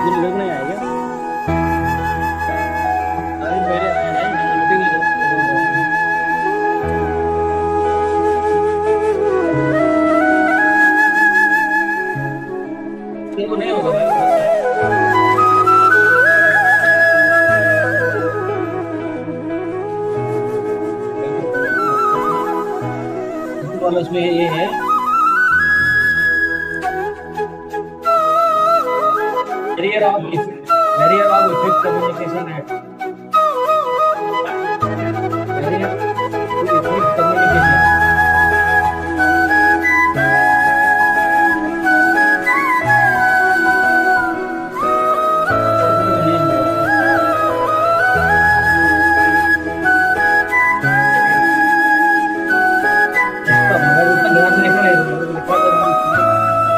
कुछ लोग नहीं आए क्या? अरे मेरे आए हैं मीटिंग में तो नहीं होगा वाला उसमें ये है barrier of effect communication है barrier to effect communication हमारे ऊपर ध्यान से लिखना है लिखा कर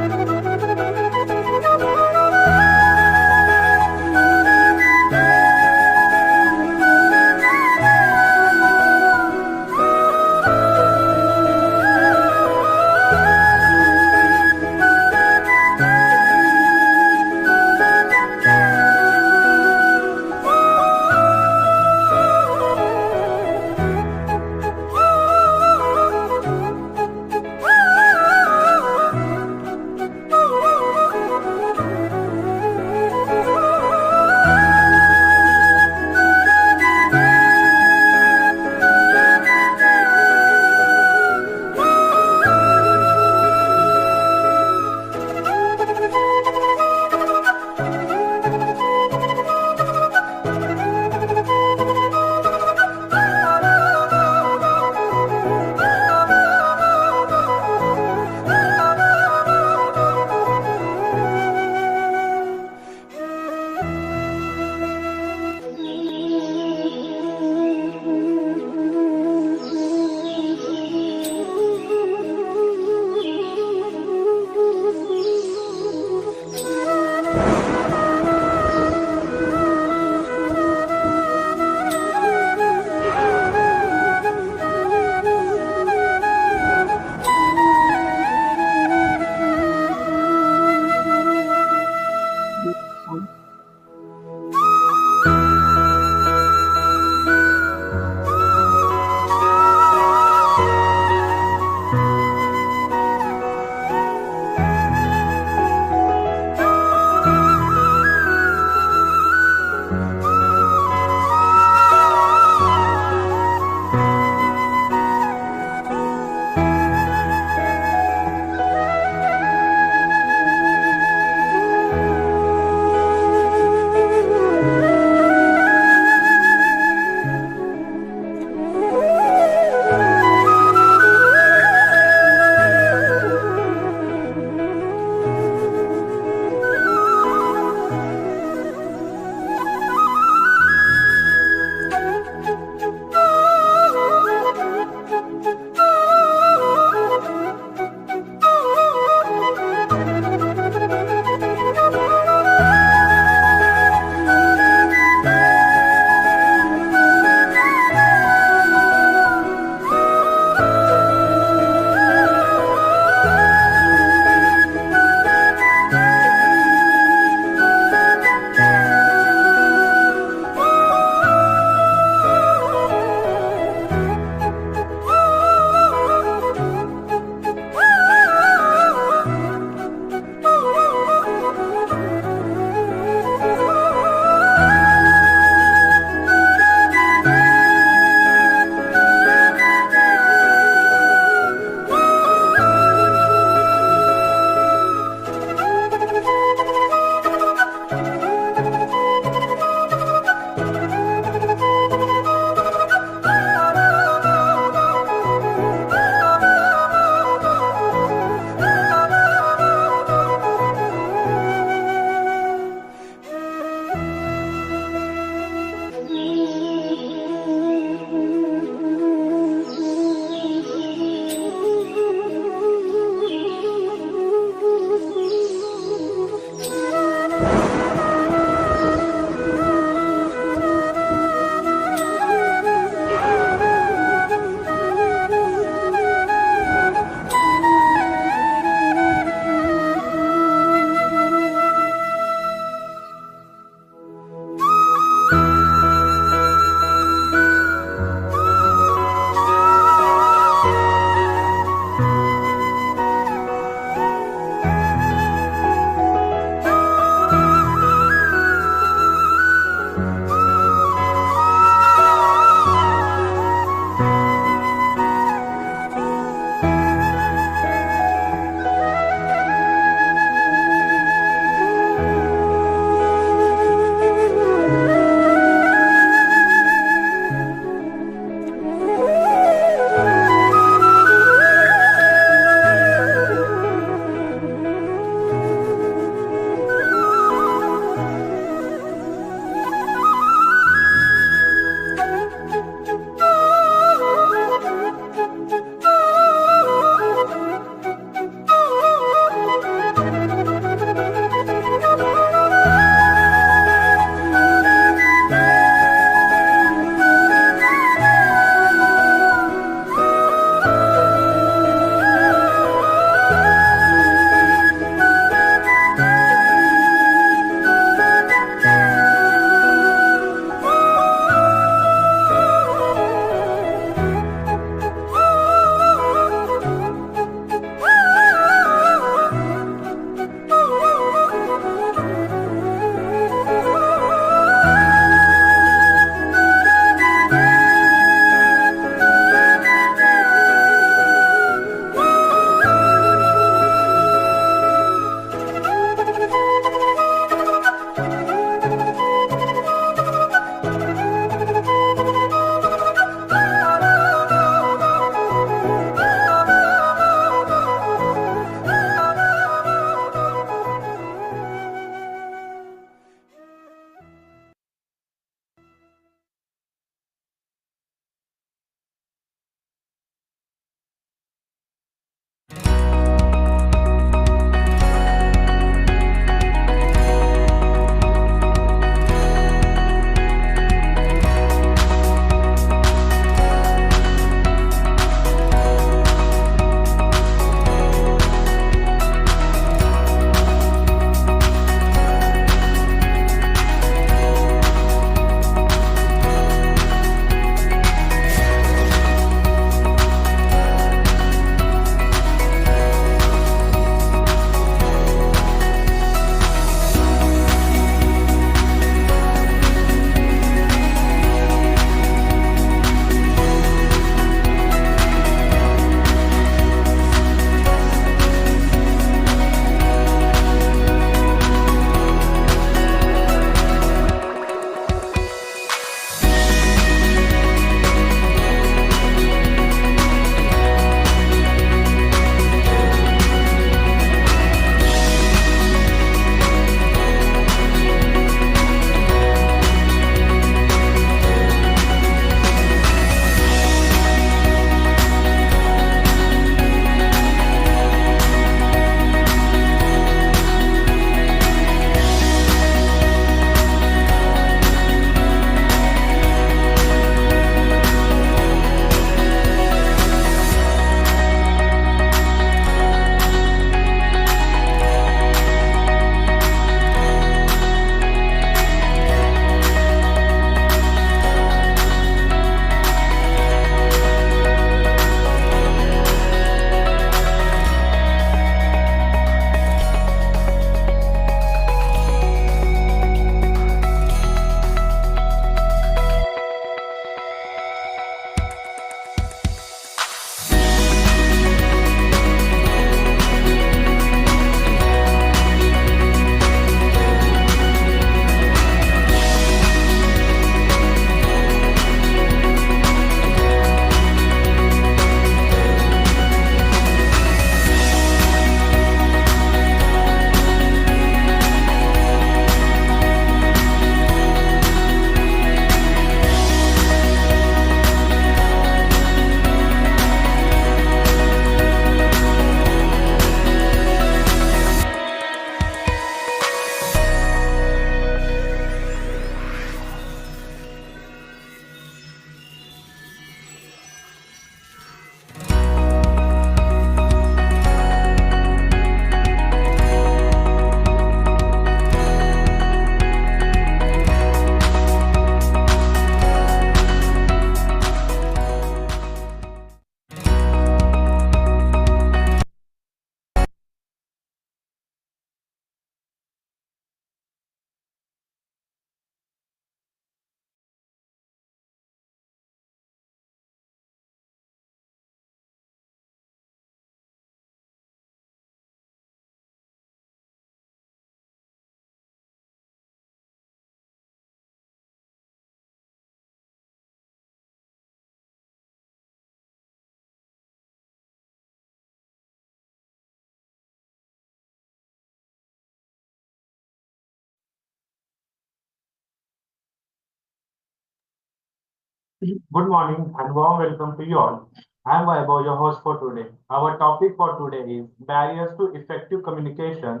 Good morning and warm welcome to you all. I am Vaibhav, your host for today. Our topic for today is barriers to effective communication.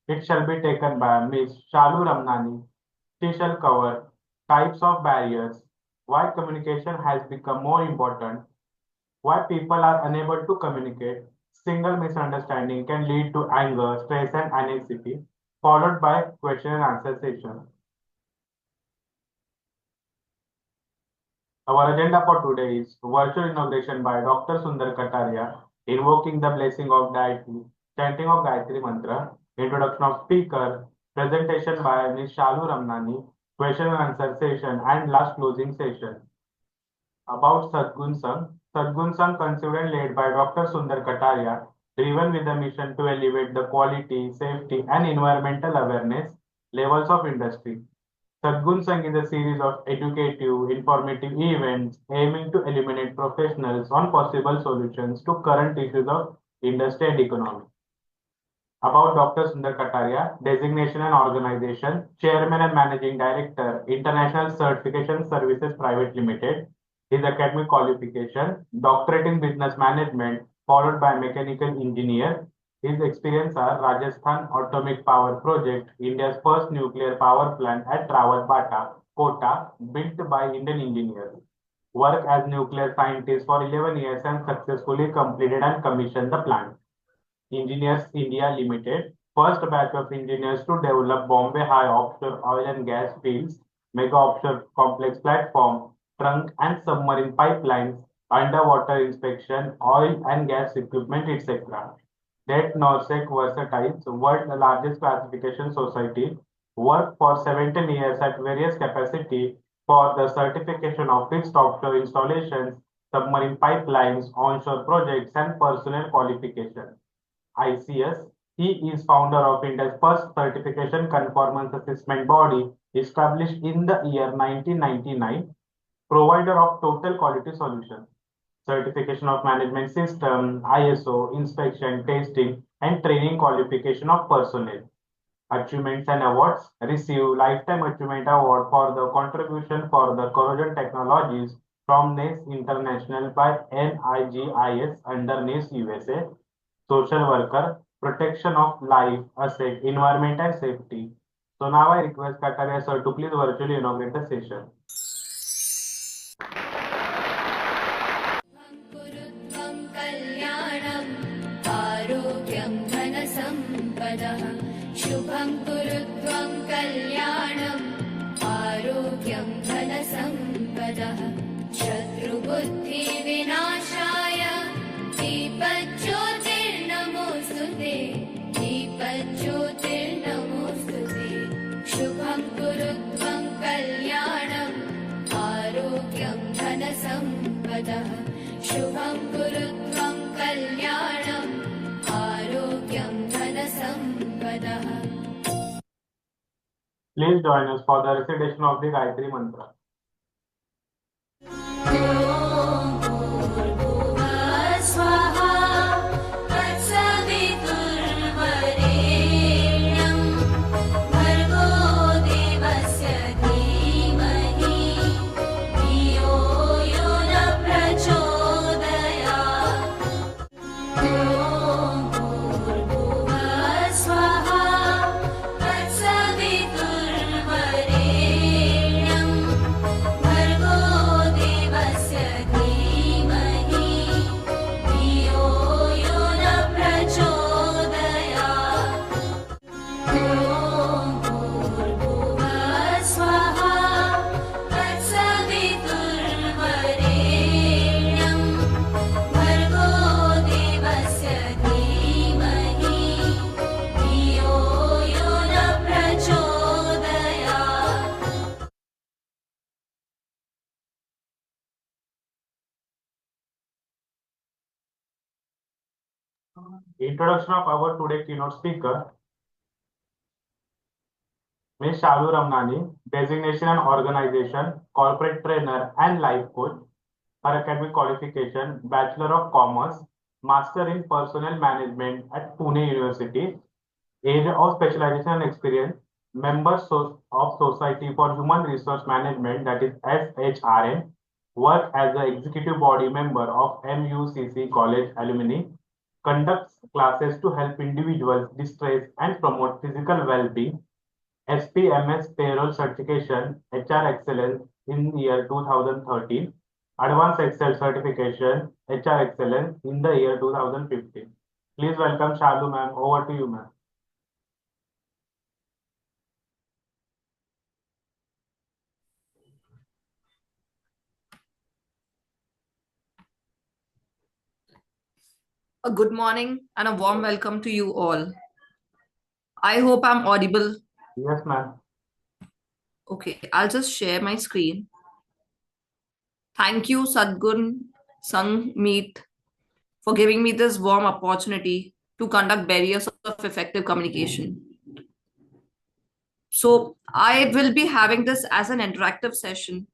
It shall be taken by Ms. Shalu Ramnani. She shall cover types of barriers, why communication has become more important, why people are unable to communicate. Single misunderstanding can lead to anger, stress, and anxiety, followed by question and answer session. Our agenda for today is virtual inauguration by Dr. Sundar Kataria, invoking the blessing of deity, chanting of Gayatri Mantra, introduction of speaker, presentation by Ms. Shalu Ramnani, question and answer session, and last closing session. About Sadgun Sangh. Sadgun Sangh conceived and led by Dr. Sundar Kataria, driven with a mission to elevate the quality, safety, and environmental awareness levels of industry. Sadgun Sangh is a series of educative, informative events aiming to illuminate professionals on possible solutions to current issues of industry and economy. About Dr. Sundar Kataria, designation and organization, Chairman and Managing Director, International Certification Services Private Limited. His academic qualification, Doctorate in Business Management, followed by Mechanical Engineer. His experience are Rajasthan Atomic Power Project, India's first nuclear power plant at Rawalbata, Kota, built by Indian engineers. Work as nuclear scientist for 11 years and successfully completed and commissioned the plant. Engineers India Limited, first batch of engineers to develop Bombay High offshore oil and gas fields, mega offshore complex platform, trunk and submarine pipelines, underwater inspection, oil and gas equipment, etc. Det Norsec Versatiles, world's largest classification society, worked for 17 years at various capacity for the certification of fixed offshore installations, submarine pipelines, onshore projects, and personnel qualification. ICS. He is founder of India's first certification conformance assessment body established in the year 1999, provider of total quality solutions, certification of management system, ISO, inspection, testing, and training qualification of personnel. Achievements and awards receive Lifetime Achievement Award for the contribution for the corrosion technologies from NACE International by NIGIS under NACE USA, social worker, protection of life, asset, environment and safety. So now I request Kataria sir to please virtually inaugurate the session. कुरुत्वं कल्याणम् आरोग्यं धनसम्पदः शुभं कुरुत्वं कल्याणम् आरोग्यं धनसम्पदः शत्रुबुद्धिविनाशाय दीपज्योतिर्नमोऽस्तु ते दीपज्योतिर्नमोऽस्तु ते शुभं कुरुत्वं कल्याणम् आरोग्यं धनसम्पदः शुभं कुरुत्वं कल्याणम् आरोग्यं धनसम्पदः. Please join us for the recitation of the Gayatri Mantra. Introduction of our today keynote speaker, Ms. Shalu Ramnani, designation and organization, corporate trainer and life coach. Her academic qualification, Bachelor of Commerce, Master in Personnel Management at Pune University. Area of specialization and experience, members of Society for Human Resource Management, that is SHRM, work as an executive body member of MUCC College Alumni, conducts classes to help individuals distress and promote physical well-being, SPMS Payroll Certification, HR Excellence in year 2013, Advanced Excel Certification, HR Excellence in the year 2015. Please welcome Shalu ma'am. Over to you, ma'am. A good morning and a warm welcome to you all. I hope I'm audible. Yes, ma'am. Okay, I'll just share my screen. Thank you, Sadgun Sangmeet, for giving me this warm opportunity to conduct barriers of effective communication. So I will be having this as an interactive session.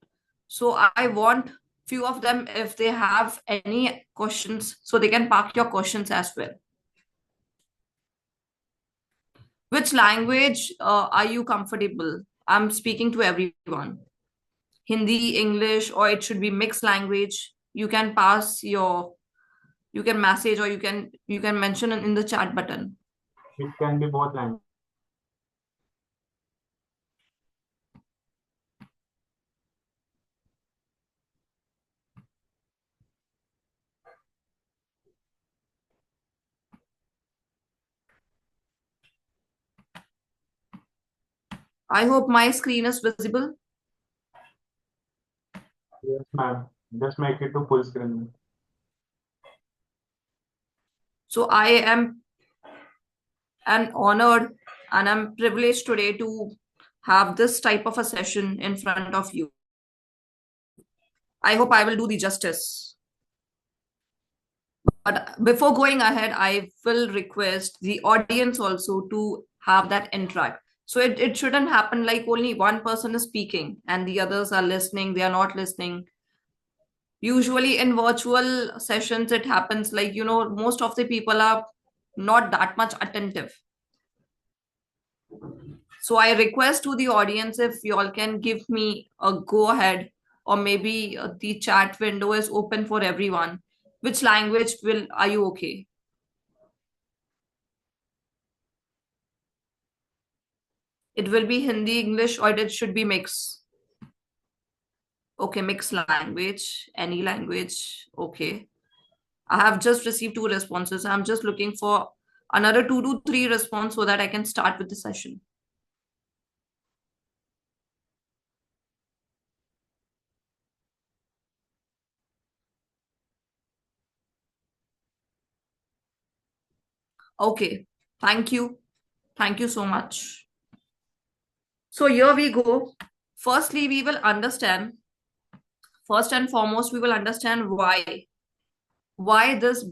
So I want few of them, if they have any questions, so they can park your questions as well. Which language are you comfortable? I'm speaking to everyone. Hindi, English, or it should be mixed language. You can you can message, or you can mention in the chat button. It can be both languages. I hope my screen is visible. Yes, ma'am. Just make it to full screen. So I am honored and I'm privileged today to have this type of a session in front of you. I hope I will do the justice. But before going ahead, I will request the audience also to have that interact. So it shouldn't happen like only one person is speaking and the others are listening, they are not listening. Usually in virtual sessions, it happens like, most of the people are not that much attentive. So I request to the audience, if you all can give me a go ahead, or maybe the chat window is open for everyone. Which language are you okay? It will be Hindi, English, or it should be mix. Okay, mixed language, any language. Okay. I have just received 2 responses. I'm just looking for another 2 to 3 response so that I can start with the session. Okay, thank you. Thank you so much. So here we go. Firstly, we will understand, first and foremost, we will understand why this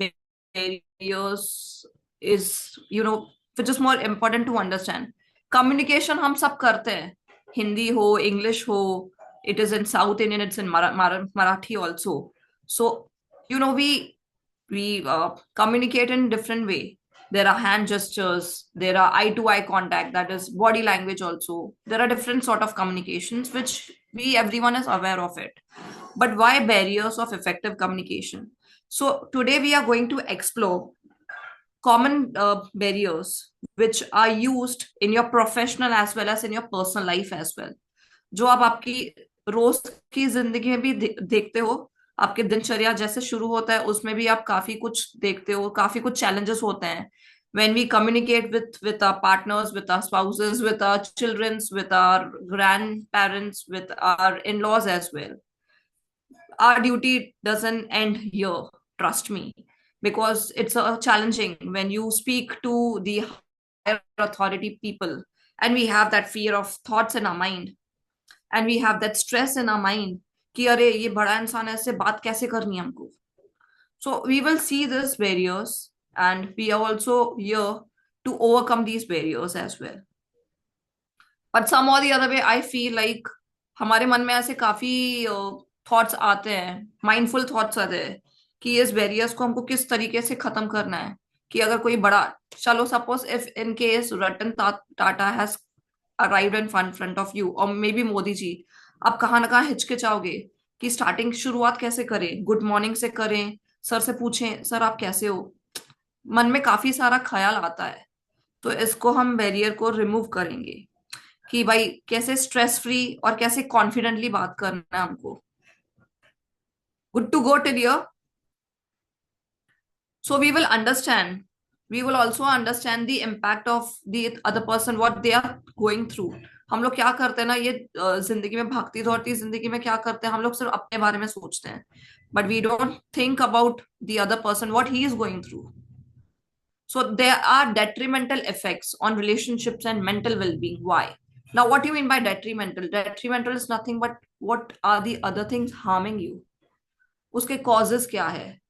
barriers is, which is more important to understand. Communication हम सब करते हैं, Hindi हो, English हो, it is in South Indian, it's in Marathi also. So, we communicate in different way. There are hand gestures, there are eye-to-eye contact, that is body language also. There are different sort of communications which everyone is aware of it. But why barriers of effective communication? So today we are going to explore common barriers which are used in your professional as well as in your personal life as well. जो आप आपकी रोज की जिंदगी में भी देखते हो, आपके दिनचर्या जैसे शुरू होता है उसमें भी आप काफी कुछ देखते हो, काफी कुछ challenges होते हैं when we communicate with our partners, with our spouses, with our children, with our grandparents, with our in-laws as well. Our duty doesn't end here, trust me, because it's challenging when you speak to the higher authority people, and we have that fear of thoughts in our mind, and we have that stress in our mind कि अरे ये बड़ा इंसान है, इससे बात कैसे करनी है हमको. So we will see these barriers, and we are also here to overcome these barriers as well. But some or the other way, I feel like हमारे मन में ऐसे काफी थॉट्स आते हैं, माइंडफुल थॉट्स आते हैं कि इस बैरियर्स को हमको किस तरीके से खत्म करना है. कि अगर कोई बड़ा, चलो suppose if in case Ratan Tata has arrived in front of you, और मे बी मोदी जी, आप कहाँ ना कहाँ हिचकिचाओगे कि स्टार्टिंग शुरुआत कैसे करें, गुड मॉर्निंग से करें, सर से पूछें सर आप कैसे हो, मन में काफी सारा ख्याल आता है। तो इसको हम बैरियर को रिमूव करेंगे कि भाई कैसे स्ट्रेस फ्री और कैसे कॉन्फिडेंटली बात करना है हमको। Good to go till here. So we will also understand the impact of the other person, what they are going through. हम लोग क्या करते हैं ना, ये जिंदगी में, भागती दौड़ती जिंदगी में क्या करते हैं हम लोग, सिर्फ अपने बारे में सोचते हैं, but we don't think about the other person, what he is going through. So there are detrimental effects on relationships and mental well-being. Why? Now, what do you mean by detrimental? Detrimental is nothing but what are the other things harming you. उसके causes क्या है?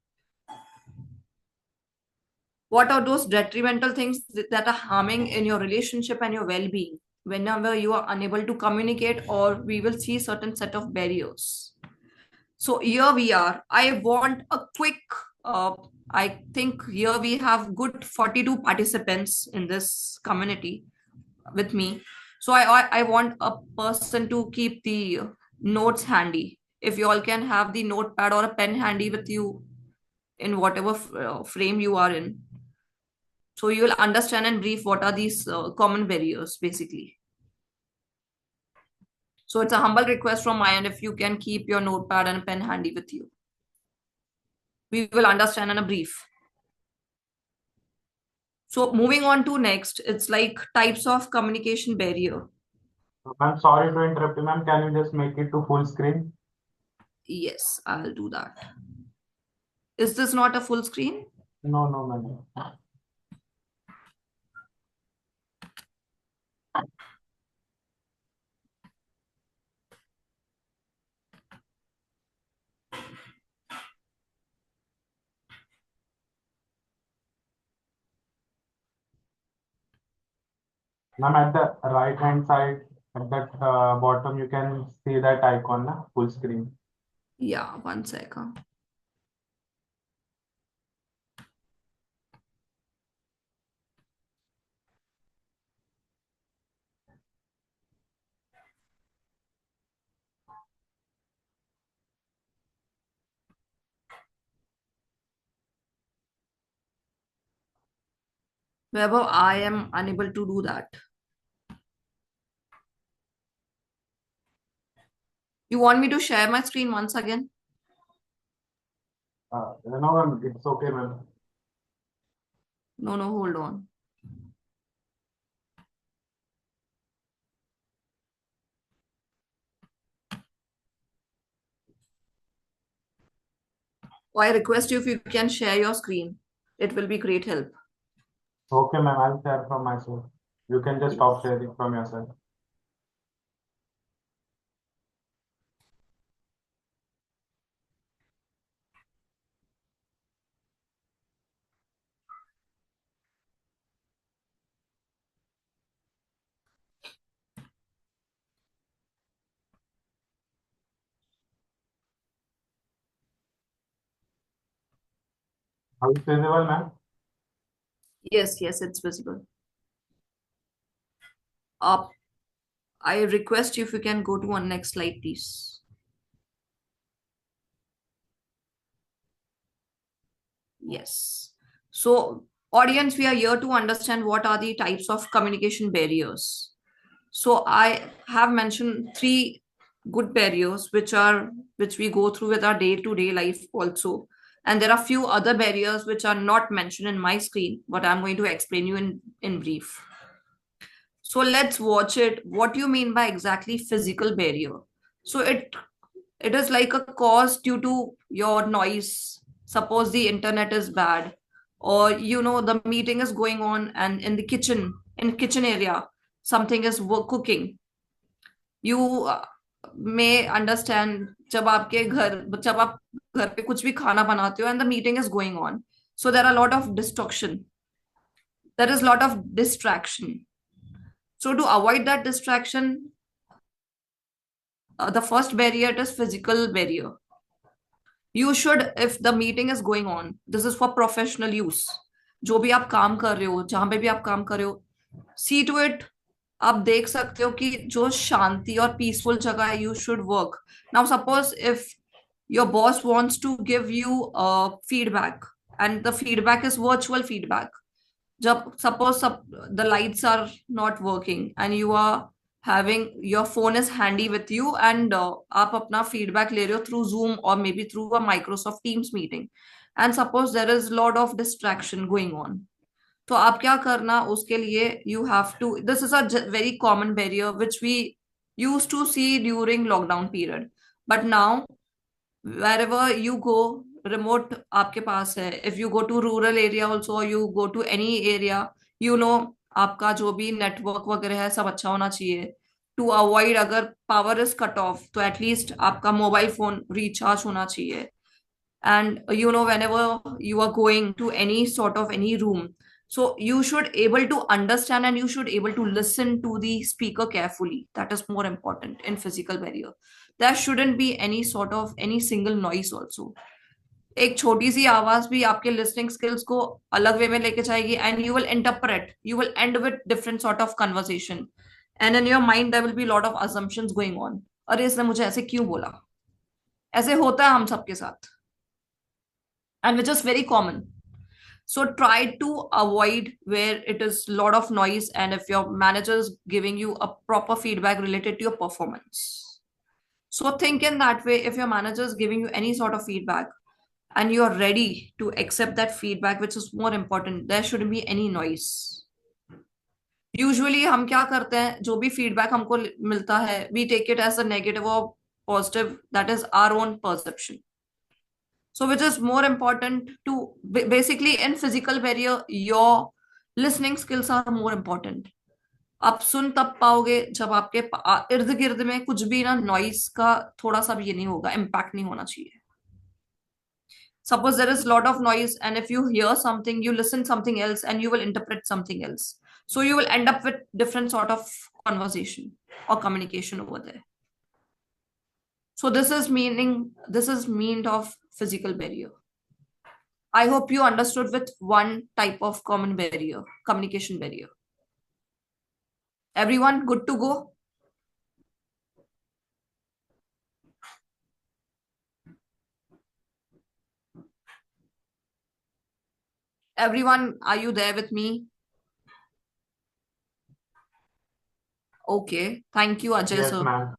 What are those detrimental things that are harming in your relationship and your well-being whenever you are unable to communicate, or we will see certain set of barriers. So here we are. I want a quick I think here we have good 42 participants in this community with me. So I want a person to keep the notes handy. If you all can have the notepad or a pen handy with you in whatever frame you are in, so you will understand and brief what are these common barriers basically. So it's a humble request from my end, if you can keep your notepad and pen handy with you. We will understand in a brief. So moving on to next, it's like types of communication barrier. I'm sorry to interrupt you, ma'am. Can you just make it to full screen? Yes, I'll do that. Is this not a full screen? No, ma'am. Ma'am, at the right hand side, at that bottom, you can see that icon, na? Full screen. Yeah, 1 second. Vaibhav, I am unable to do that. You want me to share my screen once again? No, ma'am, it's okay, ma'am. No, hold on. I request you if you can share your screen. It will be great help. Okay, ma'am, I'll share from myself. You can just stop sharing from yourself. Are you visible, ma'am? Yes, it's visible. I request you if you can go to one next slide, please. Yes. So, audience, we are here to understand what are the types of communication barriers. So, I have mentioned 3 good barriers which we go through with our day-to-day life also. And there are few other barriers which are not mentioned in my screen, but I'm going to explain you in brief. So let's watch it. What do you mean by exactly physical barrier? So it is like a cause due to your noise. Suppose the internet is bad, or the meeting is going on and in kitchen area, something is cooking. You may understand जब आप घर पे कुछ भी खाना बनाते हो and the meeting is going on. So there are a lot of distraction. There is a lot of distraction. So to avoid that distraction, the first barrier is physical barrier. You should, if the meeting is going on, this is for professional use. जो भी आप काम कर रहे हो, जहां पे भी आप काम कर रहे हो, see to it. आप देख सकते हो कि जो शांति और पीसफुल जगह है, you should work. Now suppose if your boss wants to give you feedback, and the feedback is virtual feedback. जब suppose the lights are not working and you are having your phone is handy with you, and आप अपना feedback ले रहे हो through Zoom or maybe through a Microsoft Teams meeting, and suppose there is lot of distraction going on, तो आप क्या करना उसके लिए, you have to, this is a very common barrier which we used to see during lockdown period, but now wherever you go, remote आपके पास है, if you go to rural area also, or you go to any area, you know, आपका जो भी network वगैरह है सब अच्छा होना चाहिए, टू अवॉइड अगर पावर इज कट ऑफ तो एटलीस्ट आपका मोबाइल फोन रिचार्ज होना चाहिए. And you know, whenever you are going to any sort of any room, so you should able to understand and you should able to listen to the speaker carefully. That is more important in physical barrier. There shouldn't be any sort of any single noise also. एक छोटी सी आवाज भी आपके listening skills को अलग वे में लेके जाएगी, and you will interpret, you will end with different sort of conversation, and in your mind there will be lot of assumptions going on. अरे इसने मुझे ऐसे क्यों बोला, ऐसे होता है हम सबके साथ, and which is very common. So try to avoid where it is lot of noise, and if your manager is giving you a proper feedback related to your performance, so think in that way. If your manager is giving you any sort of feedback and you are ready to accept that feedback, which is more important, there shouldn't be any noise. Usually हम क्या करते हैं, जो भी feedback हमको मिलता है, we take it as a negative or positive, that is our own perception. So which is more important to basically in physical barrier, your listening skills are more important. आप सुन तब पाओगे जब आपके इर्द गिर्द में कुछ भी ना नॉइस का थोड़ा सा भी ये नहीं होगा, इम्पैक्ट नहीं होना चाहिए. Suppose there is lot of noise, and if you hear something, you listen something else, and you will interpret something else. So you will end up with different sort of conversation or communication over there. So this is mean of physical barrier. I hope you understood with one type of common barrier, communication barrier. Everyone good to go? Everyone, are you there with me? Okay, thank you, Ajay Yes, sir. ma'am.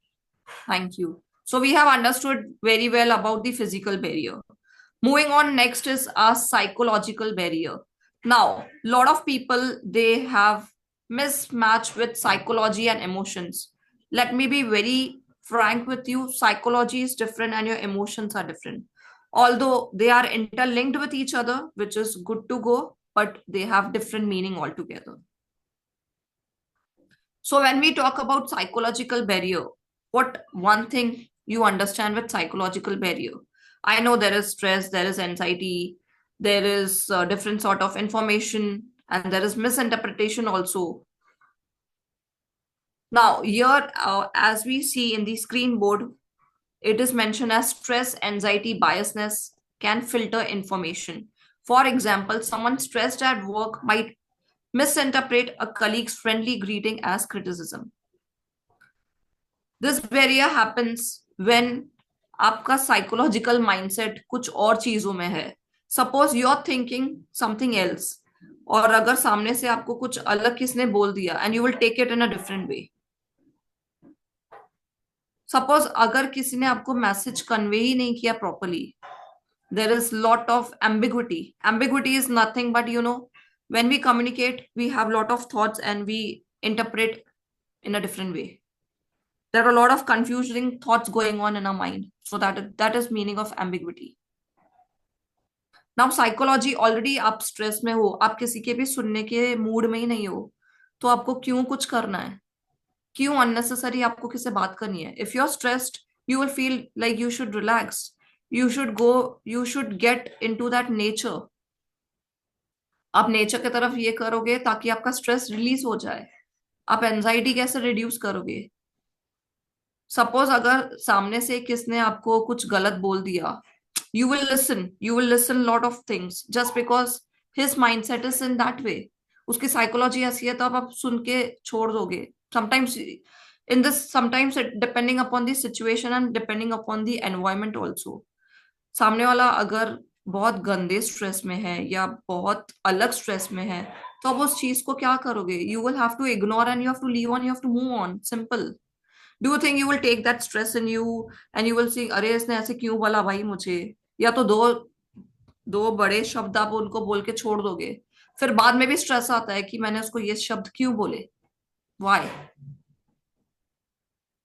Thank you. So we have understood very well about the physical barrier. Moving on, next is our psychological barrier. Now, lot of people, they have mismatch with psychology and emotions. Let me be very frank with you. Psychology is different and your emotions are different. Although they are interlinked with each other, which is good to go, but they have different meaning altogether. So when we talk about psychological barrier, what one thing you understand with psychological barrier? I know there is stress, there is anxiety, there is different sort of information, and there is misinterpretation also. Now here, as we see in the screen board, it is mentioned as stress, anxiety, biasness can filter information. For example, someone stressed at work might misinterpret a colleague's friendly greeting as criticism. This barrier happens when आपका psychological mindset कुछ और चीजों में है. Suppose you're thinking something else, और अगर सामने से आपको कुछ अलग किसने बोल दिया, and you will take it in a different way. Suppose अगर किसी ने आपको मैसेज कन्वे ही नहीं किया properly, there is lot of ambiguity. Ambiguity is nothing but, you know, when we communicate, we have lot of thoughts and we interpret in a different way. There are a lot of confusing thoughts going on in our mind. So that is meaning of ambiguity. Now psychology, already आप stress में हो, आप किसी के भी सुनने के mood में ही नहीं हो, तो आपको क्यों कुछ करना है, क्यों unnecessary आपको किससे बात करनी है? If you're stressed, you will feel like you should relax. You should get into that nature. आप नेचर की तरफ ये करोगे ताकि आपका स्ट्रेस रिलीज हो जाए. आप एंजाइटी कैसे रिड्यूस करोगे? सपोज अगर सामने से किसने आपको कुछ गलत बोल दिया, you will listen lot of things just because his mindset is in that way. उसकी साइकोलॉजी ऐसी है, तो आप सुन के छोड़ दोगे. Sometimes it depending upon the situation and depending upon the environment also. सामने वाला अगर बहुत गंदे स्ट्रेस में है या बहुत अलग स्ट्रेस में है, तो आप उस चीज को क्या करोगे? You will have to ignore and you have to leave on, you have to move on, simple. Do you think you will take that stress in you and you will see अरे इसने ऐसे क्यों बोला भाई मुझे? या तो दो दो बड़े शब्द आप उनको बोल के छोड़ दोगे, फिर बाद में भी स्ट्रेस आता है कि मैंने उसको ये शब्द क्यों बोले, वाई?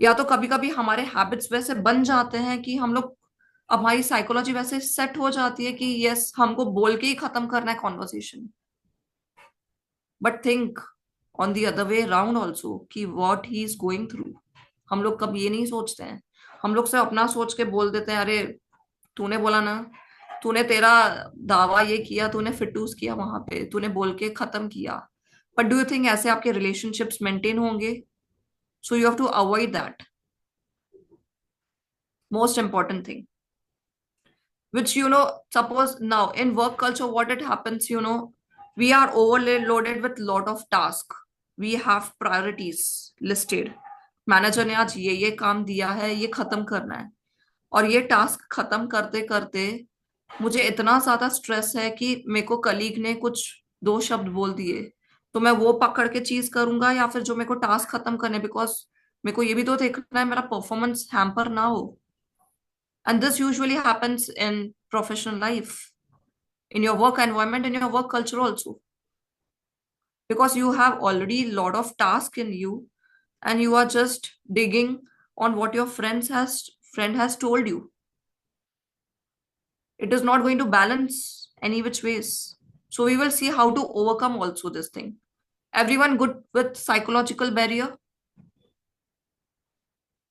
या तो कभी कभी हमारे हैबिट्स वैसे बन जाते हैं कि हम लोग, अब हमारी साइकोलॉजी वैसे सेट हो जाती है कि यस हमको बोल के ही खत्म करना है conversation. But think on the other way round also कि what he is going through. हम लोग कभी ये नहीं सोचते हैं. हम लोग सिर्फ अपना सोच के बोल देते हैं, अरे तूने बोला ना, तूने तेरा दावा ये किया, तूने फिटूस किया वहां पे, तूने बोल के खत्म किया. बट डू यू थिंक ऐसे आपके रिलेशनशिप्स मेंटेन होंगे? So you have to avoid that. Most important thing, which suppose now in work culture what it happens, we are overloaded with lot of task. We have priorities listed. Manager ने आज ये काम दिया है, ये खत्म करना है, और ये टास्क खत्म करते करते मुझे इतना ज्यादा स्ट्रेस है कि मेरे को कलीग ने कुछ दो शब्द बोल दिए, तो मैं वो पकड़ के चीज करूंगा या फिर जो मेरे को टास्क खत्म करने, बिकॉज मेरे को ये भी तो देखना है मेरा परफॉर्मेंस हैम्पर ना हो. And this usually happens in professional life, in your work environment, in your work culture also. Because you have already a lot of tasks in you and you are just digging on what your friend has told you. It is not going to balance any which ways. So we will see how to overcome also this thing. Everyone good with psychological barrier?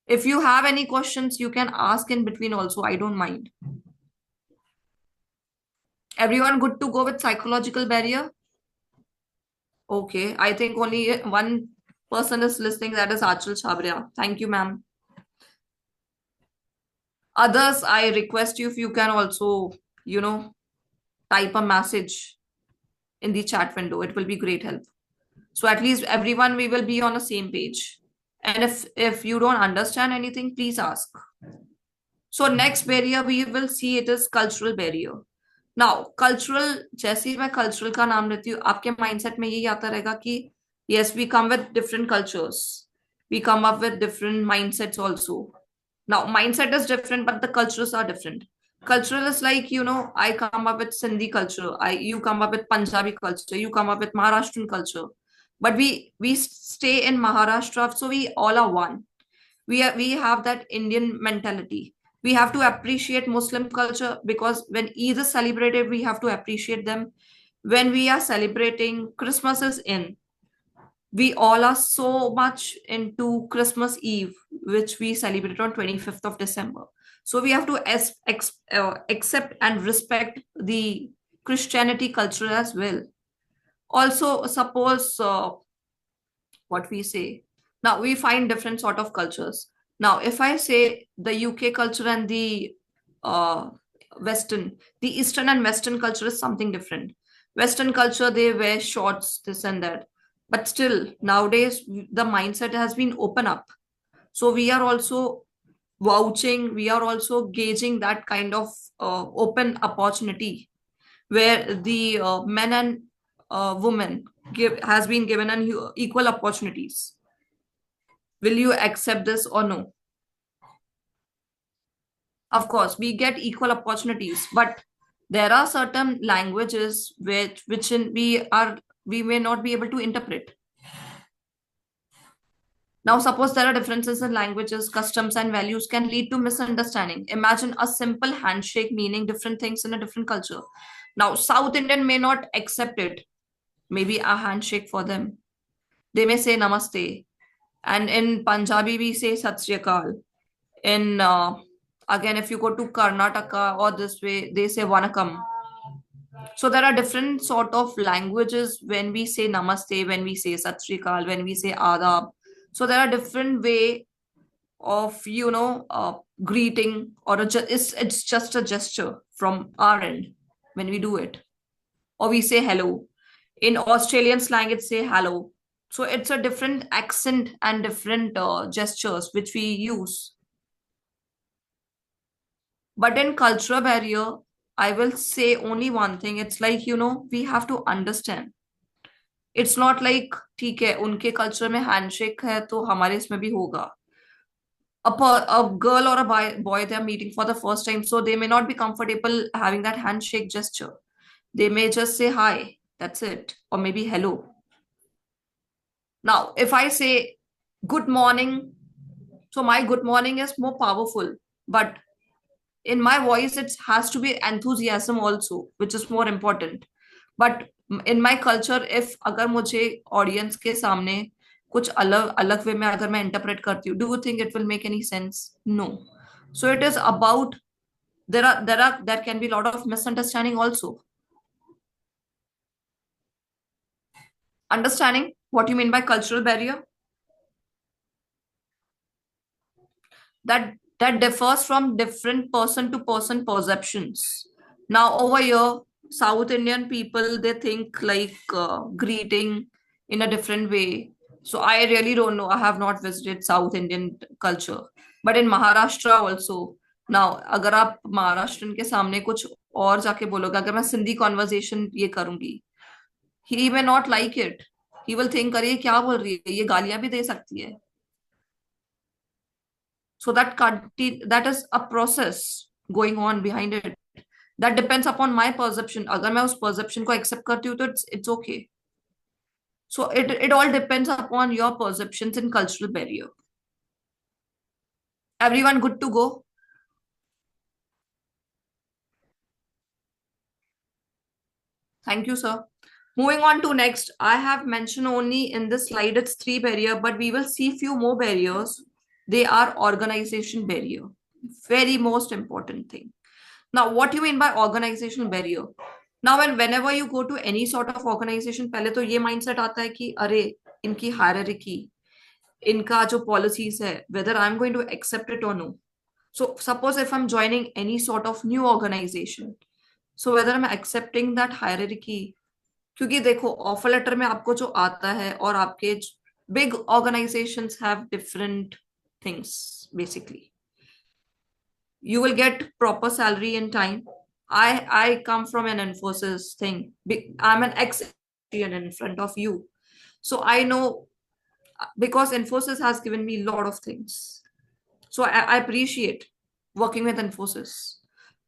If you have any questions, you can ask in between also. I don't mind. Everyone good to go with psychological barrier? Okay, I think only one person is listening, that is Achal Chabria. Thank you, ma'am. Others, I request you if you can also, type a message in the chat window. It will be great help. So at least everyone, we will be on the same page. And if you don't understand anything, please ask. So next barrier we will see, it is cultural barrier. Now cultural, जैसे ही मैं cultural का नाम लेती हूँ आपके mindset में यही आता रहेगा कि yes we come with different cultures, we come up with different mindsets also. Now mindset is different but the cultures are different. Cultural is like, I come up with Sindhi culture, you come up with Punjabi culture, you come up with Maharashtrian culture, but we stay in Maharashtra, so we all are one. We have that Indian mentality. We have to appreciate Muslim culture because when Eid is celebrated, we have to appreciate them. When we are celebrating Christmas is in, we all are so much into Christmas Eve, which we celebrate on 25th of December. So we have to accept and respect the Christianity culture as well. Also, suppose what we say, now we find different sort of cultures. Now, if I say the UK culture and the the Eastern and Western culture is something different. Western culture, they wear shorts, this and that. But still, nowadays, the mindset has been open up. So we are also vouching, we are also gauging that kind of open opportunity where the men and women has been given an equal opportunities. Will you accept this or no? Of course, we get equal opportunities, but there are certain languages which we may not be able to interpret. Now, suppose there are differences in languages, customs, and values can lead to misunderstanding. Imagine a simple handshake meaning different things in a different culture. Now, South Indian may not accept it. Maybe a handshake for them. They may say namaste. And in Punjabi, we say Sat Sri Akal. In, again, if you go to Karnataka or this way, they say Vanakam. So there are different sort of languages when we say namaste, when we say Sat Sri Akal, when we say Adab. So there are different way of, greeting, or it's just a gesture from our end when we do it. Or we say hello. In Australian slang, it's say hello. So it's a different accent and different gestures which we use. But in cultural barrier, I will say only one thing. It's like, we have to understand. It's not like, ठीक है, उनके culture में handshake है तो हमारे इसमें भी होगा. A girl or a boy, they are meeting for the first time, so they may not be comfortable having that handshake gesture. They may just say hi, that's it, or maybe hello. Now, if I say good morning, so my good morning is more powerful, but in my voice, it has to be enthusiasm also, which is more important. But in my culture, if अगर मुझे audience के सामने कुछ अलग अलग वे में अगर मैं interpret करती हूँ, do you think it will make any sense? No. So it is about there can be a lot of misunderstanding also. Understanding what you mean by cultural barrier? That differs from different person to person perceptions. Now over here, South Indian people, they think like greeting in a different way. So I really don't know. I have not visited South Indian culture, but in Maharashtra also. Now अगर आप महाराष्ट्रन के सामने कुछ और जाके बोलोगे, अगर मैं सिंधी कॉन्वर्जेशन ये करूंगी, he may not like it. He will think, अरे ये क्या बोल रही है, ये गालियां भी दे सकती है. So that is a process going on behind it. That depends upon my perception. अगर मैं उस perception को accept करती हूँ तो it's okay. So it all depends upon your perceptions in cultural barrier. Everyone good to go? Thank you, sir. Moving on to next, I have mentioned only in this slide it's 3 barrier, but we will see few more barriers. They are organization barrier. Very most important thing. Now, what do you mean by organizational barrier? Now, whenever you go to any sort of organization, पहले तो ये mindset आता है कि अरे इनकी hierarchy, इनका जो policies है, whether I'm going to accept it or no. So suppose if I'm joining any sort of new organization, so whether I'm accepting that hierarchy, क्योंकि देखो ऑफर लेटर में आपको जो आता है और आपके big organizations have different things basically. You will get proper salary in time. I come from an Infosys thing. I'm an ex-Indian in front of you, so I know because Infosys has given me a lot of things. So I appreciate working with Infosys.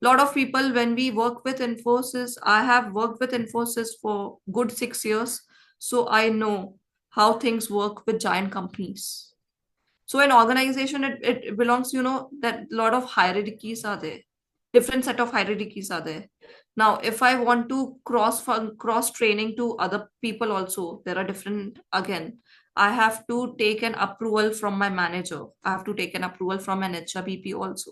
A lot of people, when we work with Infosys, I have worked with Infosys for good 6 years, so I know how things work with giant companies. So in organization, it belongs, that a lot of hierarchies are there. Different set of hierarchies are there. Now, if I want to cross training to other people also, there are different, again, I have to take an approval from my manager. I have to take an approval from an HRBP also.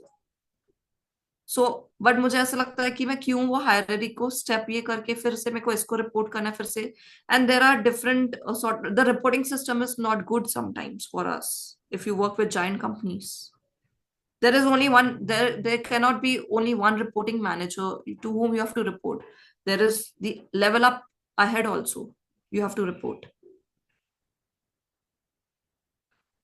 So, but मुझे ऐसा लगता है कि मैं क्यों वो hierarchy को step ये करके फिर से मेरे को इसको report करना है फिर से. And there are different the reporting system is not good sometimes for us if you work with giant companies. There is only one, there cannot be only one reporting manager to whom you have to report. There is the level up ahead also you have to report.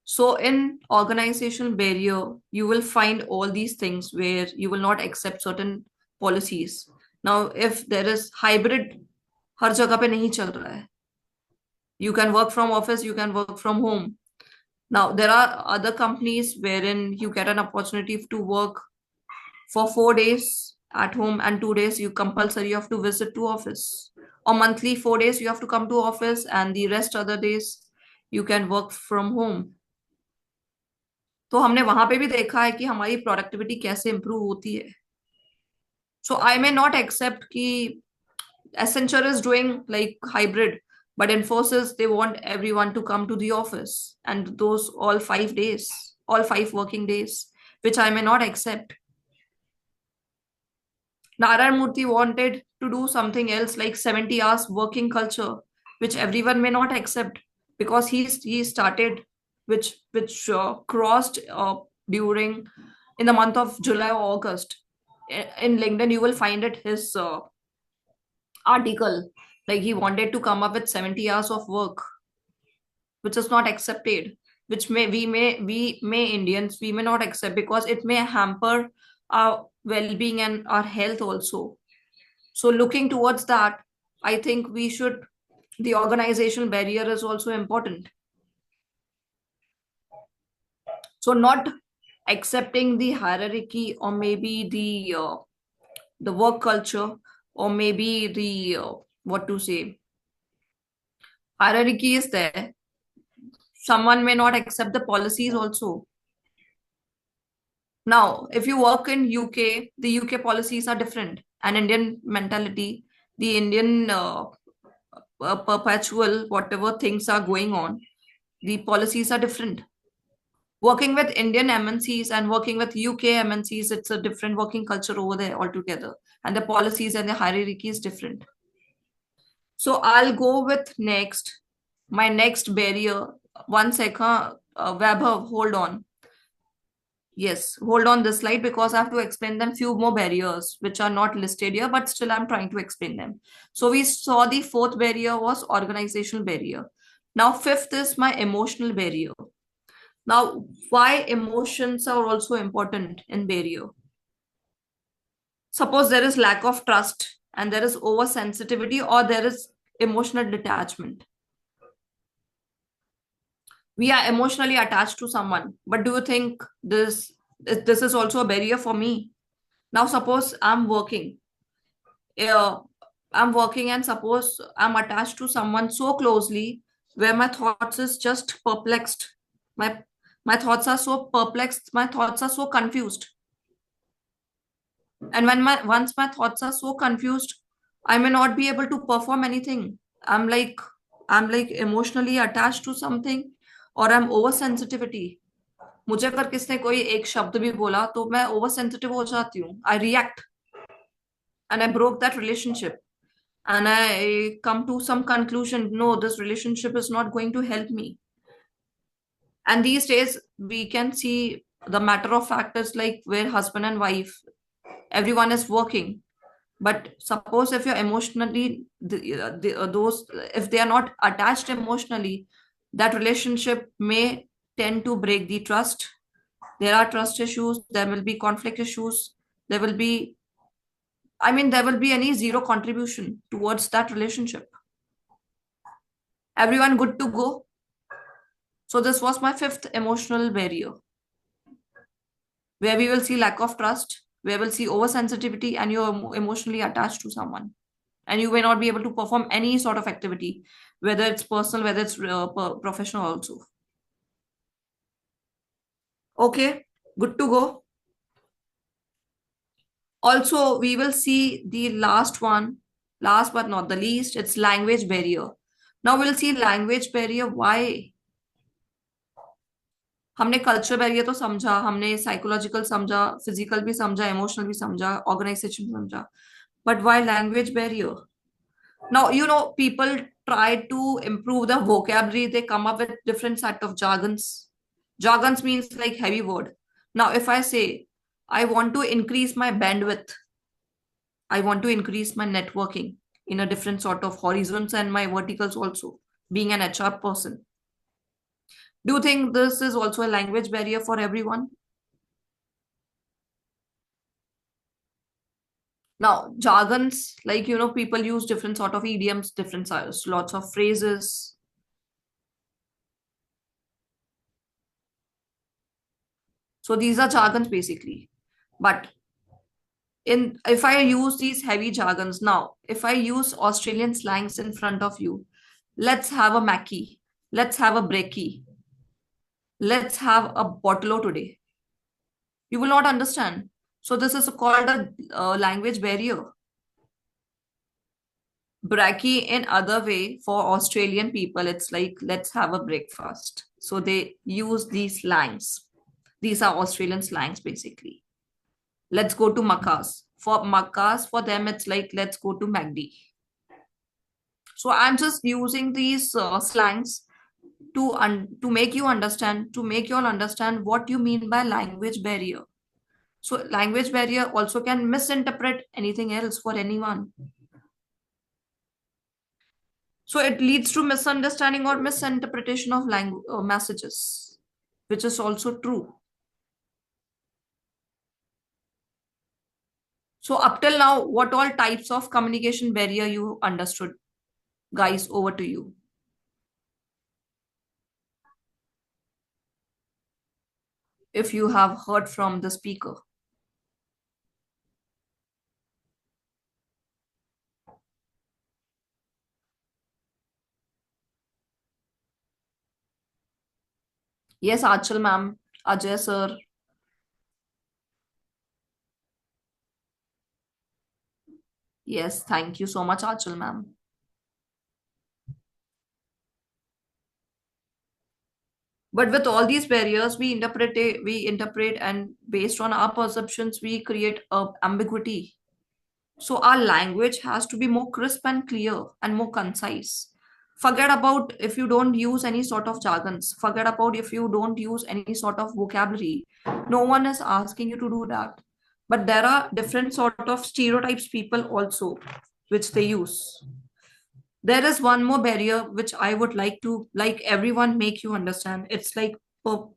So in organizational barrier, you will find all these things where you will not accept certain policies. Now, if there is hybrid, हर जगह पे नहीं चल रहा है. You can work from office, you can work from home. Now, there are other companies wherein you get an opportunity to work for 4 days at home and 2 days you compulsory have to visit to office. Or monthly 4 days you have to come to office and the rest other days you can work from home. तो हमने वहां पे भी देखा है कि हमारी productivity कैसे इंप्रूव होती है. सो आई मे नॉट एक्सेप्ट कि Accenture is doing like hybrid, but Infosys, they want everyone to come to the office and those all 5 days, all 5 working days, which I may not accept. Narayan Murthy wanted to do something else like 70 hours working culture, which everyone may not accept because he started which crossed during in the month of July or August. In LinkedIn, you will find it his article, like he wanted to come up with 70 hours of work, which is not accepted, which we Indians, we may not accept because it may hamper well-being and our health also. So looking towards that, I think the organizational barrier is also important. So not accepting the hierarchy, or maybe the work culture, or maybe the what to say, hierarchy is there. Someone may not accept the policies also. Now, if you work in UK, the UK policies are different, and Indian mentality, the Indian perpetual whatever things are going on, the policies are different. Working with Indian MNCs and working with UK MNCs, it's a different working culture over there altogether, and the policies and the hierarchy is different. So I'll go with my next barrier. One second, Vaibhav, hold on. Yes, hold on this slide because I have to explain them few more barriers which are not listed here, but still I'm trying to explain them. So we saw the fourth barrier was organizational barrier. Now fifth is my emotional barrier. Now, why emotions are also important in barrier? Suppose there is lack of trust and there is oversensitivity, or there is emotional detachment. We are emotionally attached to someone, but do you think this is also a barrier for me? Now, suppose I'm working. I'm working and suppose I'm attached to someone so closely where my thoughts is just perplexed. My thoughts are so perplexed, my thoughts are so confused. And once my thoughts are so confused, I may not be able to perform anything. I'm like emotionally attached to something, or I'm oversensitivity. मुझे अगर किसने कोई एक शब्द भी बोला तो मैं ओवर सेंसिटिव हो जाती हूँ. I react and I broke that relationship, and I come to some conclusion, no, this relationship is not going to help me. And these days we can see the matter of factors like where husband and wife, everyone is working, but suppose if you're emotionally those, if they are not attached emotionally, that relationship may tend to break the trust. There are trust issues, there will be conflict issues, there will be any zero contribution towards that relationship. Everyone good to go? So this was my fifth emotional barrier, where we will see lack of trust, where we'll see oversensitivity, and you're emotionally attached to someone, and you may not be able to perform any sort of activity, whether it's personal, whether it's professional also. Okay, good to go. Also, we will see the last one, last but not the least, it's language barrier. Now we'll see language barrier. Why? हमने culture barrier तो समझा, हमने psychological समझा, physical भी समझा, emotional भी समझा, organisation भी समझा, but why language barrier? Now, people try to improve the vocabulary, they come up with different set of jargons. Jargons means like heavy word. Now, if I say, I want to increase my bandwidth, I want to increase my networking in a different sort of horizons and my verticals also, being an HR person. Do you think this is also a language barrier for everyone? Now, jargons, like, people use different sort of idioms, different lots of phrases. So these are jargons basically. But if I use these heavy jargons now, if I use Australian slangs in front of you, let's have a Mackie, let's have a brekkie, let's have a bottle today, you will not understand. So this is called a language barrier. Brekkie in other way for Australian people, it's like, let's have a breakfast. So they use these slangs. These are Australian slangs basically. Let's go to Macca's. For Macca's, for them, it's like, let's go to MacD. So I'm just using these slangs to make you understand, to make you all understand what you mean by language barrier. So language barrier also can misinterpret anything else for anyone. So it leads to misunderstanding or misinterpretation of language messages, which is also true. So up till now, what all types of communication barrier you understood? Guys, over to you. If you have heard from the speaker. Yes, Achal ma'am, Ajay sir. Yes, thank you so much, Achal ma'am. But with all these barriers, we interpret, and based on our perceptions, we create a ambiguity. So our language has to be more crisp and clear and more concise. Forget about if you don't use any sort of jargons. Forget about if you don't use any sort of vocabulary. No one is asking you to do that. But there are different sort of stereotypes people also which they use. There is one more barrier which I would like to like everyone make you understand. It's like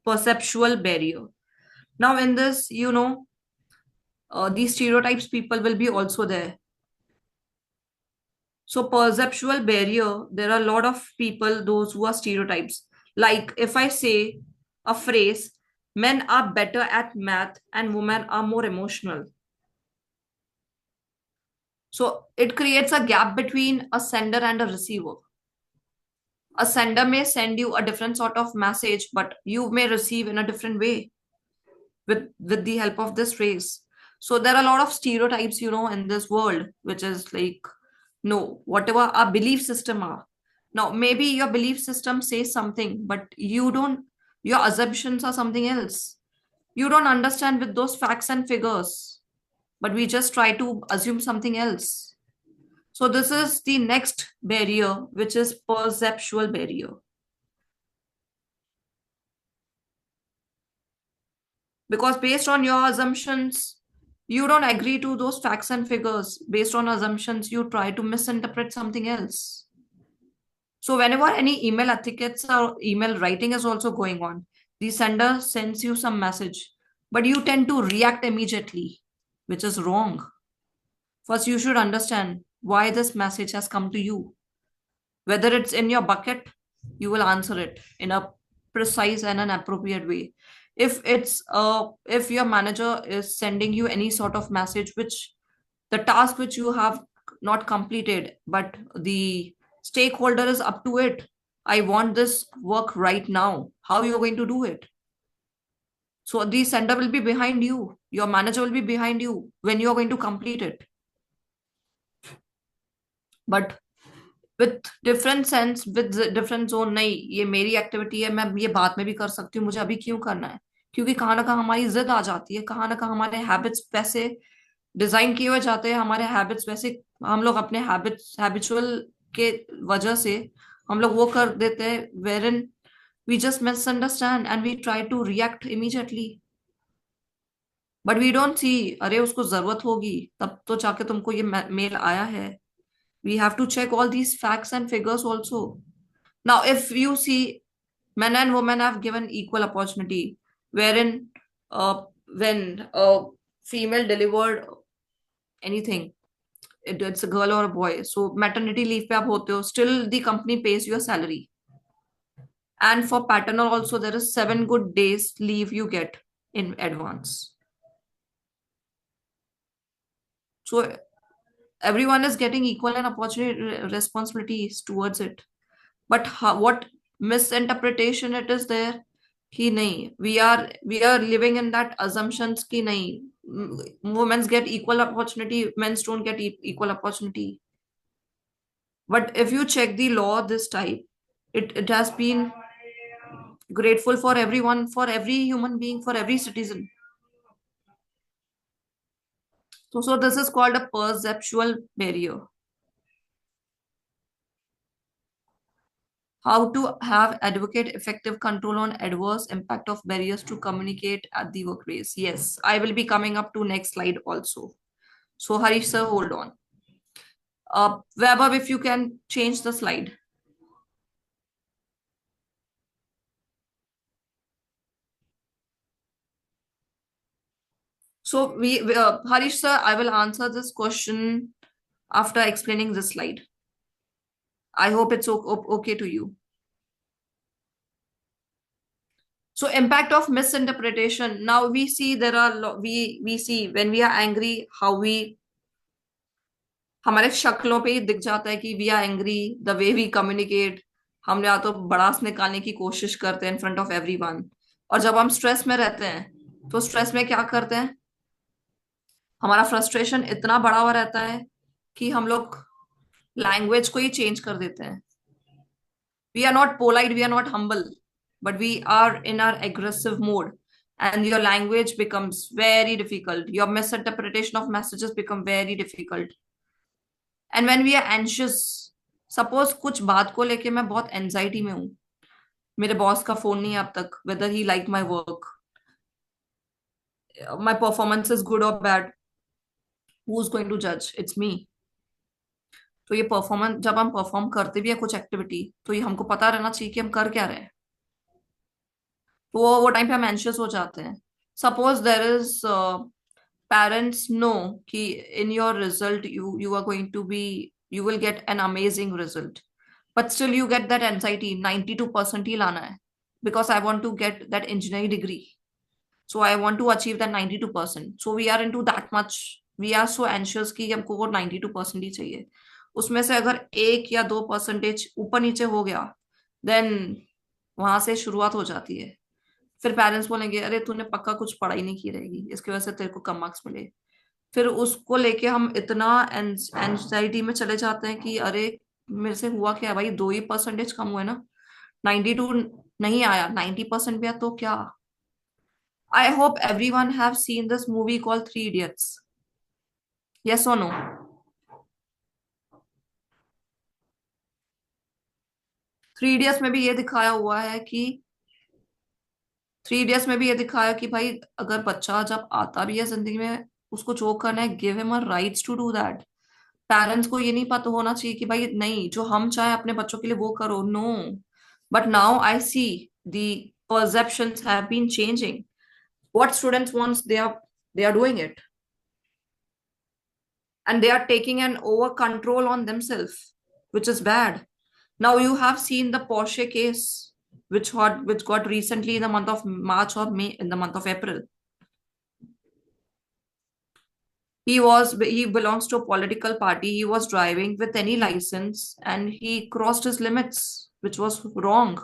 perceptual barrier. Now in this, these stereotypes people will be also there. So perceptual barrier, there are a lot of people, those who are stereotypes. Like if I say a phrase, men are better at math and women are more emotional. So it creates a gap between a sender and a receiver. A sender may send you a different sort of message, but you may receive in a different way with the help of this phrase. So there are a lot of stereotypes, in this world, which is like, no, whatever our belief system are. Now, maybe your belief system says something, but you don't, your assumptions are something else. You don't understand with those facts and figures, but we just try to assume something else. So this is the next barrier, which is perceptual barrier. Because based on your assumptions, you don't agree to those facts and figures. Based on assumptions, you try to misinterpret something else. So whenever any email etiquettes or email writing is also going on, the sender sends you some message, but you tend to react immediately, which is wrong. First, you should understand why this message has come to you. Whether it's in your bucket, you will answer it in a precise and an appropriate way. If your manager is sending you any sort of message which the task which you have not completed, but the stakeholder is up to it, I want this work right now, how you're going to do it? So the sender will be behind you, your manager will be behind you when you're going to complete it. But with different sense, with different zone, नहीं ये मेरी activity है, मैं ये बाद में भी कर सकती हूँ, मुझे अभी क्यों करना है? क्योंकि कहाँ ना कहाँ हमारी जिद आ जाती है, कहाँ ना कहाँ हमारे हैबिट्स वैसे डिजाइन किए हुए जाते हैं, हमारे हैबिट्स वैसे, हम लोग अपने हैबिचुअल के वजह से हम लोग वो कर देते हैं, wherein we just misunderstand and we try to react immediately, but we don't see अरे उसको जरूरत होगी तब तो जाके तुमको ये मेल आया है. We have to check all these facts and figures also. Now, if you see, men and women have given equal opportunity, wherein when a female delivered anything, it's a girl or a boy, so maternity leave pe aap hote ho, still the company pays your salary. And for paternal also, there is 7 good days leave you get in advance. So everyone is getting equal and opportunity responsibilities towards it. But what misinterpretation it is there कि नहीं, we are living in that assumptions कि नहीं, women get equal opportunity, men don't get equal opportunity. But if you check the law this type, it has been grateful for everyone, for every human being, for every citizen. So this is called a perceptual barrier. How to have advocate effective control on adverse impact of barriers to communicate at the workplace. Yes, I will be coming up to next slide also. So Harish sir, hold on. Vaibhav, if you can change the slide. So Harish sir, I will answer this question after explaining this slide. I hope it's okay to you. So impact of misinterpretation. Now we see there are we see when we are angry how we हमारे शक्लों पे ही दिख जाता है कि we are angry, the way we communicate, हम या तो बड़ास निकालने की कोशिश करते हैं इन फ्रंट ऑफ एवरीवन। और जब हम स्ट्रेस में रहते हैं तो स्ट्रेस में क्या करते हैं, हमारा फ्रस्ट्रेशन इतना बड़ा हुआ रहता है कि हम लोग लैंग्वेज को ही चेंज कर देते हैं। We are not polite, we are not humble, but we are in are aggressive mode and your language becomes very difficult, your misinterpretation of messages become very difficult. And when we are anxious, suppose कुछ बात को लेके मैं बहुत anxiety में हूं, मेरे boss का फोन नहीं है अब तक, whether he like my work, my performance is good or bad, who's going to judge? It's me. तो ये परफॉर्मेंस, जब हम परफॉर्म करते भी है कुछ एक्टिविटी, तो ये हमको पता रहना चाहिए कि हम कर क्या रहे हैं। तो वो टाइम पे हम एंशियस हो जाते हैं। Suppose there is parents know कि in your result you are going to be, you will get an amazing result, but still you get that anxiety, 92% ही लाना है, because I want to get that engineering degree, so I want to achieve that 92%, so we are into that much, we are so anxious कि हमको वो 92% ही चाहिए। उसमें से अगर 1 या 2% ऊपर नीचे हो गया, then वहां से शुरुआत हो जाती है। फिर पेरेंट्स बोलेंगे अरे तूने पक्का कुछ पढ़ाई नहीं की रहेगी, इसकी वजह से तेरे को कम मार्क्स मिले। फिर उसको लेके हम इतना एंजाइटी में चले जाते हैं कि अरे मेरे से हुआ क्या भाई, 2% कम हुए ना, 92 नहीं आया, 90% भी आया तो क्या। I hope everyone have seen this movie called 3 Idiots, yes और नो? थ्री इडियट्स में भी ये दिखाया हुआ है कि 3 Idiots में भी ये दिखाया कि भाई अगर बच्चा जब आता भी है जिंदगी में, उसको जो करना है, give him a rights to do that. Parents को ये नहीं पता होना चाहिए कि भाई नहीं, जो हम चाहे अपने बच्चों के लिए वो करो, no. But now I see the perceptions have been changing. What students wants, they are doing it, and they are taking an over control on themselves, which is bad. Now you have seen the Porsche case, which got recently in the month of March or May, in the month of April. He belongs to a political party. He was driving with any license and he crossed his limits, which was wrong,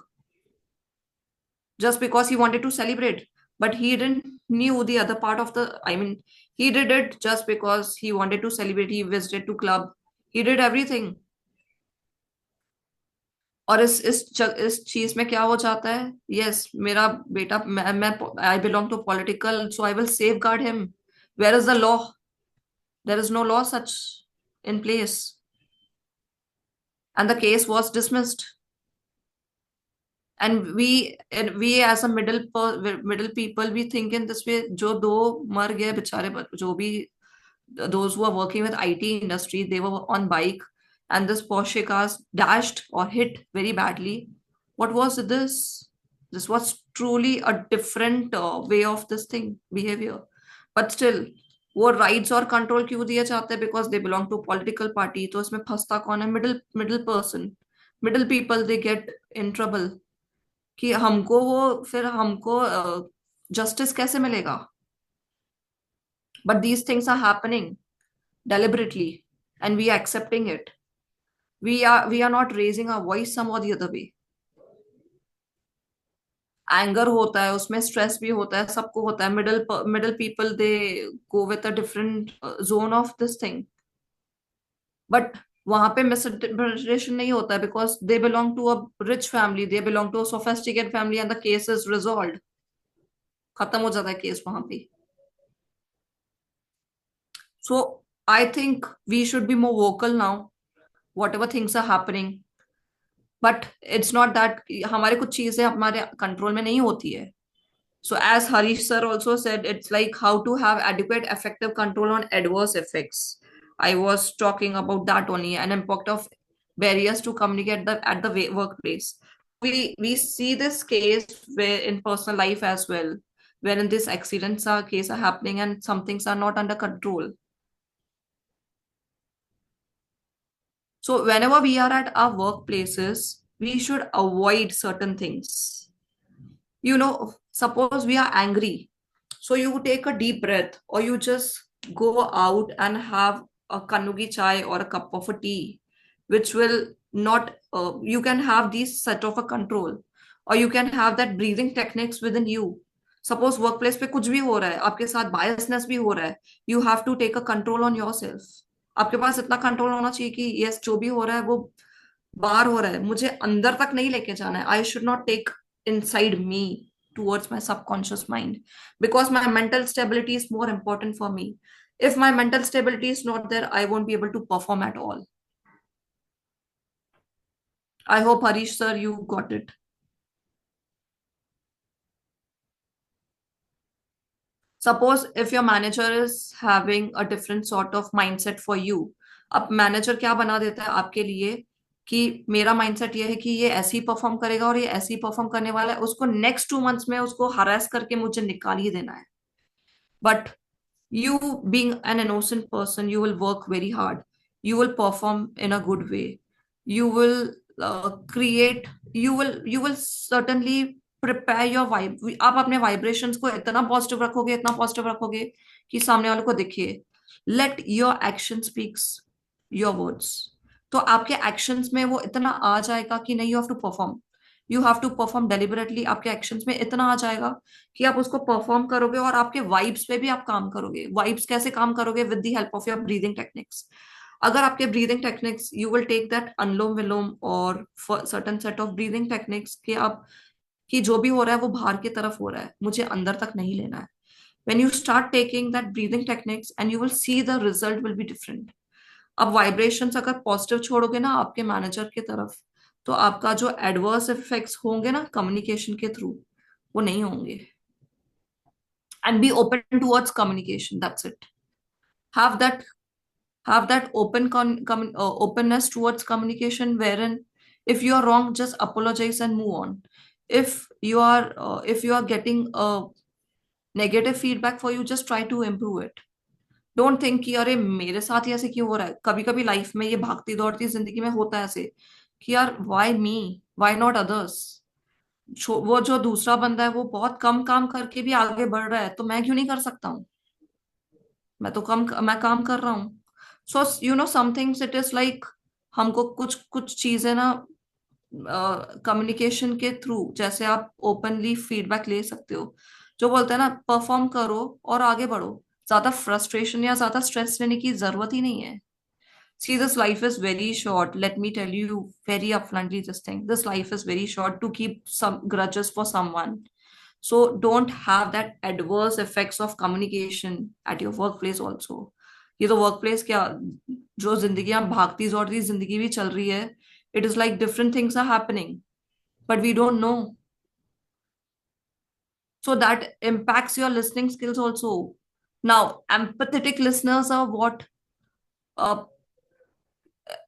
just because he wanted to celebrate. But he didn't knew the other part of the, I mean, he did it just because he wanted to celebrate. He visited to club, he did everything. और इस चीज में क्या हो जाता है, yes मेरा बेटा, मैं I belong to political, so I will safeguard him. Where is the law? There is no law such in place, and the case was dismissed. And we as a middle people, we think in this way, जो दो मर गए बेचारे, जो भी those who are working with IT industry, they were on bike and this Porsche car dashed or hit very badly. What was this? This was truly a different way of this thing, behavior. But still वो rights और control क्यों दिए जाते हैं? Because they belong to political party. तो इसमें फंसता कौन है? Middle person, middle people, they get in trouble कि हमको फिर हमको जस्टिस कैसे मिलेगा? But these things are happening deliberately and we are accepting it. We are not raising our voice some or the other way. Anger होता है उसमें, stress भी होता है, सबको होता है। Middle people they go with a different zone of this thing, but वहां पे मिसइंटरप्रिटेशन नहीं होता है because they belong to a rich family, they belong to a sophisticated family and the case is resolved, खत्म हो जाता है case वहां पे। So I think we should be more vocal now, whatever things are happening. But it's not that हमारे कुछ चीजें हमारे कंट्रोल में नहीं होती है। So as Harish sir also said, it's like how to have adequate effective control on adverse effects. I was talking about that only, an impact of barriers to communicate at the workplace. We see this case where in personal life as well. wherein these accidents are case are happening and some things are not under control. So whenever we are at our workplaces, we should avoid certain things. Suppose we are angry, so you take a deep breath, or you just go out and have a kanugi chai or a cup of a tea, which will not, you can have these set of a control, or you can have that breathing techniques within you. Suppose workplace पे कुछ भी हो रहा है, आपके साथ biasness भी हो रहा है, you have to take a control on yourself. आपके पास इतना कंट्रोल होना चाहिए कि यस जो भी हो रहा है वो बाहर हो रहा है, मुझे अंदर तक नहीं लेके जाना है. I should not take inside me towards my subconscious mind, because my mental stability is more important for me. If my mental stability is not there, I won't be able to perform at all. I hope, Harish sir, you got it. Suppose if your manager is having a different sort of mindset for you, अब manager क्या बना देता है आपके लिए कि मेरा mindset ये है कि ये ऐसे ही परफॉर्म करेगा और ये ऐसे ही परफॉर्म करने वाला है, उसको नेक्स्ट 2 मंथ्स में उसको हरास करके मुझे निकाल ही देना है. But you, being an innocent person, you will work very hard. You will perform in a good way. You will create. You will certainly prepare your vibe. आप अपने vibrations को इतना positive रखोगे कि सामने वाले को दिखे. Let your action speaks your words. तो आपके actions में वो इतना आ जाएगा कि नहीं, you have to perform. You have to perform deliberately. आपके actions में इतना आ जाएगा कि आप उसको परफॉर्म करोगे और आपके वाइब्स पे भी आप काम करोगे. वाइब्स कैसे काम करोगे? With the help of your breathing techniques. अगर आपके breathing techniques, you will take that anulom vilom और certain set of breathing techniques कि आप कि जो भी हो रहा है वो बाहर की तरफ हो रहा है, मुझे अंदर तक नहीं लेना है. when you start taking that breathing techniques, and you will see the result will be different. अब वाइब्रेशंस अगर पॉजिटिव छोड़ोगे ना आपके मैनेजर की तरफ, तो आपका जो एडवर्स इफेक्ट्स होंगे ना कम्युनिकेशन के थ्रू, वो नहीं होंगे. And be open towards communication, that's it. have that have that openness towards communication, wherein if you are wrong, just apologize and move on. If you are getting a negative feedback for you, just try to improve it. Don't think कि अरे मेरे साथ ही ऐसे क्यों हो रहा है. कभी कभी लाइफ में ये भागती दौड़ती जिंदगी में होता है ऐसे कि यार why me, why not others. वो जो दूसरा बंदा है वो बहुत कम काम करके भी आगे बढ़ रहा है, तो मैं क्यों नहीं कर सकता हूँ? मैं काम कर रहा हूँ. So some things it is like, हमको कुछ कुछ चीजें ना कम्युनिकेशन के थ्रू, जैसे आप ओपनली फीडबैक ले सकते हो, जो बोलते हैं ना परफॉर्म करो और आगे बढ़ो. ज्यादा फ्रस्ट्रेशन या ज्यादा स्ट्रेस लेने की जरूरत ही नहीं है. See, this life is very short. Let me tell you very upfrontly this thing. This life is very short to keep some grudges for someone. So don't have that adverse effects of communication at your workplace also. ये तो workplace क्या, जो जिंदगी भागती दौड़ती जिंदगी भी चल रही है, it is like different things are happening, but we don't know. So that impacts your listening skills also. Now, empathetic listeners are what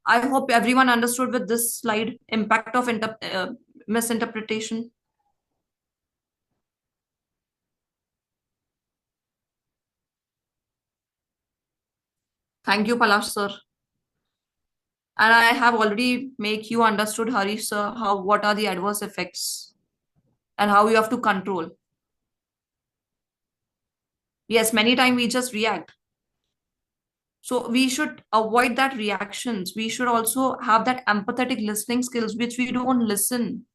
I hope everyone understood with this slide, impact of misinterpretation. Thank you, Palash sir. And I have already make you understood, Harish sir, what are the adverse effects and how you have to control. Yes, many times we just react. So we should avoid that reactions. We should also have that empathetic listening skills, which we don't listen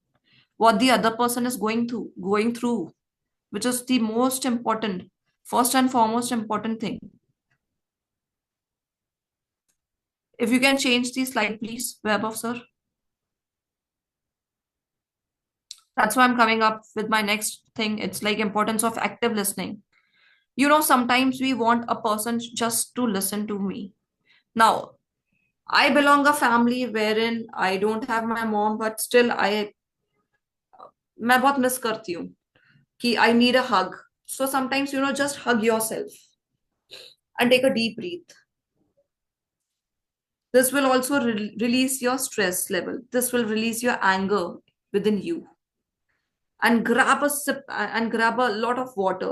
what the other person is going through, which is the most important, first and foremost important thing. If you can change the slide, please, Vaibhav sir. That's why I'm coming up with my next thing. It's like importance of active listening. Sometimes we want a person just to listen to me. Now, I belong a family wherein I don't have my mom, but still मैं बहुत miss करती हूँ कि I need a hug. So sometimes, just hug yourself and take a deep breath. This will also release your stress level. This will release your anger within you. and grab a sip and grab a lot of water.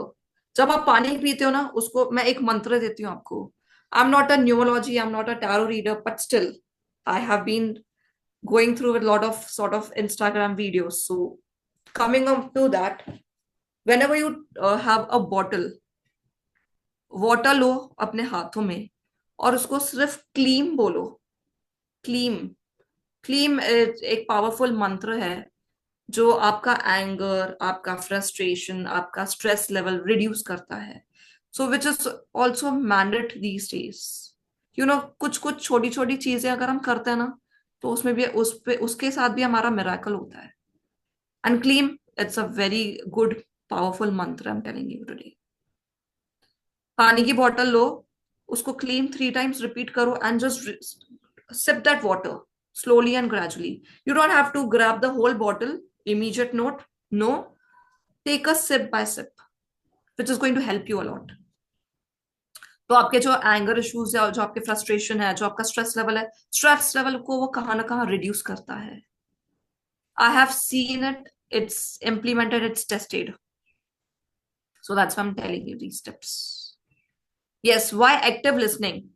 जब आप पानी पीते हो ना, उसको मैं एक मंत्र देती हूँ आपको. I'm not a numerology, I'm not a tarot reader, but still, I have been going through a lot of sort of Instagram videos. So coming up to that, whenever you have a bottle, water लो अपने हाथों में और उसको सिर्फ क्लीम बोलो. क्लीम. क्लीम एक powerful मंत्र है जो आपका एंगर, आपका फ्रस्ट्रेशन, आपका स्ट्रेस लेवल रिड्यूस करता है. So which is also mandate these days. You know, कुछ कुछ छोटी छोटी चीजें अगर हम करते हैं ना, तो उसमें भी उसके साथ भी हमारा मिराकल होता है. And Kleem, it's a very good powerful mantra, I am telling you today. पानी की बोतल लो, उसको क्लीम 3 times रिपीट करो and just sip that water slowly and gradually. You don't have to grab the whole bottle, immediate note. No, take a sip by sip, which is going to help you a lot. तो आपके जो anger issues है, जो आपके frustration है, जो आपका stress level है, स्ट्रेस लेवल को वो कहाँ ना कहाँ रिड्यूस करता है. I have seen it, it's implemented, it's tested. So that's why I'm telling you these tips. Yes, why active listening?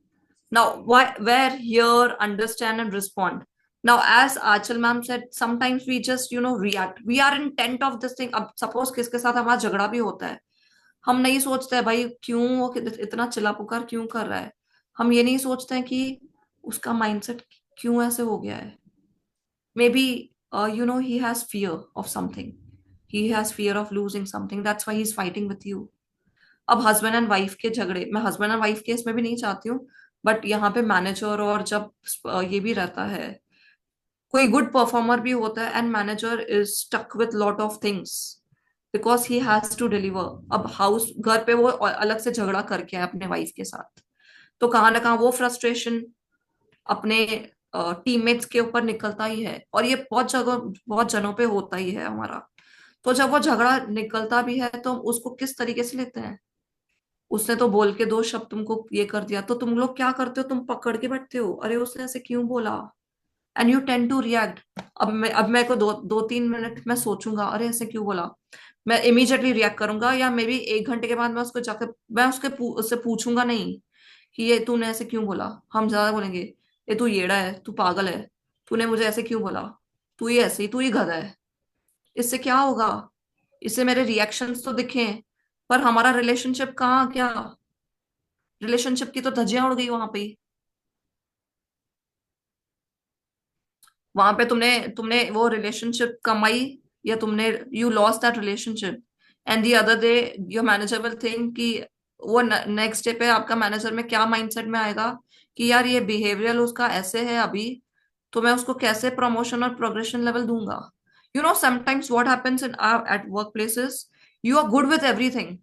Now, why, where, hear, understand, and respond. Now, as Achal ma'am said, sometimes we just, react. We are intent of this thing. अब suppose किसके साथ हमारा झगड़ा भी होता है, हम नहीं सोचते हैं भाई क्यों वो इतना चिल्ला पुकार क्यों कर रहा है. हम ये नहीं सोचते हैं कि उसका माइंडसेट क्यों ऐसे हो गया है. May be he has fear of something. He has fear of losing something. That's why he's fighting with you. अब हस्बैंड एंड वाइफ के झगड़े, मैं हस्बैंड एंड वाइफ केस में भी नहीं चाहती हूँ, बट यहाँ पे मैनेजर और जब ये भी रहता है, कोई गुड परफॉर्मर भी होता है and manager is stuck with lot of things because he has to deliver. अब हाउस घर पे वो अलग से झगड़ा करके है अपने वाइफ के साथ, तो कहाँ ना कहाँ वो फ्रस्ट्रेशन अपने टीममेट्स के ऊपर निकलता ही है. और ये बहुत जनों पे होता ही है हमारा. तो जब वो झगड़ा निकलता भी है तो उसको किस तरीके से लेते हैं, उसने तो बोल के 2 शब्द तुमको ये कर दिया, तो तुम लोग क्या करते हो, तुम पकड़ के बैठते हो, अरे उसने ऐसे क्यों बोला, and you tend to react. अब मैं को 2-3 मिनट मैं सोचूंगा, अरे ऐसे क्यों बोला, मैं इमीडिएटली रिएक्ट करूंगा, या मे बी 1 घंटे के बाद मैं उसको जाकर मैं उससे पूछूंगा नहीं कि ये तूने ऐसे क्यों बोला. हम ज्यादा बोलेंगे, ये तू येड़ा है, तू पागल है, तूने मुझे ऐसे क्यों बोला, तू ही ऐसे ही, तू ही गधा है. इससे क्या होगा, इससे मेरे रिएक्शंस तो दिखे, पर हमारा रिलेशनशिप कहाँ, क्या रिलेशनशिप की तो धज्जियां उड़ गई वहां पे. वहां पे तुमने तुमने वो रिलेशनशिप कमाई, या तुमने you lost that relationship. And the other day your manager will think कि वो नेक्स्ट डे पे आपका मैनेजर में क्या माइंडसेट में आएगा कि यार ये बिहेवियर उसका ऐसे है अभी, तो मैं उसको कैसे प्रमोशन और प्रोग्रेशन लेवल दूंगा. Sometimes what happens in at work places, you are good with everything,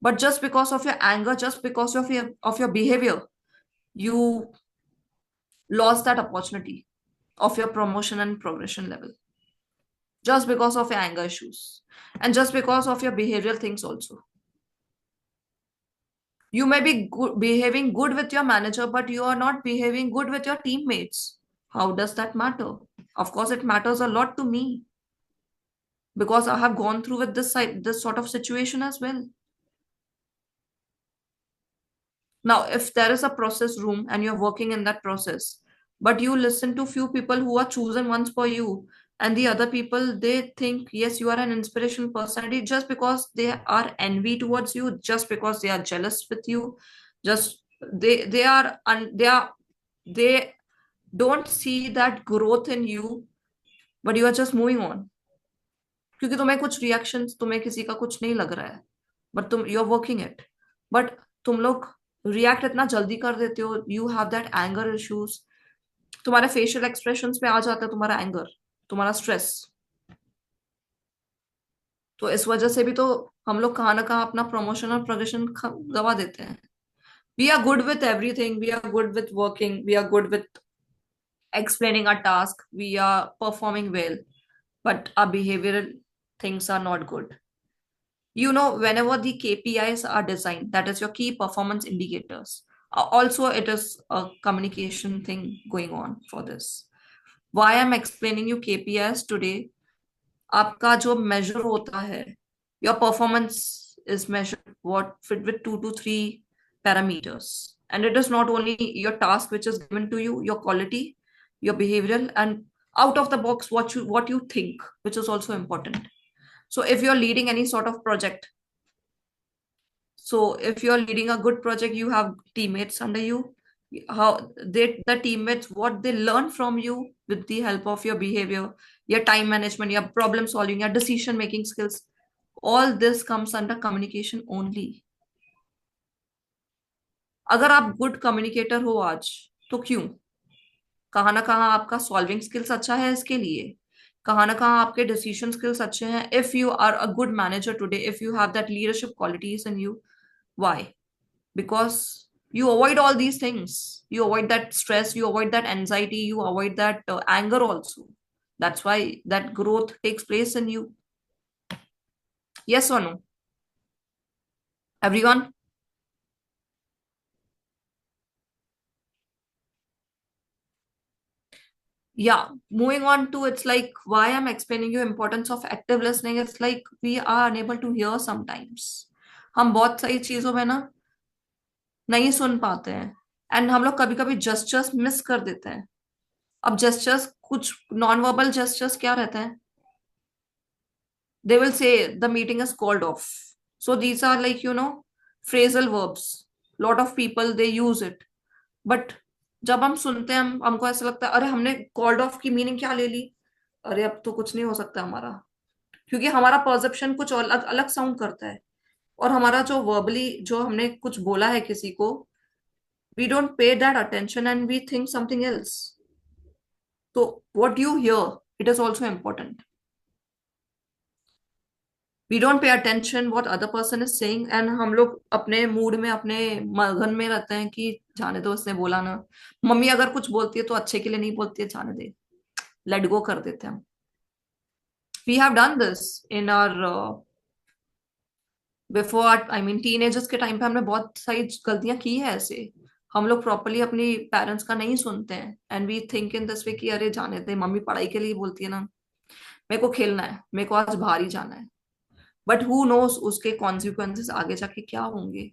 but just because of your anger, just because of your behavior, you lost that opportunity of your promotion and progression level, just because of your anger issues and just because of your behavioral things also. You may be behaving good with your manager, but you are not behaving good with your teammates. How does that matter? Of course it matters a lot to me, because I have gone through with this sort of situation as well. Now, if there is a process room and you're working in that process, but you listen to few people who are chosen once for you, and the other people, they think, yes, you are an inspirational personality, just because they are envy towards you, just because they are jealous with you, just they don't see that growth in you, but you are just moving on. क्योंकि तुम्हें कुछ reactions, तुम्हें किसी का कुछ नहीं लग रहा है, बट तुम you are working it, but तुम लोग रिएक्ट इतना जल्दी कर देते हो. You have that anger issues, तुम्हारे फेशियल एक्सप्रेशंस पे आ जाता है तुम्हारा एंगर, तुम्हारा स्ट्रेस. तो इस वजह से भी तो हम लोग कहाँ ना कहाँ अपना प्रमोशन और प्रोग्रेशन गवा देते हैं. We are good with everything, we are good with working, we are good with explaining our task, we are performing well, but our behavioral things are not good. Whenever the KPIs are designed, that is your key performance indicators. Also, it is a communication thing going on for this. Why I'm explaining you KPIs today? आपका जो major होता है, your performance is measured what fit with 2 to 3 parameters, and it is not only your task which is given to you, your quality, your behavioral, and out of the box what you think, which is also important. So if you're leading any sort of project, so if you're leading a good project, you have teammates under you. How the teammates, what they learn from you with the help of your behavior, your time management, your problem solving, your decision making skills, all this comes under communication only. अगर आप good communicator हो आज, तो क्यों? कहाँ ना कहाँ आपका सॉल्विंग स्किल्स अच्छा है इसके लिए, कहाँ ना कहाँ आपके डिसीजन स्किल्स अच्छे हैं. If you are a good manager today, if you have that leadership qualities in you, why? Because you avoid all these things, you avoid that stress, you avoid that anxiety, you avoid that anger also. That's why that growth takes place in you. Yes or no, everyone? Yeah, moving on to, it's like why I'm explaining you importance of active listening. It's like we are unable to hear sometimes. हम बहुत सारी चीजों में ना नहीं सुन पाते हैं, and हम लोग कभी कभी जेस्चर्स मिस कर देते हैं. अब जेस्चर्स, कुछ नॉन वर्बल जेस्चर्स क्या रहते हैं? They will say the meeting is called off. So these are like, phrasal verbs. Lot of people they use it. But जब हम सुनते हैं, हमको ऐसा लगता है अरे हमने कॉल्ड ऑफ की मीनिंग क्या ले ली, अरे अब तो कुछ नहीं हो सकता हमारा, क्योंकि हमारा परसेप्शन कुछ अलग अलग साउंड करता है. और हमारा जो वर्बली जो हमने कुछ बोला है किसी को, we don't pay that attention and we think something else. तो what you hear, it is also important. We don't pay attention what other person is saying, and हम लोग अपने मूड में, अपने मगन में रहते हैं कि जाने दो, उसने बोला ना. मम्मी अगर कुछ बोलती है तो अच्छे के लिए नहीं बोलती है, जाने दे, लेट गो कर देते हैं हम. We have done this in our before, I mean teenagers के टाइम पे हमने बहुत सारी गलतियां की है ऐसे. हम लोग प्रॉपरली अपनी पेरेंट्स का नहीं सुनते हैं, and we think in this way कि अरे जाने दे, मम्मी पढ़ाई के लिए बोलती है ना, मेरे को खेलना है, मेरे को आज बाहर ही जाना है. बट हु नोस उसके कॉन्सिक्वेंसेस आगे जाके क्या होंगे.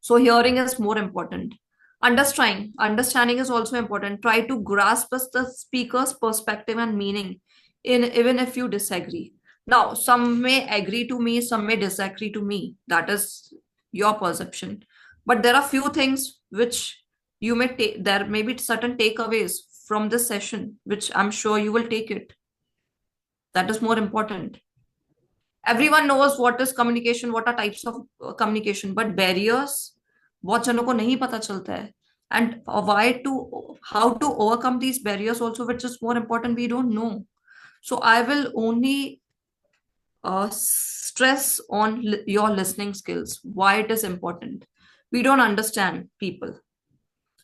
So hearing is more important. Understanding is also important. Try to grasp the speaker's perspective and meaning, in even if you disagree. Now, some may agree to me, some may disagree to me. That is your perception. But there are few things which you may take. There may be certain takeaways from this session, which I'm sure you will take it. That is more important. Everyone knows what is communication, what are types of communication, but barriers बहुत जनों को नहीं पता चलता है. And how to overcome these barriers also, which is more important, we don't know. So I will only stress on your listening skills, why it is important. We don't understand people.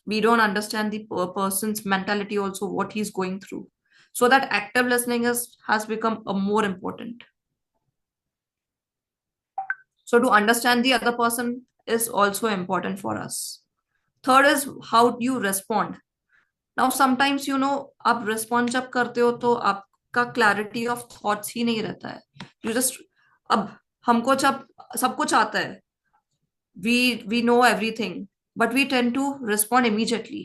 We don't understand the person's mentality also, what he's going through. So that active listening has become a more important. So to understand the other person is also important for us. Third is how you respond. Now sometimes आप respond जब करते हो तो आपका clarity of thoughts ही नहीं रहता है. You just, अब हमको जब सब कुछ आता है, we know everything, but we tend to respond immediately.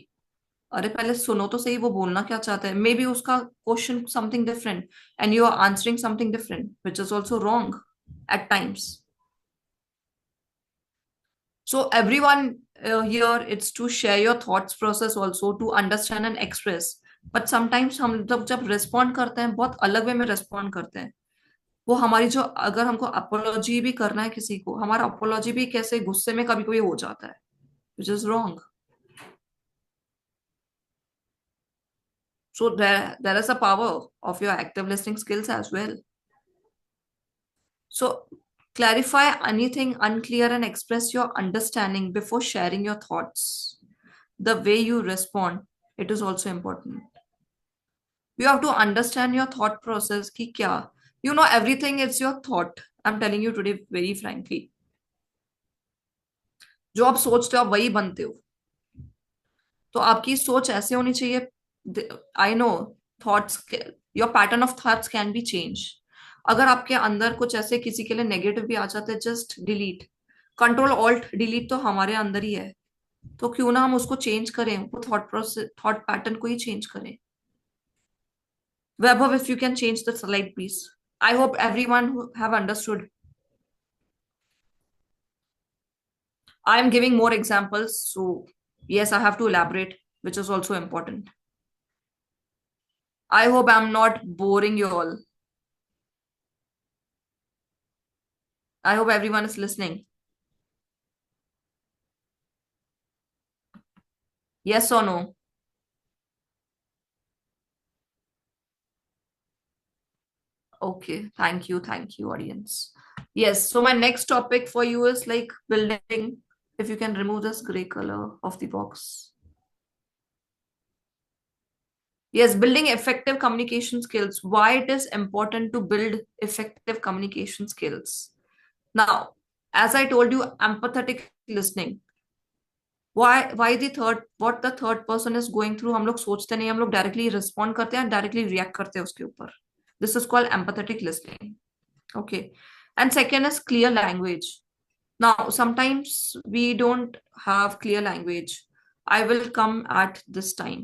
अरे पहले सुनो तो सही, वो बोलना क्या चाहता है. Maybe उसका question something different and you are answering something different, which is also wrong at times. So everyone here, it's to share your thoughts process also, to understand and express. But sometimes हम जब respond करते हैं, बहुत अलग वे में respond करते हैं. वो हमारी जो, अगर हमको apology भी करना है किसी को, हमारा apology भी कैसे गुस्से में कभी कभी हो जाता है, which is wrong. So there is a power of your active listening skills as well. So clarify anything unclear and express your understanding before sharing your thoughts. The way you respond, it is also important. You have to understand your thought process. Ki kya? Everything is your thought. I'm telling you today very frankly. जो आप सोचते हो आप वही बनते हो. तो आपकी सोच ऐसे होनी चाहिए. I know thoughts, your pattern of thoughts can be change. अगर आपके अंदर कुछ ऐसे किसी के लिए नेगेटिव भी आ जाते हैं, just delete. Control alt delete तो हमारे अंदर ही है, तो क्यों ना हम उसको चेंज करें, वो थॉट प्रोसेस, थॉट पैटर्न को ही चेंज करें. Vaibhav, if you can change the slide, please. I hope everyone who have understood. I am giving more examples, so yes, I have to elaborate, which is also important. I hope I'm not boring you all. I hope everyone is listening. Yes or no? Okay, thank you, audience. Yes, so my next topic for you is like building. If you can remove this gray color of the box. Yes, building effective communication skills. Why it is important to build effective communication skills. Now, as I told you, empathetic listening. Why the third, what the third person is going through, हम लोग सोचते नहीं, हम लोग directly respond करते हैं, directly react करते हैं उसके ऊपर. This is called empathetic listening. Okay. And second is clear language. Now, sometimes we don't have clear language. I will come at this time.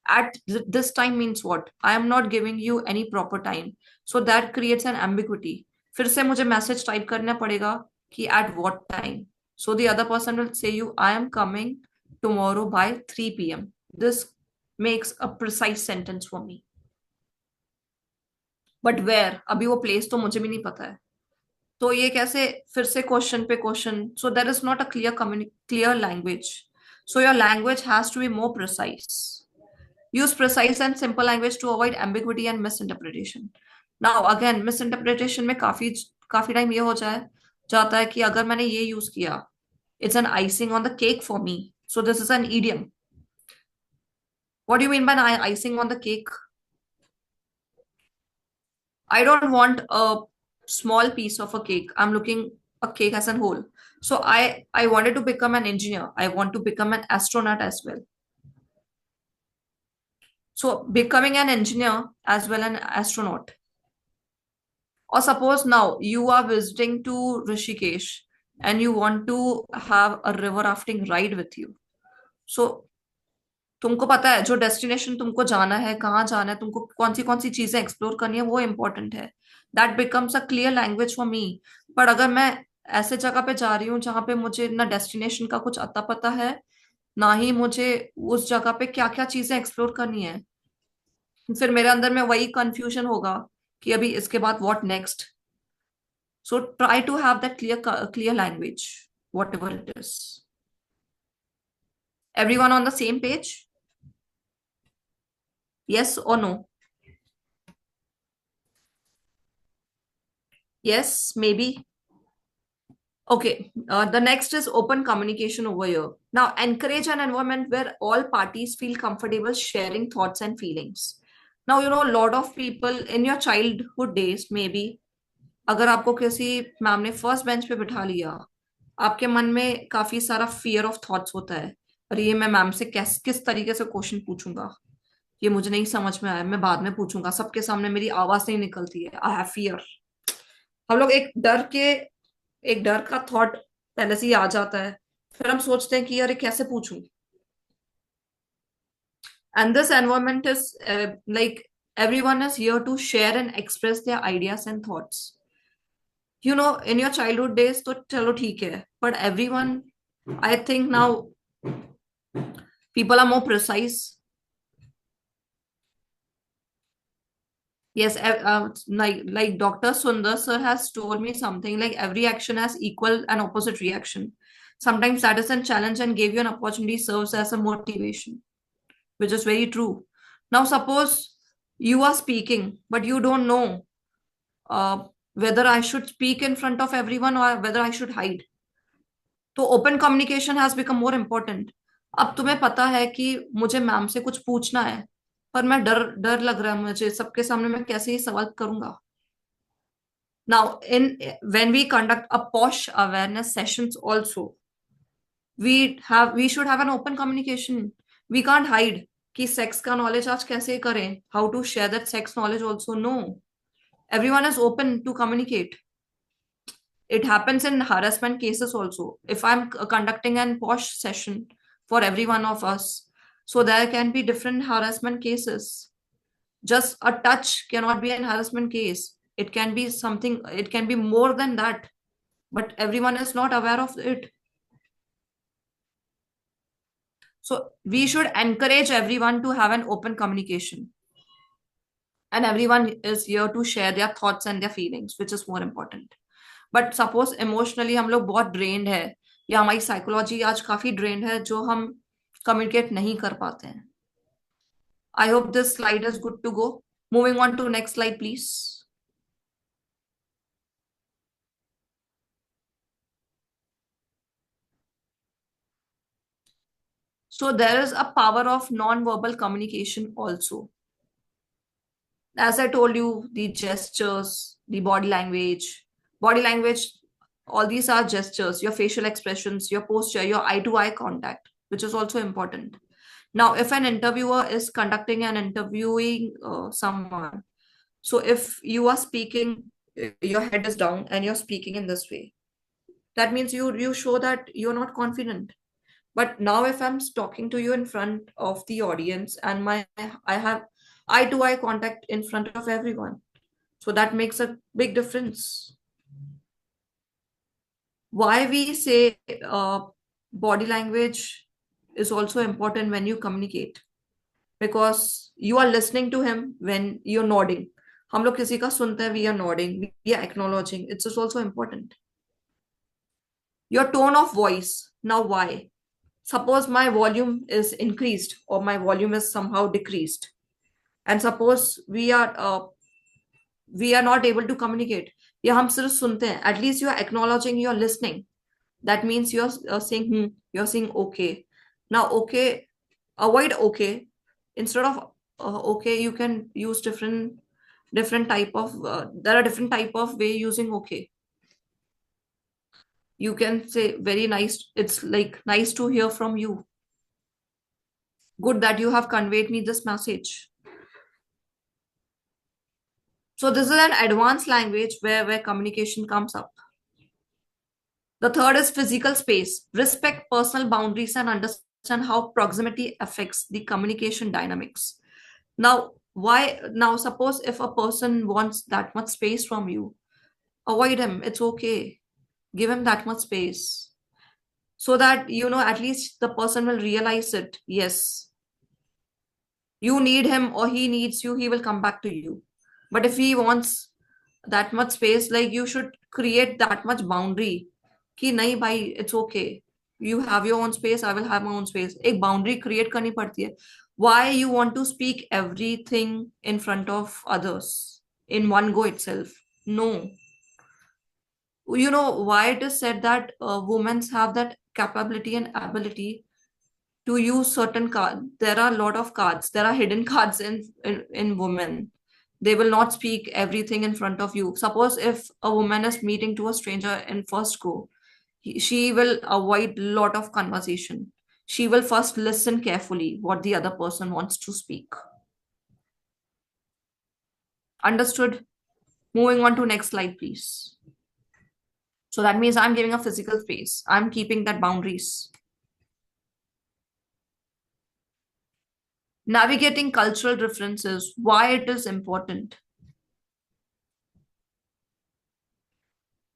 At this time means what? I am not giving you any proper time. So that creates an ambiguity. फिर से मुझे message type करना पड़ेगा कि at what time. So the other person will say you, I am coming tomorrow by 3 p.m. This makes a precise sentence for me. But where? अभी वो place तो मुझे भी नहीं पता है. तो ये कैसे फिर से क्वेश्चन पे question. So there is not a clear language. So your language has to be more precise. Use precise and simple language to avoid ambiguity and misinterpretation. Now again, misinterpretation में काफी टाइम ये हो जाता है कि अगर मैंने ये यूज किया, it's an icing on the cake for me. So this is an idiom. What do you mean by icing on the cake? I don't want a small piece of a cake. I'm looking a cake as a whole. So I wanted to become an engineer. I want to become an astronaut as well. So becoming an engineer as well an astronaut. Or suppose now you are visiting to Rishikesh and you want to have a river rafting ride with you. So तुमको पता है जो destination तुमको जाना है, कहाँ जाना है, तुमको कौन सी चीजें एक्सप्लोर करनी है, वो इंपॉर्टेंट है. That becomes a clear language for me. पर अगर मैं ऐसे जगह पे जा रही हूँ जहां पे मुझे ना डेस्टिनेशन का कुछ अता पता है, ना ही मुझे उस जगह पे क्या क्या चीजें एक्सप्लोर करनी है, फिर मेरे अंदर में वही कंफ्यूजन होगा कि अभी इसके बाद what next. So try to have that clear language whatever it is. Everyone on the same page? Yes or no? Yes, maybe. Okay, the next is open communication over here. Now, encourage an environment where all parties feel comfortable sharing thoughts and feelings. Now, you know, a lot of people in your childhood days, maybe, अगर आपको किसी ma'am ने first bench पे बिठा लिया, आपके मन में काफी सारा फियर ऑफ थॉट्स होता है. और ये मैं मैम से किस तरीके से क्वेश्चन पूछूंगा, ये मुझे नहीं समझ में आया, मैं बाद में पूछूंगा, सबके सामने मेरी आवाज नहीं निकलती है, आई हैव फियर. हम लोग एक डर का थॉट पहले से ही आ जाता है, फिर हम सोचते हैं कि यार कैसे पूछूं. And this environment is like everyone is here to share and express their ideas and thoughts. You know, in your childhood days तो चलो ठीक है, but everyone, I think now people are more precise. Yes, like Dr. Sundar sir has told me something like every action has equal and opposite reaction. Sometimes that is a challenge and gave you an opportunity serves as a motivation, which is very true. Now, suppose you are speaking, but you don't know whether I should speak in front of everyone or whether I should hide. तो open communication has become more important. अब तुम्हें पता है कि मुझे ma'am से कुछ पूछना है, पर मैं डर लग रहा है मुझे, सबके सामने मैं कैसे ही सवाल करूंगा. Now, when we conduct a POSH awareness sessions also, we should have an open communication. We can't hide. कि sex का knowledge आज कैसे करें, how to share that sex knowledge also. No, everyone is open to communicate. It happens in harassment cases also. If I'm conducting an posh session for every one of us, so there can be different harassment cases. Just a touch cannot be an harassment case. It can be something, it can be more than that, but everyone is not aware of it. So we should encourage everyone to have an open communication. And everyone is here to share their thoughts and their feelings, which is more important. But suppose emotionally हम लोग बहुत drained है या हमारी psychology आज काफी drained है जो हम कम्युनिकेट नहीं कर पाते हैं. I hope this slide is good to go. Moving on to next slide please. So there is a power of non-verbal communication also. As I told you, the gestures, the body language, all these are gestures, your facial expressions, your posture, your eye-to-eye contact, which is also important. Now, if an interviewer is conducting and interviewing someone, so if you are speaking, your head is down and you're speaking in this way, that means you show that you're not confident. But now if I'm talking to you in front of the audience and I have eye to eye contact in front of everyone, so that makes a big difference. Why we say body language is also important when you communicate, because you are listening to him when you're nodding. हम लोग किसी का सुनते हैं, we are nodding, we are acknowledging. It's also important. Your tone of voice. Now, why? Suppose my volume is increased or my volume is somehow decreased, and suppose we are not able to communicate. या हम सिर्फ सुनते हैं. At least you are acknowledging, you are listening. That means you are saying you're saying okay. Now okay, avoid okay. Instead of okay, you can use different type of there are different type of way using okay. You can say very nice, it's like nice to hear from you, good that you have conveyed me this message. So this is an advanced language where communication comes up. The third is physical space. Respect personal boundaries and understand how proximity affects the communication dynamics. Now, suppose if a person wants that much space from you, avoid him. It's okay. Give him that much space so that, at least the person will realize it. Yes, you need him or he needs you, he will come back to you. But if he wants that much space, like, you should create that much boundary कि नहीं भाई, it's okay, you have your own space, I will have my own space. एक boundary create करनी पड़ती है. Why you want to speak everything in front of others in one go itself? No. You know why it is said that women have that capability and ability to use certain cards? There are a lot of cards. There are hidden cards in women. They will not speak everything in front of you. Suppose if a woman is meeting to a stranger in first go, she will avoid a lot of conversation. She will first listen carefully what the other person wants to speak. Understood? Moving on to next slide, please. So that means I'm giving a physical space. I'm keeping that boundaries. Navigating cultural differences, why it is important.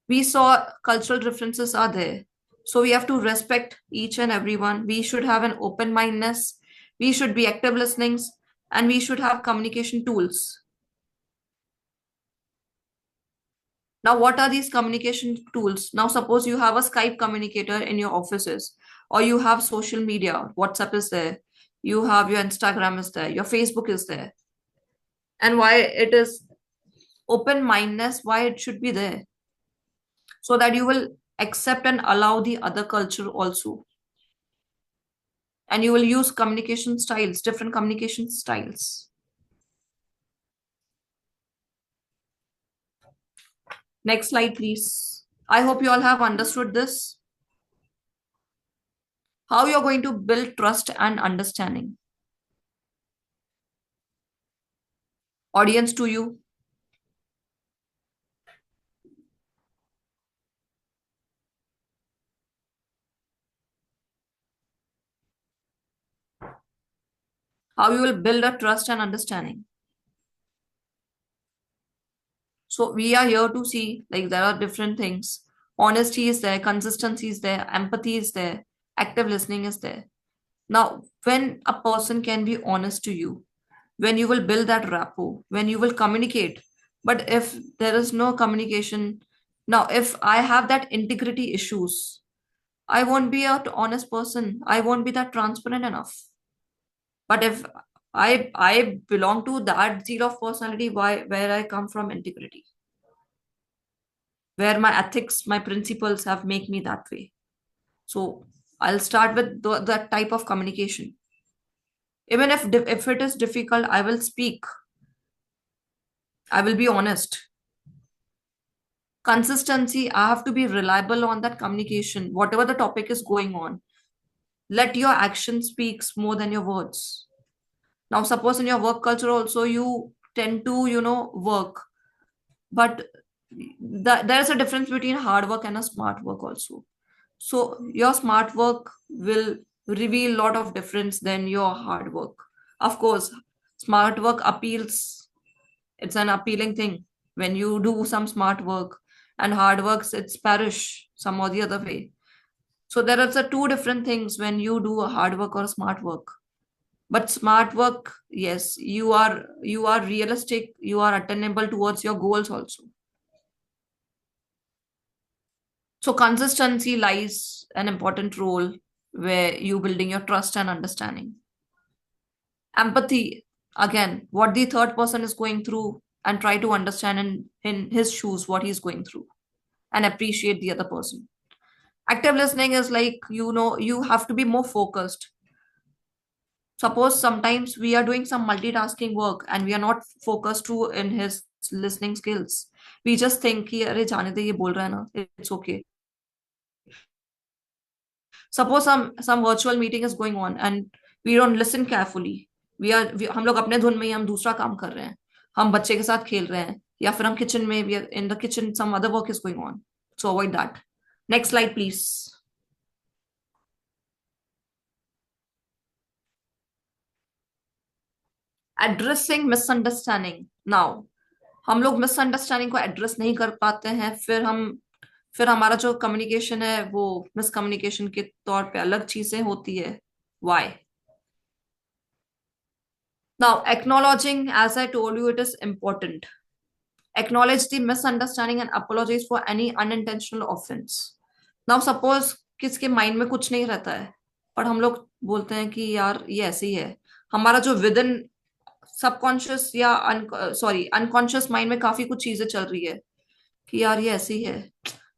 We saw cultural differences are there. So we have to respect each and everyone. We should have an open mindedness. We should be active listenings, and we should have communication tools. Now, what are these communication tools? Now, suppose you have a Skype communicator in your offices, or you have social media. WhatsApp is there. You have your Instagram is there. Your Facebook is there. And why it is open-mindedness, why it should be there? So that you will accept and allow the other culture also. And you will use communication styles, different communication styles. Next slide, please. I hope you all have understood this. How you're going to build trust and understanding. Audience to you. How you will build a trust and understanding. So we are here to see, like, there are different things. Honesty is there, consistency is there, empathy is there, active listening is there. Now, when a person can be honest to you, when you will build that rapport, when you will communicate, but if there is no communication, now if I have that integrity issues, I won't be an honest person. I won't be that transparent enough. But if I belong to that zero of personality, where I come from integrity, where my ethics, my principles have make me that way. So I'll start with that type of communication. Even if it is difficult, I will speak. I will be honest. Consistency, I have to be reliable on that communication, whatever the topic is going on. Let your action speaks more than your words. Now, suppose in your work culture also you tend to, work, but there's a difference between hard work and a smart work also. So your smart work will reveal a lot of difference than your hard work. Of course, smart work appeals. It's an appealing thing when you do some smart work, and hard works it's perish some or the other way. So there are the two different things when you do a hard work or smart work. But smart work, yes, you are realistic, you are attainable towards your goals also. So consistency lies an important role where you building your trust and understanding. Empathy, again, what the third person is going through, and try to understand in his shoes what he's going through and appreciate the other person. Active listening is like, you have to be more focused. Suppose sometimes we are doing some multitasking work and we are not focused to in his listening skills. We just think कि अरे जाने दे ये बोल रहा है ना, it's okay. Suppose some virtual meeting is going on and we don't listen carefully. हम लोग अपने धुन में ही हम दूसरा काम कर रहे हैं, हम बच्चे के साथ खेल रहे हैं, या फिर हम किचन में, we are in the kitchen, some other work is going on. So avoid that. Next slide please. Addressing misunderstanding. Now, हम लोग मिसअंडरस्टैंडिंग को एड्रेस नहीं कर पाते हैं, फिर हमारा जो कम्युनिकेशन है वो मिसकम्युनिकेशन के तौर पे अलग चीजें होती है. Why? Now, acknowledging, as I told you, it is important. Acknowledge the misunderstanding and apologize for any unintentional offense. Now, suppose किसके माइंड में कुछ नहीं रहता है, पर हम लोग बोलते हैं कि यार ये ऐसे ही है. हमारा जो विद इन सबकॉन्शियस या अनकॉन्शियस माइंड में काफी कुछ चीजें चल रही है कि यार ये ऐसी है,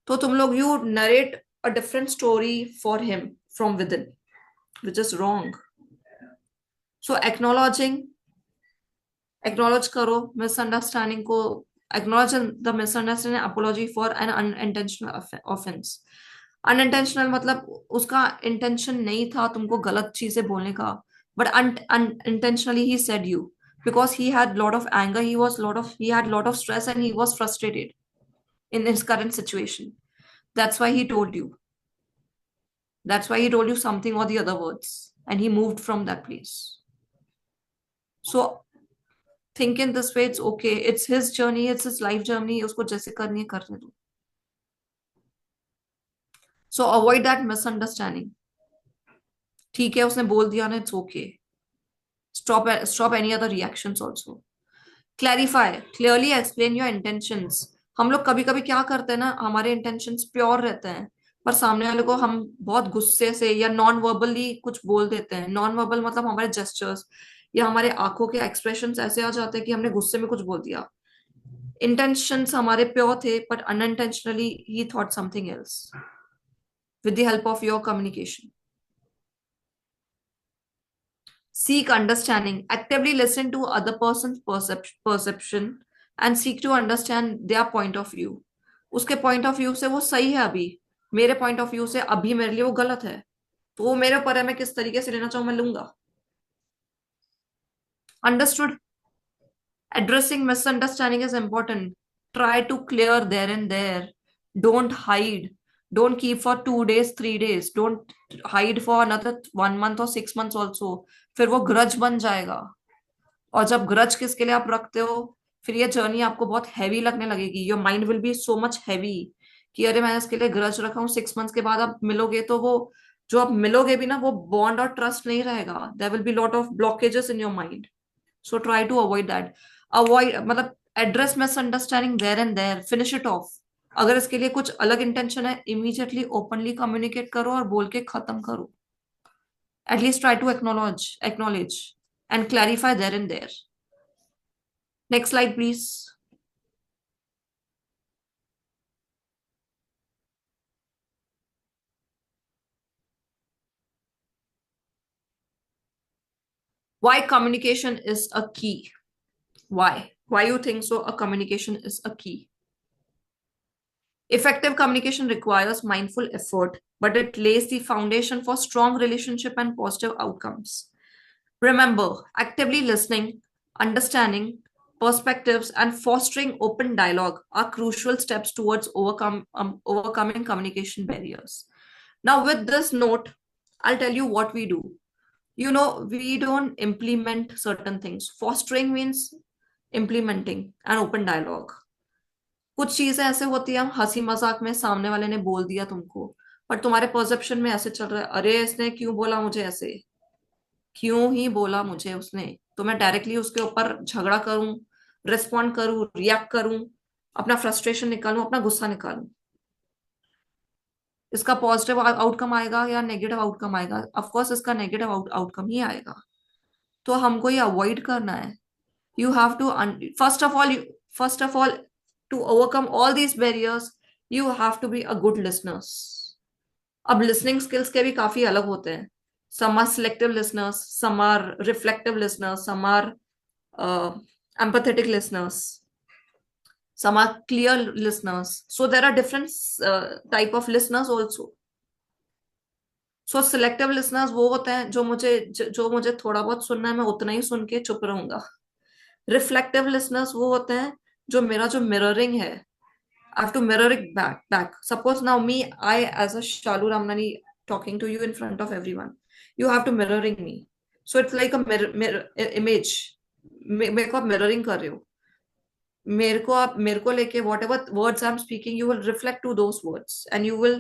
तो तुम लोग you narrate a different story for him from within, which is wrong. So acknowledge करो मिसअंडरस्टैंडिंग को, acknowledge the misunderstanding, apology for an unintentional offence. Unintentional मतलब उसका इंटेंशन नहीं था तुमको गलत चीजें बोलने का, but unintentionally he said you, because he had lot of anger, he had lot of stress, and he was frustrated in his current situation. That's why he told you. That's why he told you something or the other words, and he moved from that place. So think in this way, it's okay, it's his journey, it's his life journey, usko jaise karni hai karne do. So avoid that misunderstanding. ठीक है उसने बोल दिया ना, it's okay. Stop any other reactions also. Clarify, clearly explain your intentions. हम लोग कभी कभी क्या करते हैं ना, हमारे इंटेंशंस प्योर रहते हैं, पर सामने वाले को हम बहुत गुस्से से या नॉन वर्बली कुछ बोल देते हैं. नॉन वर्बल मतलब हमारे जेस्चर्स या हमारे आंखों के एक्सप्रेशंस ऐसे आ जाते हैं कि हमने गुस्से में कुछ बोल दिया. इंटेंशंस हमारे प्योर थे, but unintentionally he thought something else. With the help of your communication, seek understanding. Actively listen to other person's perception and seek to understand their point of view. उसके point of view से वो सही है अभी, मेरे point of view से अभी मेरे लिए वो गलत है, तो वो मेरे ऊपर है मैं किस तरीके से लेना चाहूं मैं लूंगा. Understood? Addressing misunderstanding is important. Try to clear there and there. Don't hide. Don't keep for 2 days, 3 days. Don't hide for another 1 month or 6 months also. फिर वो ग्रज बन जाएगा. और जब ग्रज किसके लिए आप रखते हो, फिर ये जर्नी आपको बहुत हैवी लगने लगेगी. Your mind will be so much heavy कि अरे मैंने इसके लिए ग्रज रखा हूँ. 6 मंथ्स के बाद आप मिलोगे तो वो जो आप मिलोगे भी ना, वो बॉन्ड और ट्रस्ट नहीं रहेगा. There will be lot of blockages in your mind. So try to avoid that. Avoid मतलब address misunderstanding there and there, finish it off. अगर इसके लिए कुछ अलग इंटेंशन है, इमीडिएटली ओपनली कम्युनिकेट करो और बोल के खत्म करो. At least try to acknowledge and clarify there and there. Next slide, please. Why communication is a key? Why you think so? A communication is a key. Effective communication requires mindful effort, but it lays the foundation for strong relationship and positive outcomes. Remember, actively listening, understanding perspectives, and fostering open dialogue are crucial steps towards overcoming communication barriers. Now, with this note, I'll tell you what we do. You know, we don't implement certain things. Fostering means implementing an open dialogue. कुछ चीजें ऐसे होती है, हम हंसी मजाक में सामने वाले ने बोल दिया तुमको, पर तुम्हारे परसेप्शन में ऐसे चल रहा है, अरे इसने क्यों बोला मुझे ऐसे, क्यों ही बोला मुझे उसने, तो मैं डायरेक्टली उसके ऊपर झगड़ा करूं, रिस्पॉन्ड करूं, रिएक्ट करूं, अपना फ्रस्ट्रेशन निकालूं, अपना गुस्सा निकालूं. इसका पॉजिटिव आउटकम आएगा या नेगेटिव आउटकम आएगा? ऑफ कोर्स इसका नेगेटिव आउटकम ही आएगा. तो हमको ये अवॉइड करना है. You have to first of all to overcome all these barriers, you have to be a good listeners. अब लिसनिंग स्किल्स के भी काफी अलग होते हैं. Some are selective listeners, some are reflective listeners, some are empathetic listeners, some are clear listeners. So there are different type of listeners also. So selective listeners वो होते हैं जो मुझे थोड़ा बहुत सुनना है, मैं उतना ही सुन के चुप रहूंगा. Reflective listeners वो होते हैं जो मेरा जो mirroring है, I have to mirror it back. Suppose now me, I as a Shalu Ramnani talking to you in front of everyone, you have to mirroring me. So it's like a mirror image. मेरे को आप mirroring कर रहे हो. मेरे को लेके whatever words I'm speaking, you will reflect to those words and you will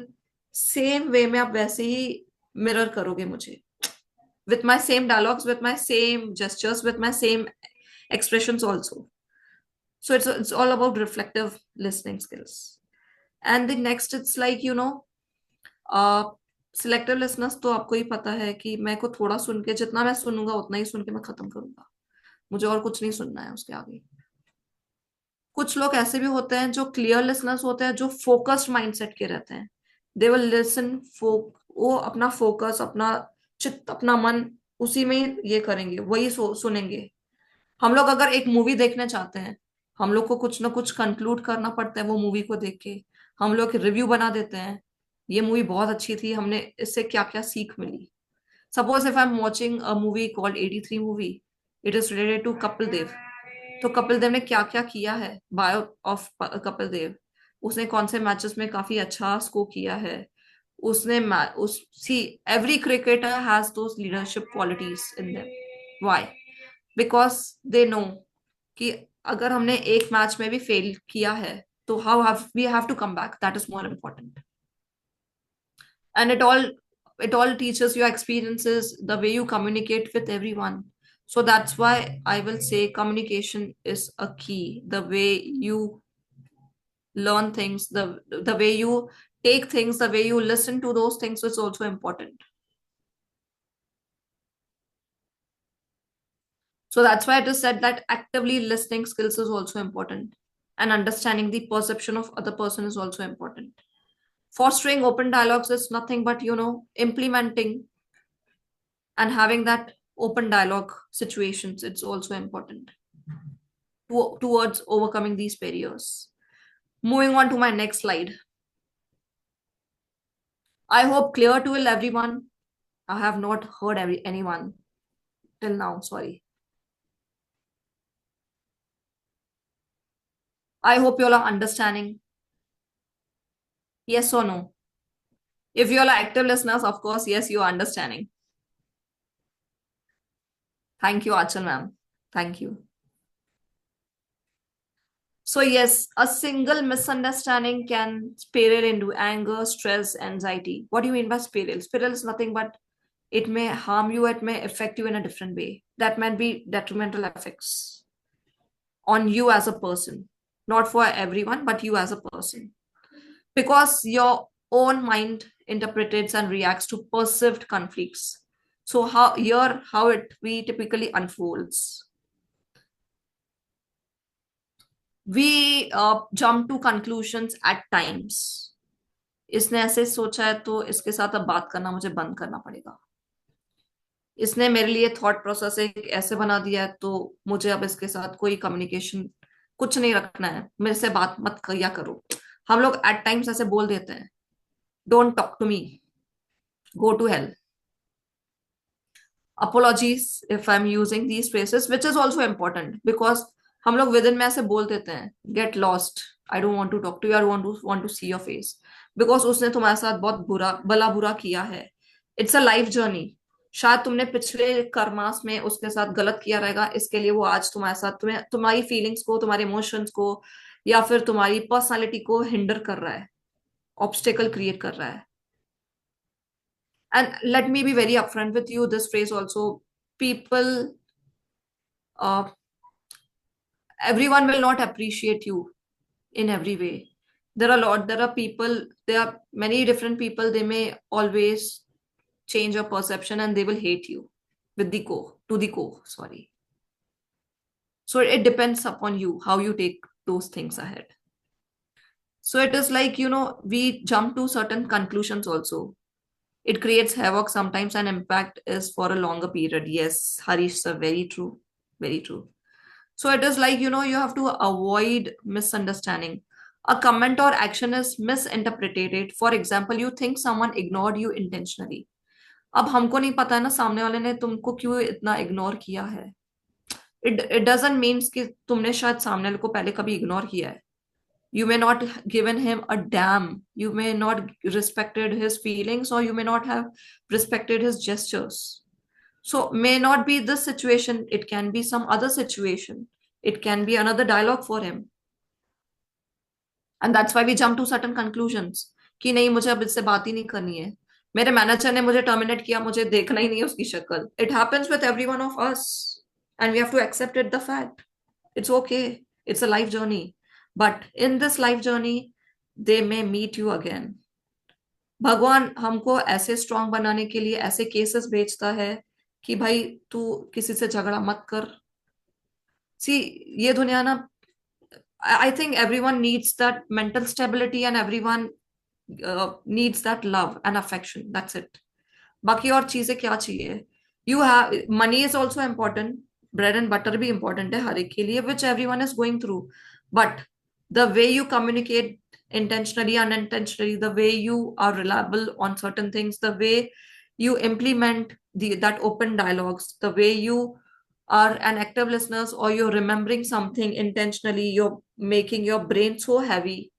same way में आप वैसे ही mirror करोगे मुझे. With my same dialogues, with my same gestures, with my same expressions also. So it's all about reflective listening skills. And the next, it's like, you know, selective listeners तो आपको ही पता है कि मैं को थोड़ा सुन के, जितना मैं सुनूंगा उतना ही सुन के मैं खत्म करूंगा. मुझे और कुछ नहीं सुनना है उसके आगे. कुछ लोग ऐसे भी होते हैं जो क्लियर लिसनर्स होते हैं, जो फोकस्ड माइंडसेट के रहते हैं. दे विल लिसन, वो अपना फोकस, अपना चित्त, अपना मन उसी में ये करेंगे, वही सुनेंगे. हम लोग अगर एक मूवी देखने चाहते हैं, हम लोग को कुछ ना कुछ कंक्लूड करना पड़ता है वो मूवी को देख के. हम लोग रिव्यू बना देते हैं, ये मूवी बहुत अच्छी थी, हमने इससे क्या क्या सीख मिली. Suppose if I am watching a movie called 83 movie, it is related to Kapil Dev. तो कपिल देव ने क्या क्या किया है, बायो ऑफ कपिल देव, उसने कौन से मैचेस में काफी अच्छा स्कोर किया है, उसने see every cricketer has those leadership qualities in them. Why? Because they know कि अगर हमने एक मैच में भी फेल किया है तो how we have to come back, that is more important. And it all teaches your experiences, the way you communicate with everyone. So that's why I will say communication is a key. The way you learn things, the way you take things, the way you listen to those things is also important. So that's why it is said that actively listening skills is also important, and understanding the perception of other person is also important. Fostering open dialogues is nothing but, you know, implementing and having that open dialogue situations. It's also important towards overcoming these barriers. Moving on to my next slide. I hope clear to everyone. I have not heard anyone till now, sorry. I hope you all are understanding. Yes or no? If you all are active listeners, of course, yes, you are understanding. Thank you, Achal ma'am. Thank you. So, yes, a single misunderstanding can spiral into anger, stress, anxiety. What do you mean by spiral? Spiral is nothing but it may harm you, it may affect you in a different way. That might be detrimental effects on you as a person, not for everyone, but you as a person. Because your own mind interprets and reacts to perceived conflicts. So, how it we typically unfolds. We jump to conclusions at times. इसने ऐसे सोचा है तो इसके साथ अब बात करना मुझे बंद करना पड़ेगा. इसने मेरे लिए थॉट प्रोसेस एक ऐसे बना दिया है तो मुझे अब इसके साथ कोई कम्युनिकेशन कुछ नहीं रखना है. मेरे से बात मत किया करो. हम लोग एट टाइम्स ऐसे बोल देते हैं, don't talk to me, go to hell. Apologies if I'm using these phrases, which is also important because हम लोग विद इन में ऐसे बोल देते हैं, get lost, I don't want to talk to you, I want to see your face, because उसने तुम्हारे साथ बहुत बुरा किया है. It's a life journey. शायद तुमने पिछले कर्मास में उसके साथ गलत किया रहेगा, इसके लिए वो आज तुम्हारे साथ तुम्हारी फीलिंग्स को, तुम्हारे इमोशंस को या फिर तुम्हारी पर्सनालिटी को हिंडर कर रहा है, ऑब्स्टेकल क्रिएट कर रहा है. And let me be very upfront with you, this phrase also, people, uh, everyone will not appreciate you in every way. There are many different people, they may always change your perception and they will hate you with to the core, sorry. So it depends upon you, how you take those things ahead. So it is like, we jump to certain conclusions also. It creates havoc sometimes and impact is for a longer period. Yes, Harish sir, very true. Very true. So it is like, you have to avoid misunderstanding. A comment or action is misinterpreted. For example, you think someone ignored you intentionally. अब हमको नहीं पता है ना सामने वाले ने तुमको क्यों इतना इग्नोर किया है. It doesn't mean कि तुमने शायद सामने वाले को पहले कभी इग्नोर किया है. You may not have given him a damn. You may not respected his feelings, or you may not have respected his gestures. So may not be this situation. It can be some other situation. It can be another dialogue for him. And that's why we jump to certain conclusions. कि नहीं मुझे अब इससे बात ही नहीं करनी है. मेरे मैनेजर ने मुझे टर्मिनेट किया, मुझे देखना ही नहीं है उसकी शक्ल. It happens with every one of us. And we have to accept it, the fact. It's okay. It's a life journey. But in this life journey, they may meet you again. भगवान हमको ऐसे strong बनाने के लिए ऐसे cases भेजता है कि भाई तू किसी से झगड़ा मत कर. सी ये दुनिया ना, I think everyone needs that mental stability and everyone needs that love and affection. That's it. बाकी और चीजें क्या चाहिए? You have money is also important. Bread and butter भी important है हर एक के लिए, which everyone is going through. But the way you communicate intentionally, unintentionally, the way you are reliable on certain things, the way you implement that open dialogues, the way you are an active listeners, or you're remembering something intentionally, you're making your brain so heavy.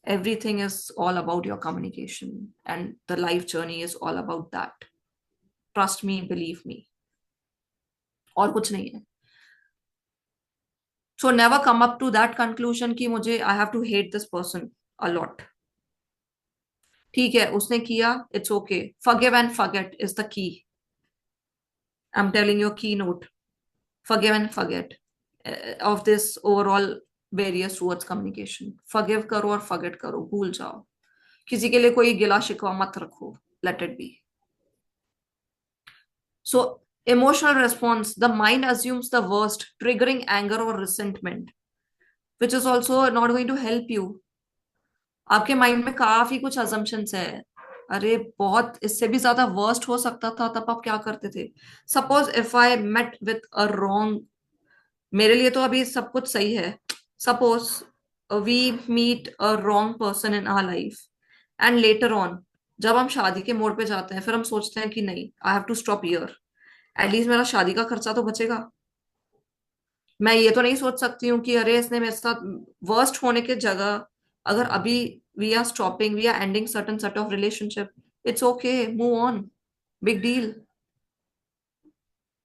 Everything is all about your communication, and the life journey is all about that. Trust me, believe me. और कुछ नहीं है. So never come up to that conclusion कि मुझे I have to hate this person a lot. ठीक है, उसने किया, it's okay. Forgive and forget is the key. I'm telling you a keynote. Forgive and forget of this overall various towards communication. Forgive करो और forget करो, भूल जाओ. किसी के लिए कोई गिला शिकवा मत रखो. Let it be. So emotional response, the mind assumes the worst, triggering anger or resentment, which is also not going to help you. आपके माइंड में काफी कुछ assumptions है. अरे बहुत इससे भी ज्यादा वर्स्ट हो सकता था, तब आप क्या करते थे? Suppose if I met with a wrong, मेरे लिए तो अभी सब कुछ सही है. Suppose we meet a wrong person in our life and later on जब हम शादी के मोड़ पे जाते हैं, फिर हम सोचते हैं कि नहीं, I have to stop here, at least मेरा शादी का खर्चा तो बचेगा. मैं ये तो नहीं सोच सकती हूँ कि अरे इसने मेरे साथ वर्स्ट होने की जगह, अगर अभी we are stopping, we are ending certain set of relationship, it's okay, move on, big deal.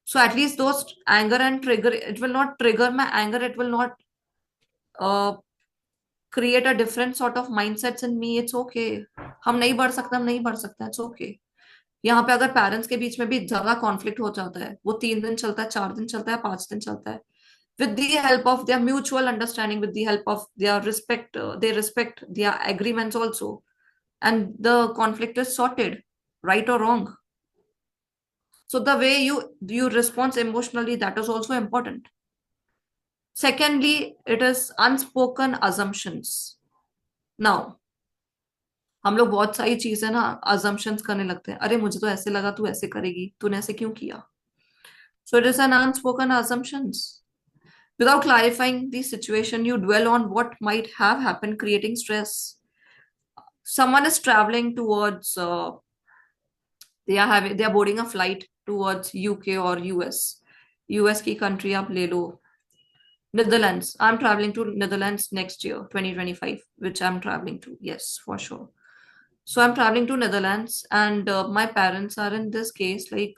So at least those anger and trigger, it will not trigger my anger, it will not uh, create a different sort of mindsets in me. It's okay. हम नहीं बढ़ सकते, हम नहीं बढ़ सकते, it's okay. यहाँ पे अगर पेरेंट्स के बीच में भी ज्यादा कॉन्फ्लिक्ट हो जाता है, वो 3 दिन चलता है, 4 दिन चलता है, 5 दिन चलता है, with the help of their mutual understanding, with the help of their respect, they respect their agreements also, and the conflict is sorted, right or wrong. So the way you respond emotionally, that is also important. Secondly, it is unspoken assumptions. Now, हम लोग बहुत सारी चीजें ना assumptions करने लगते हैं. अरे मुझे तो ऐसे लगा, तू ऐसे करेगी, तूने ऐसे क्यों किया? So it is an unspoken assumptions. Without clarifying the situation, you dwell on what might have happened, creating stress. Someone is traveling towards, they are boarding a flight towards UK or US. US की country आप ले लो. Netherlands. I'm traveling to Netherlands next year, 2025, which I'm traveling to. Yes, for sure. So I'm traveling to Netherlands, and my parents are in this case like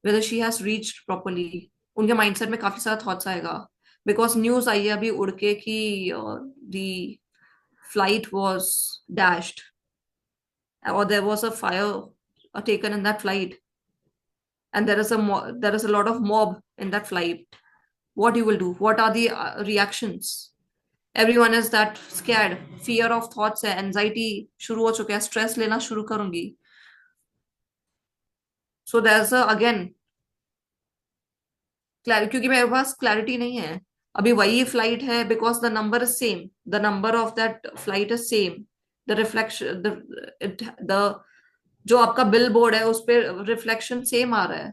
whether she has reached properly. उनके mindset में काफी सारा thoughts आएगा because news आई है अभी उड़ के कि the flight was dashed or there was a fire taken in that flight, and there is a lot of mob in that flight. What you will do? What are the reactions? Everyone is that scared, fear of thoughts है, anxiety शुरू हो चुका है, stress लेना शुरू करूंगी. So there's a again क्योंकि मेरे पास क्लैरिटी नहीं है अभी, वही फ्लाइट है because the number is same, the number of that flight is same, the reflection, the जो आपका बिल बोर्ड है उस पर रिफ्लेक्शन सेम आ रहा है,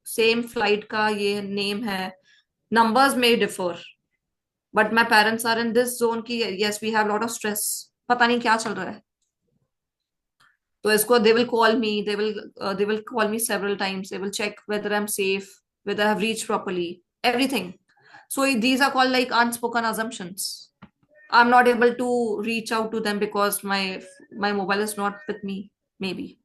सेम फ्लाइट का ये नेम है, नंबर्स में differ, but my parents are in this zone की yes we have lot of stress, पता नहीं क्या चल रहा है. तो इसको they will call me, they will call me several times, they will check whether I'm safe, whether I've reached properly, everything. So these are called like unspoken assumptions. I'm not able to reach out to them because my mobile is not with me, maybe.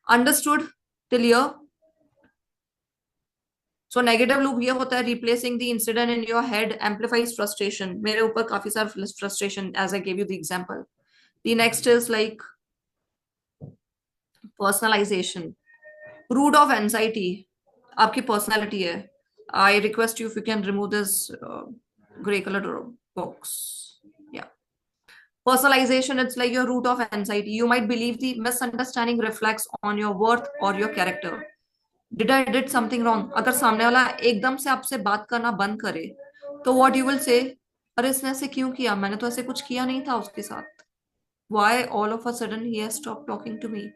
Understood till here? So negative loop ये होता है replacing the incident in your head amplifies frustration. मेरे ऊपर काफी सारा frustration as I gave you the example. The next is like personalization. Root of anxiety आपकी personality है. I request you if you can remove this gray colored box. Yeah. Personalization, it's like your root of anxiety. You might believe the misunderstanding reflects on your worth or your character. Did something wrong? अगर सामने वाला एकदम से आपसे बात करना बंद करे तो what you will say? अरे इसने ऐसे क्यों किया? मैंने तो ऐसे कुछ किया नहीं था उसके साथ. Why all of a sudden he has stopped talking to me?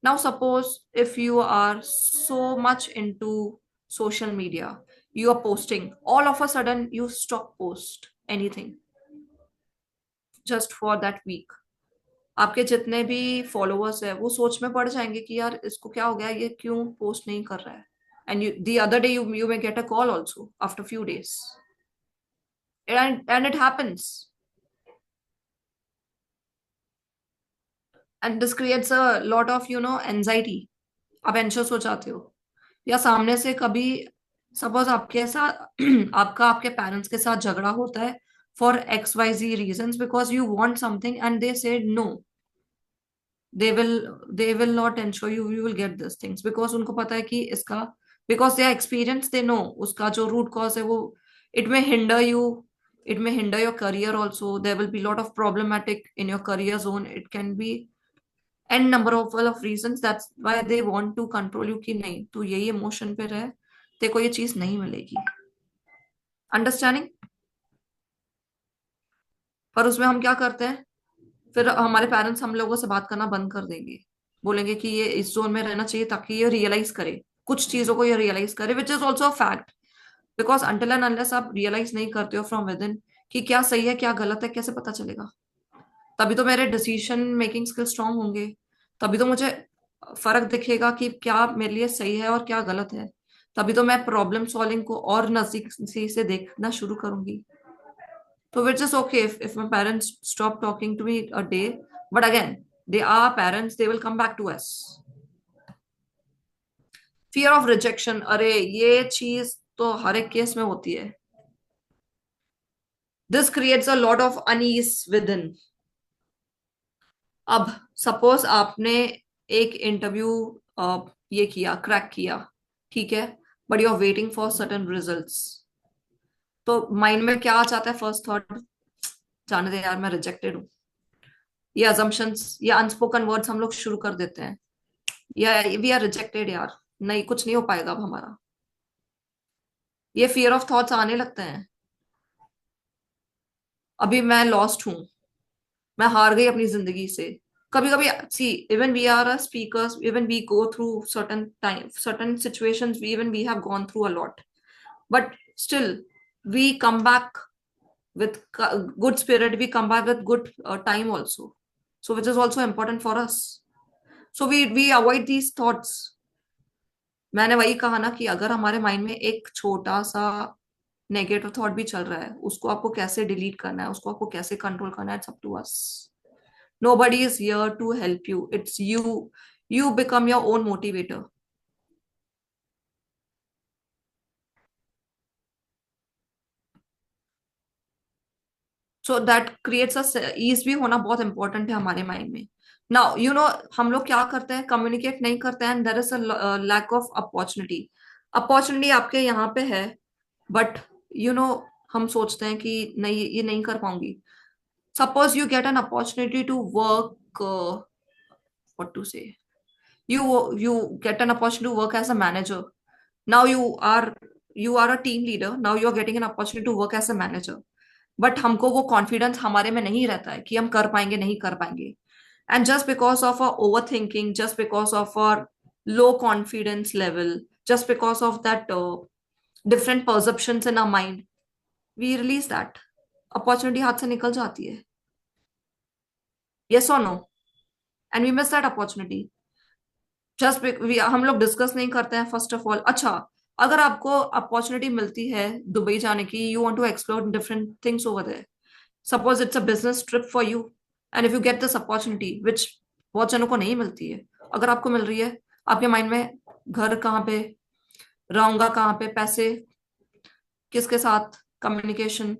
Now suppose if you are so much into social media, you are posting, all of a sudden you stop post anything just for that week. आपके जितने भी followers है वो सोच में पड़ जाएंगे कि यार इसको क्या हो गया, ये क्यों पोस्ट नहीं कर रहा है. And the other day you may get a call also after few days, and it happens, and this creates a lot of anxiety. आप एंशियस हो जाते हो. या सामने से कभी सपोज आपके साथ आपका आपके पेरेंट्स के साथ झगड़ा होता है for XYZ reasons because you want something and they से no, they will not ensure you will get these things because उनको पता है कि इसका, because they are experienced, they know उसका जो root cause है वो it may hinder you, it may hinder your career also, there will be lot of problematic in your career zone, it can be n number of reasons. That's why they want to control you कि नहीं तू यही emotion पे रहे, तेरे को ये चीज नहीं मिलेगी. अंडरस्टैंडिंग? पर उसमें हम क्या करते हैं, फिर हमारे पेरेंट्स हम लोगों से बात करना बंद कर देंगे, बोलेंगे कि ये इस जोन में रहना चाहिए ताकि ये रियलाइज करे कुछ चीजों को, ये रियलाइज करे, विच is also fact because until and unless आप रियलाइज नहीं करते हो फ्रॉम विद इन कि क्या सही है क्या गलत है, कैसे पता चलेगा? तभी तो मेरे डिसीजन मेकिंग स्किल स्ट्रांग होंगे, तभी तो मुझे फर्क दिखेगा कि क्या मेरे लिए सही है और क्या गलत है. तभी तो मैं प्रॉब्लम सॉल्विंग को और नजदीक से देखना शुरू करूंगी. So which is okay if my parents stop talking to me a day, but again, they are parents, they will come back to us. Fear of rejection, अरे ये चीज तो हर एक केस में होती है. This creates a lot of unease within. अब suppose आपने एक इंटरव्यू ये किया, क्रैक किया, ठीक है, but you are waiting for certain results. तो माइंड में क्या आ जाता है फर्स्ट थॉट? जाने दे यार, मैं रिजेक्टेड हूँ. ये अजम्पशंस या अनस्पोकन वर्ड्स हम लोग शुरू कर देते हैं, या वी आर रिजेक्टेड यार, नहीं कुछ नहीं हो पाएगा अब हमारा. ये फियर ऑफ थॉट्स आने लगते हैं. अभी मैं लॉस्ट हूं, मैं हार गई अपनी जिंदगी से. कभी कभी see, even we are a speakers, even we go through certain time, certain situations, even we have gone through a lot, but still we come back with good spirit, we come back with good time also, so which is also important for us. So we avoid these thoughts. मैंने वही कहा ना कि अगर हमारे mind में एक छोटा सा नेगेटिव थॉट भी चल रहा है, उसको आपको कैसे डिलीट करना है, उसको आपको कैसे कंट्रोल करना है, it's up to us. Nobody is here to help you, it's you become your own motivator. So that creates a ease भी होना बहुत इंपॉर्टेंट है हमारे माइंड में. नाउ यू नो हम लोग क्या करते हैं, कम्युनिकेट नहीं करते हैं, there is a lack of opportunity. Opportunity आपके यहाँ पे है, बट यू नो हम सोचते हैं कि नहीं, ये नहीं कर पाऊंगी. Suppose you get an opportunity to work, what to say, you get an opportunity to work as a manager. Now you are a team leader, now you are getting an opportunity to work as a manager, but हमको वो confidence हमारे में नहीं रहता है कि हम कर पाएंगे नहीं कर पाएंगे. And just because of a over thinking, just because of a low confidence level, just because of that different perceptions in our mind, we release that, opportunity हाथ से निकल जाती है. यस और no? And we miss that opportunity. Just हम लोग discuss नहीं करते हैं फर्स्ट ऑफ ऑल. अच्छा, अगर आपको अपॉर्चुनिटी मिलती है दुबई जाने की, you want to explore different things over there, suppose it's a business trip for you, and if you get this opportunity which बहुत जनों को नहीं मिलती है, अगर आपको मिल रही है, आपके माइंड में घर कहाँ पे, रहूंगा कहाँ पे, पैसे किसके साथ, कम्युनिकेशन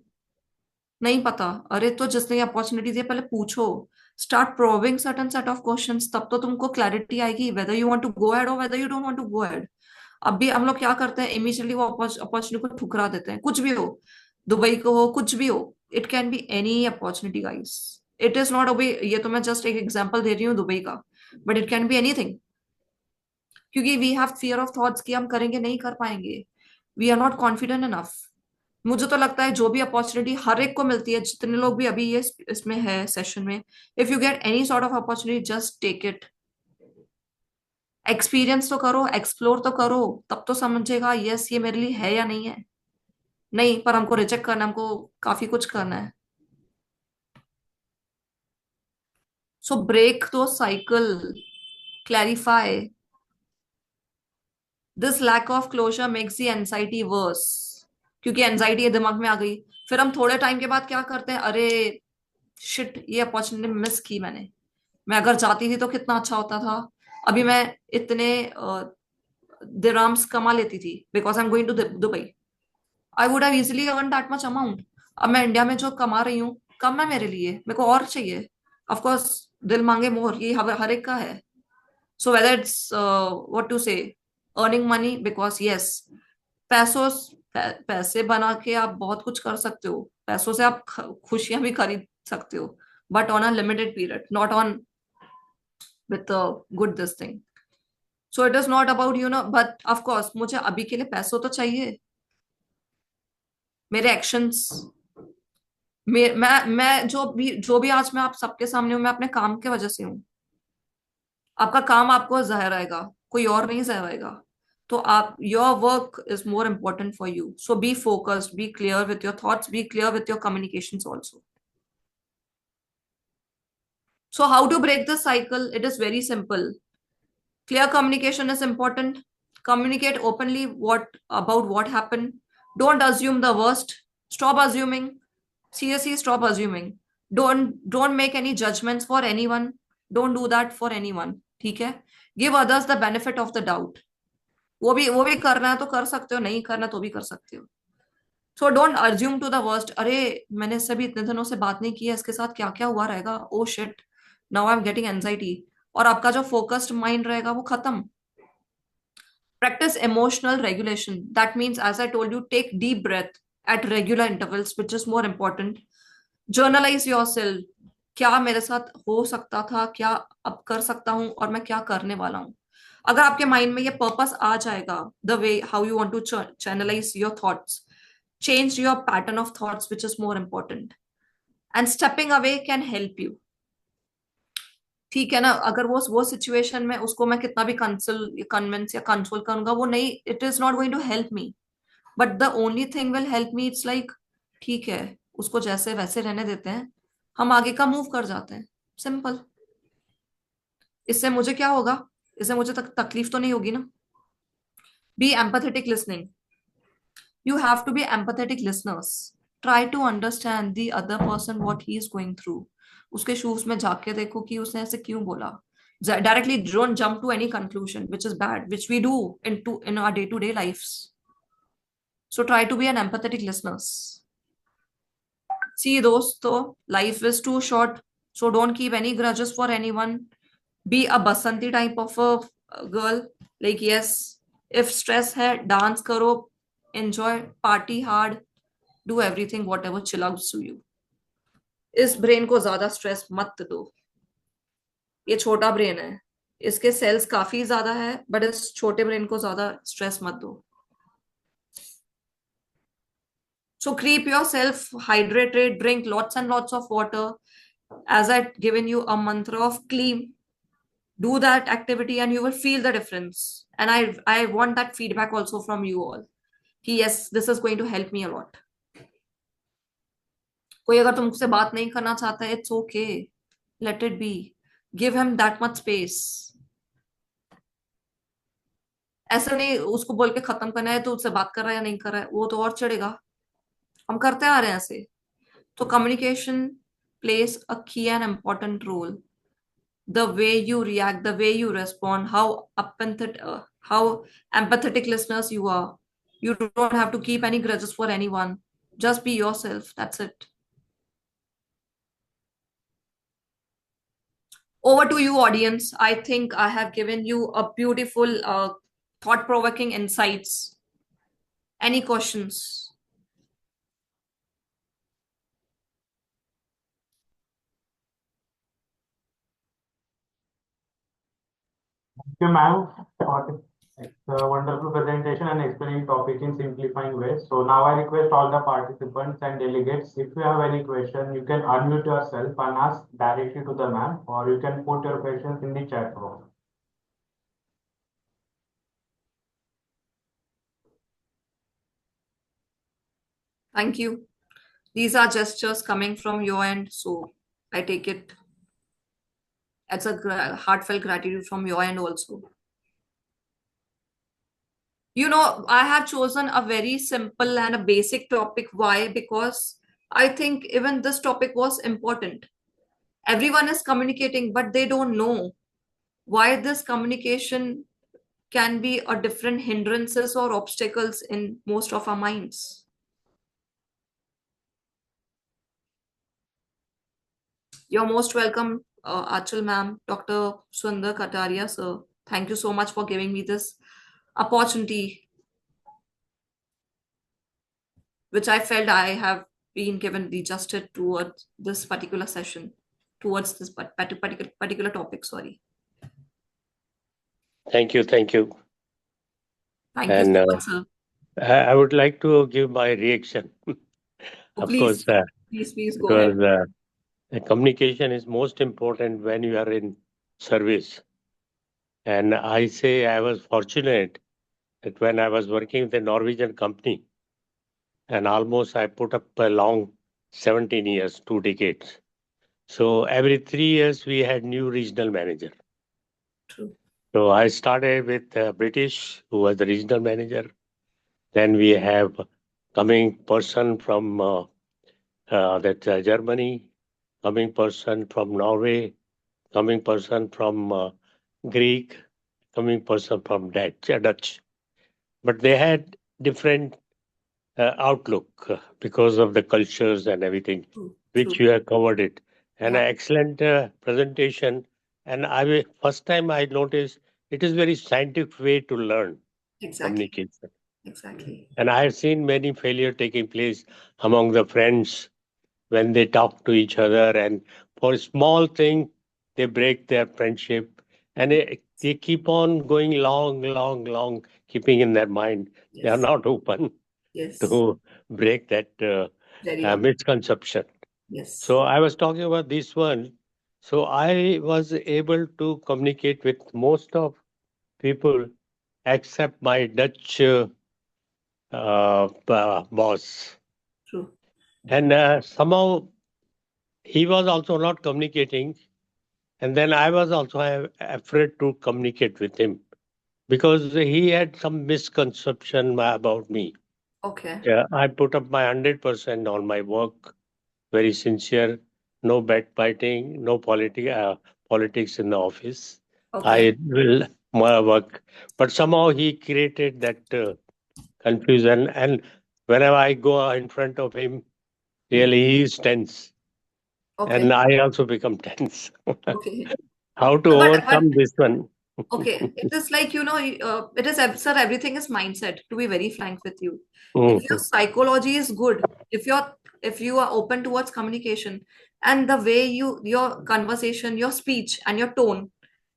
नहीं पता. अरे तो जिसने अपॉर्चुनिटी दी है पहले पूछो, start probing certain set of questions, तब तो तुमको क्लैरिटी आएगी whether you want to go ahead और whether you don't want to go ahead. अब भी हम लोग क्या करते हैं, इमीडिएटली वो अपॉर्चुनिटी को ठुकरा देते हैं. कुछ भी हो, दुबई को हो, कुछ भी हो, it can be any opportunity guys. It is not away, ये तो मैं जस्ट एक एग्जांपल दे रही हूँ दुबई का, but it can be anything. क्योंकि we have fear of thoughts कि हम करेंगे नहीं कर पाएंगे, we are not confident enough. मुझे तो लगता है जो भी अपॉर्चुनिटी हर एक को मिलती है, जितने लोग भी अभी ये इसमें है सेशन में, if you get any sort of opportunity just take it. Experience तो करो, एक्सप्लोर तो करो, तब तो समझेगा यस ये मेरे लिए है या नहीं है. नहीं, पर हमको रिजेक्ट करना, हमको काफी कुछ करना है. So break the cycle, clarify. This lack of closure makes the anxiety worse. क्योंकि एंजाइटी दिमाग में आ गई, फिर हम थोड़े टाइम के बाद क्या करते हैं, अरे शिट, ये अपॉर्चुनिटी मिस की मैंने, मैं अगर जाती थी तो कितना अच्छा होता था. अभी मैं इतने दिरहम्स कमा लेती थी because I am going to Dubai. I would have easily earn that much amount. अब मैं इंडिया में जो कमा रही हूँ कम है मेरे लिए, मेरे को और चाहिए. ऑफ कोर्स दिल मांगे मोर, ये हर एक का है. So whether it's what to say, earning money, because yes, पैसों पैसे बना के आप बहुत कुछ कर सकते हो, पैसों से आप खुशियां भी खरीद सकते हो, but on a limited period, not on with good this thing. So it is not about you know, but of course मुझे अभी के लिए पैसों तो चाहिए. मेरे एक्शंस, मैं जो भी आज मैं आप सबके सामने हूं, मैं अपने काम के वजह से हूँ. आपका काम आपको जहर आएगा, कोई और नहीं जहर आएगा. तो आप, your work is more important for you. So be focused, be clear with your thoughts, be clear with your communications also. So how to break this cycle? It is very simple. Clear communication is important. Communicate openly about what happened. Don't assume the worst. Stop assuming. Seriously, stop assuming. Don't make any judgments for anyone. Don't do that for anyone. ठीक है? Give others the benefit of the doubt. वो भी करना है तो कर सकते हो, नहीं करना तो भी कर सकते हो. So don't assume to the worst. अरे मैंने इससे भी इतने दिनों से बात नहीं की है, इसके साथ क्या क्या हुआ रहेगा. Oh shit, now I'm getting anxiety. और आपका जो focused mind रहेगा वो खत्म. Practice emotional regulation. That means, as I told you, take deep breath at regular intervals, which is more important. Journalize yourself. क्या मेरे साथ हो सकता था, क्या अब कर सकता हूं और मैं क्या करने वाला हूं. अगर आपके माइंड में ये पर्पस आ जाएगा, the way how you want to channelize your thoughts, change your pattern of thoughts, which is more important. And stepping away can help you. ठीक है ना. अगर वो सिचुएशन में उसको मैं कितना भी कन्विंस या कंसोल करूंगा, वो नहीं, it is not going to help me. But the only thing will help me, it's like ठीक है, उसको जैसे वैसे रहने देते हैं, हम आगे का मूव कर जाते हैं. सिंपल. इससे मुझे क्या होगा, इससे मुझे तकलीफ तो नहीं होगी ना. Be empathetic listening. You have to be empathetic listeners. Try to understand the other person, what he is going through. उसके शूज में जाके देखो कि उसने ऐसे क्यों बोला. Directly don't jump to any conclusion, which is bad, which we do in our day-to-day lives. So try to be an empathetic listeners. See, dosto, life is too short, so don't keep any grudges for anyone. Be a basanti type of a girl. Like, yes, if stress hai, dance karo, enjoy, party hard, do everything whatever chill out to you. इस brain को ज्यादा stress मत दो. ये छोटा brain है, इसके sales काफी ज्यादा है, बट इस छोटे ब्रेन को ज्यादा स्ट्रेस मत दो. So keep yourself hydrated, drink lots and lots of water. As I've given you a mantra of clean, do that activity and you will feel the difference. And I want that feedback also from you all. Yes, this is going to help me a lot. कोई अगर तुमसे बात नहीं करना चाहता है, it's okay, let it be. Give him that much space. ऐसा नहीं उसको बोल के खत्म करना है तो उससे बात कर रहा है या नहीं कर रहा है, वो तो और चढ़ेगा. हम करते आ रहे हैं ऐसे. तो communication plays a key and important role. The way you react, the way you respond, how empathetic listeners you are. You don't have to keep any grudges for anyone. Just be yourself. That's it. Over to you, audience. I think I have given you a beautiful, thought-provoking insights. Any questions? Thank you, ma'am. It's a wonderful presentation and explaining topic in simplifying ways. So now I request all the participants and delegates, if you have any question, you can unmute yourself and ask directly to the ma'am, or you can put your questions in the chat box. Thank you. These are gestures coming from your end, so I take it as a heartfelt gratitude from your end also. You know, I have chosen a very simple and a basic topic. Why? Because I think even this topic was important. Everyone is communicating, but they don't know why this communication can be a different hindrances or obstacles in most of our minds. You're most welcome, Achal ma'am, Dr. Sundar Kataria sir. Thank you so much for giving me this opportunity, which I felt I have been given the justice towards this particular session, towards this particular topic. Sorry. Thank you. Thank you so much, sir. I would like to give my reaction. Of please, course, please go ahead. because the communication is most important when you are in service. And I say I was fortunate that when I was working with a Norwegian company, and almost I put up a long 17 years, 2 decades. So every 3 years we had new regional manager. True. So I started with British, who was the regional manager. Then we have coming person from Germany, coming person from Norway, coming person from Greek, coming person from Dutch. But they had different outlook because of the cultures and everything, True. which True. you have covered it. And Yeah. an excellent presentation. And first time I noticed it is very scientific way to learn Exactly. communication. Exactly. And I have seen many failure taking place among the friends when they talk to each other, and for a small thing they break their friendship, and they keep on going long, keeping in their mind they are Yes. not open Yes. to break that Very well. misconception. Yes. So I was talking about this one. So I was able to communicate with most of people except my Dutch boss. True. And somehow he was also not communicating. And then I was also afraid to communicate with him because he had some misconception about me. Okay. Yeah, I put up my 100% on my work, very sincere, no backbiting, no politics in the office. Okay. I will my work. But somehow he created that confusion. And whenever I go in front of him, really he is tense. Okay. And I also become tense. Okay. How to But overcome this one? okay, it is like, it is, sir, everything is mindset, to be very frank with you. If your Mhm. psychology is good, if you are open towards communication, and the way your conversation, your speech and your tone,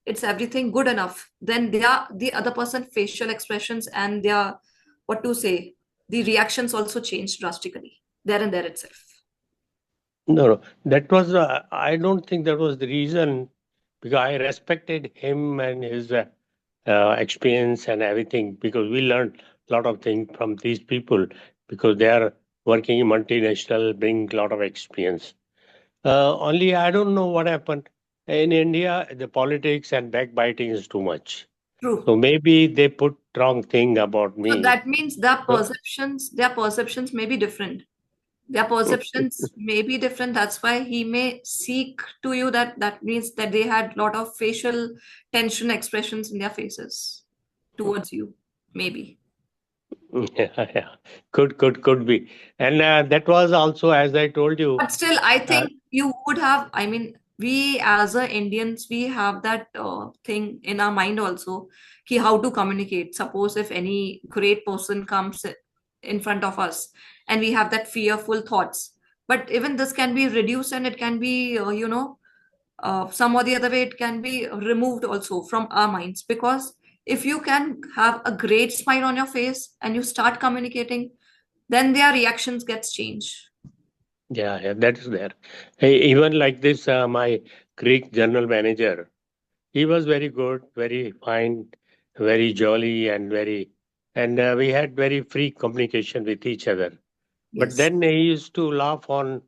it's everything good enough, then the other person facial expressions and their, what to say, the reactions also change drastically there and there itself. No, that was, I don't think that was the reason because I respected him and his experience and everything because we learned a lot of things from these people because they are working in multinational, bring a lot of experience. Only I don't know what happened. In India, the politics and backbiting is too much. True. So maybe they put wrong thing about So me. that means So, their perceptions may be different. Their perceptions may be different. That's why he may seek to you, that means that they had lot of facial tension expressions in their faces towards you, maybe. yeah, could be. And that was also, as I told you, But still, I uh, think you would have, I mean, we as a Indians, we have that thing in our mind also, ki how to communicate. Suppose if any great person comes in front of us and we have that fearful thoughts. But even this can be reduced, and it can be, some or the other way, it can be removed also from our minds. Because if you can have a great smile on your face and you start communicating, then their reactions gets changed. yeah, that is there. Even like this, my Greek general manager, he was very good, very fine, very jolly, and we had very free communication with each other. But Yes. then he used to laugh on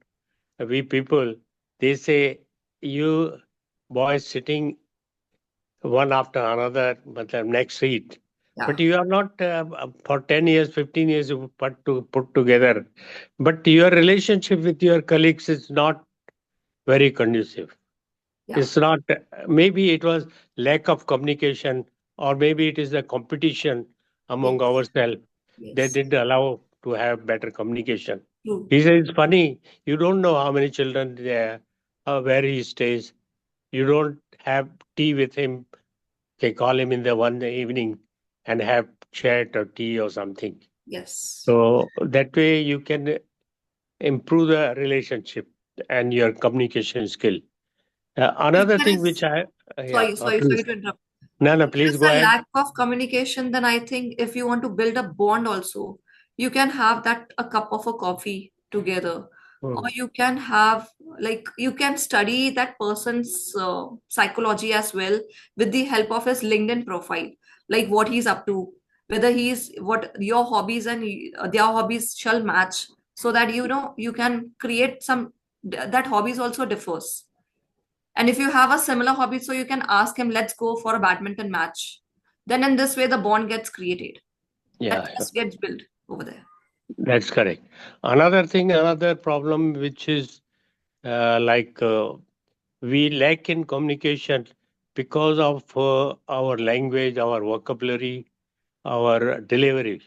we people. They say, you boys sitting one after another, but next seat. Yeah. But you are not for 10 years, 15 years you put together. But your relationship with your colleagues is not very conducive. Yeah. It's not, maybe it was lack of communication, or maybe it is a competition among Yes. ourselves that Yes. didn't allow to have better communication. True. He says, it's funny, you don't know how many children there, where he stays. You don't have tea with him. They call him in the one evening and have chat or tea or something. Yes. So that way you can improve the relationship and your communication skill. If Another there thing which is, yeah, sorry please. to interrupt. No, If please there's go a ahead. lack of communication, then I think if you want to build a bond also, you can have that a cup of a coffee together, or Hmm. you can have, like, you can study that person's psychology as well with the help of his LinkedIn profile, like what he's up to, whether he's what your hobbies and their hobbies shall match, so that you can create some that hobbies also differs. And if you have a similar hobby, so you can ask him, let's go for a badminton match. Then in this way, the bond gets created. Yeah, That trust gets built over there. that's correct. Another problem which is we lack in communication because of our language, our vocabulary, our delivery,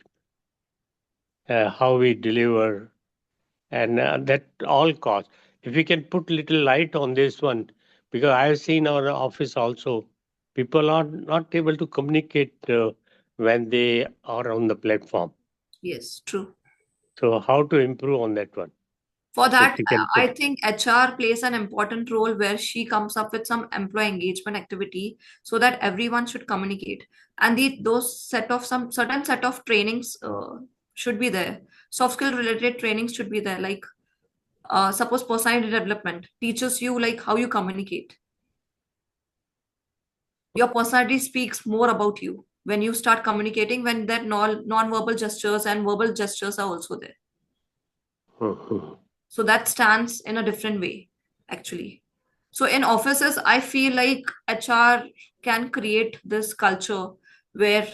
how we deliver, and that all costs. If we can put little light on this one, because I have seen our office also, people are not able to communicate when they are on the platform. Yes, true. So how to improve on that one? For If that, we can I put, think HR plays an important role where she comes up with some employee engagement activity so that everyone should communicate. And those set of some certain set of trainings should be there. Soft skill related trainings should be there. Like suppose personality development teaches you like how you communicate. Your personality speaks more about you when you start communicating, when that non-verbal gestures and verbal gestures are also there. Mhm. So that stands in a different way, actually. So in offices, I feel like HR can create this culture where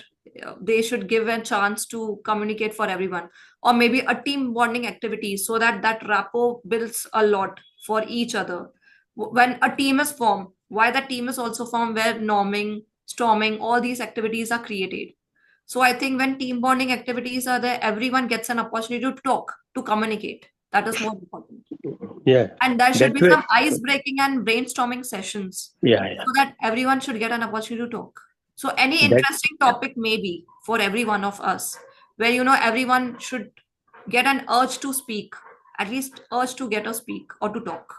they should give a chance to communicate for everyone, or maybe a team bonding activity so that that rapport builds a lot for each other. When a team is formed, why the team is also formed where norming, storming, all these activities are created. So I think when team bonding activities are there, everyone gets an opportunity to talk, to communicate. That is more important. Yeah, And there should that be way. some ice breaking and brainstorming sessions Yeah, yeah. so that everyone should get an opportunity to talk. So any That interesting topic maybe for every one of us, where everyone should get an urge to speak, at least urge to get a speak or to talk.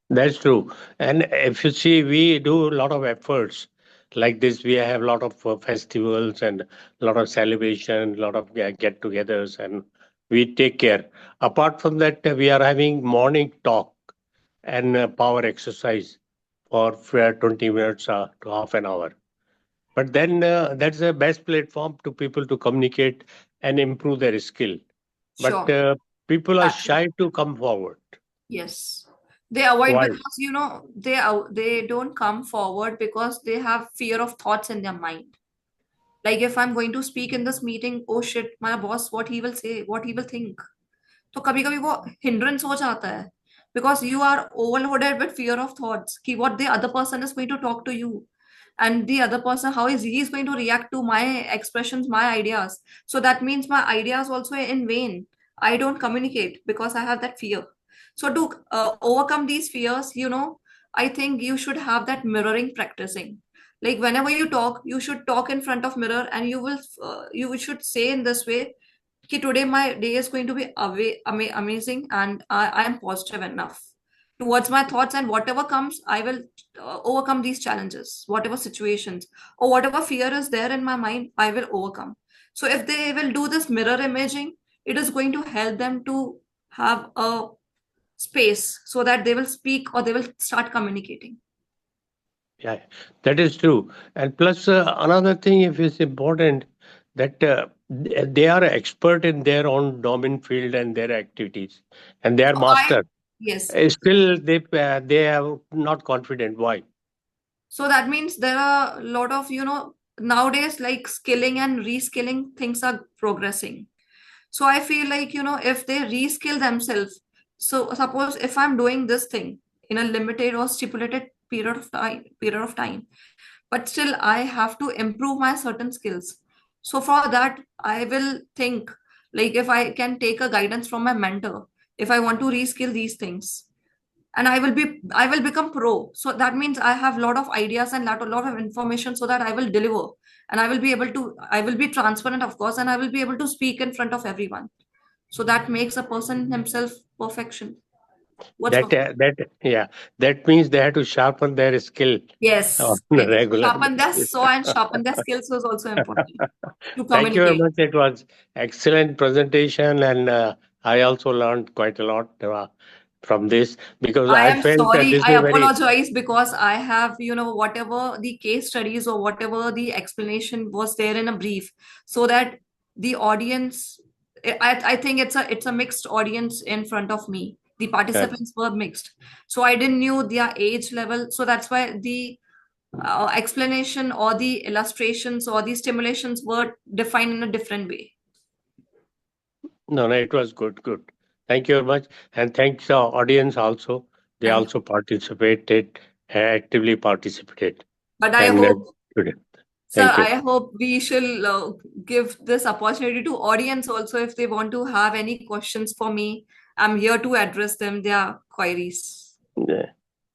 that's true. And if you see, we do a lot of efforts like this. We have a lot of festivals and a lot of celebration, a lot of get-togethers, and we take care. Apart from that, we are having morning talk and power exercise for 20 minutes to half an hour. But then that's the best platform to people to communicate and improve their skill. But Sure. people are Exactly. shy to come forward. Yes. They avoid Why? because they don't come forward because they have fear of thoughts in their mind. Like if I'm going to speak in this meeting, oh shit, my boss, what he will say, what he will think. तो कभी कभी वो hindrance हो जाता है because you are overloaded with fear of thoughts कि what the other person is going to talk to you and the other person how is he is going to react to my expressions, my ideas. So that means my ideas also in vain. I don't communicate because I have that fear. So to overcome these fears, I think you should have that mirroring practicing. Like whenever you talk, you should talk in front of mirror and you should say in this way कि today my day is going to be amazing and I am positive enough towards my thoughts, and whatever comes I will overcome these challenges, whatever situations or whatever fear is there in my mind I will overcome. So if they will do this mirror imaging, it is going to help them to have a space so that they will speak or they will start communicating. Yeah, that is true. And plus, another thing, if it's important, that they are expert in their own domain field and their activities, and they are So master. yes. Still, they are not confident. Why? So that means there are a lot of, nowadays like skilling and reskilling things are progressing. So I feel like, if they reskill themselves, so suppose if I'm doing this thing in a limited or stipulated period of time, but still I have to improve my certain skills. So for that, I will think like if I can take a guidance from my mentor, if I want to reskill these things and I will become pro. So that means I have a lot of ideas and lot of information so that I will deliver and I will be transparent, of course, and I will be able to speak in front of everyone. So that makes a person himself perfection. What's That perfect? that means they have to sharpen their skill on Yes, a yes. regular Sharpen their basis. saw and sharpen their skills was also important to Thank you very communicate. much. It was excellent presentation, and I also learned quite a lot from this because I I am felt that sorry. this I is very. apologize because I have, whatever the case studies or whatever the explanation was there in a brief, so that the audience, I think it's a mixed audience in front of me. The participants were mixed. So I didn't knew their age level. So that's why the explanation or the illustrations or the stimulations were defined in a different way. No, it was good. Thank you very much. And thanks the audience also. They Thank also participated, actively participated. But I And, hope, today. sir, Thank you. I hope we shall give this opportunity to audience also if they want to have any questions for me. I'm here to address them, their queries. Yeah.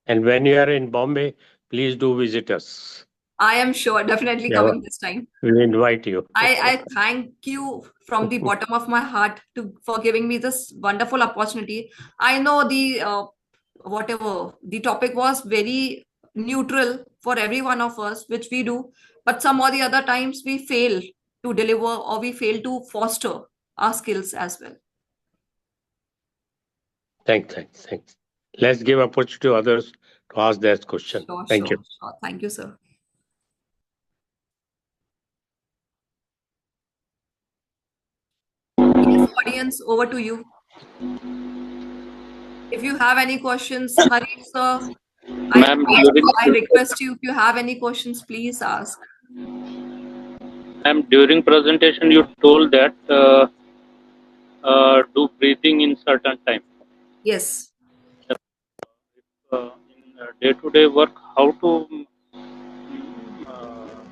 And when you are in Bombay, please do visit us. I am sure, definitely Yeah. coming this time. We invite you. I thank you from the bottom of my heart for giving me this wonderful opportunity. I know the whatever the topic was very neutral for every one of us, which we do, but some or the other times we fail to deliver or we fail to foster our skills as well. Thanks. Let's give opportunity to others to ask their question. Thank you. Sure. Thank you, sir. Yes, audience, over to you. If you have any questions, Hari, sir, Ma'am, I request you, if you have any questions, please ask. Ma'am, during presentation, you told that do breathing in certain time. Yes. In day-to-day work, how to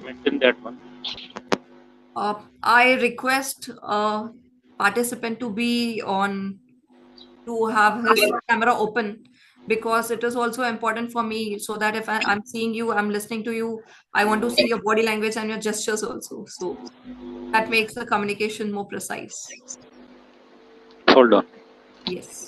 maintain that one? I request a participant to have his camera open, because it is also important for me, so that if I'm seeing you, I'm listening to you, I want to see your body language and your gestures also. So that makes the communication more precise. Hold on. Yes.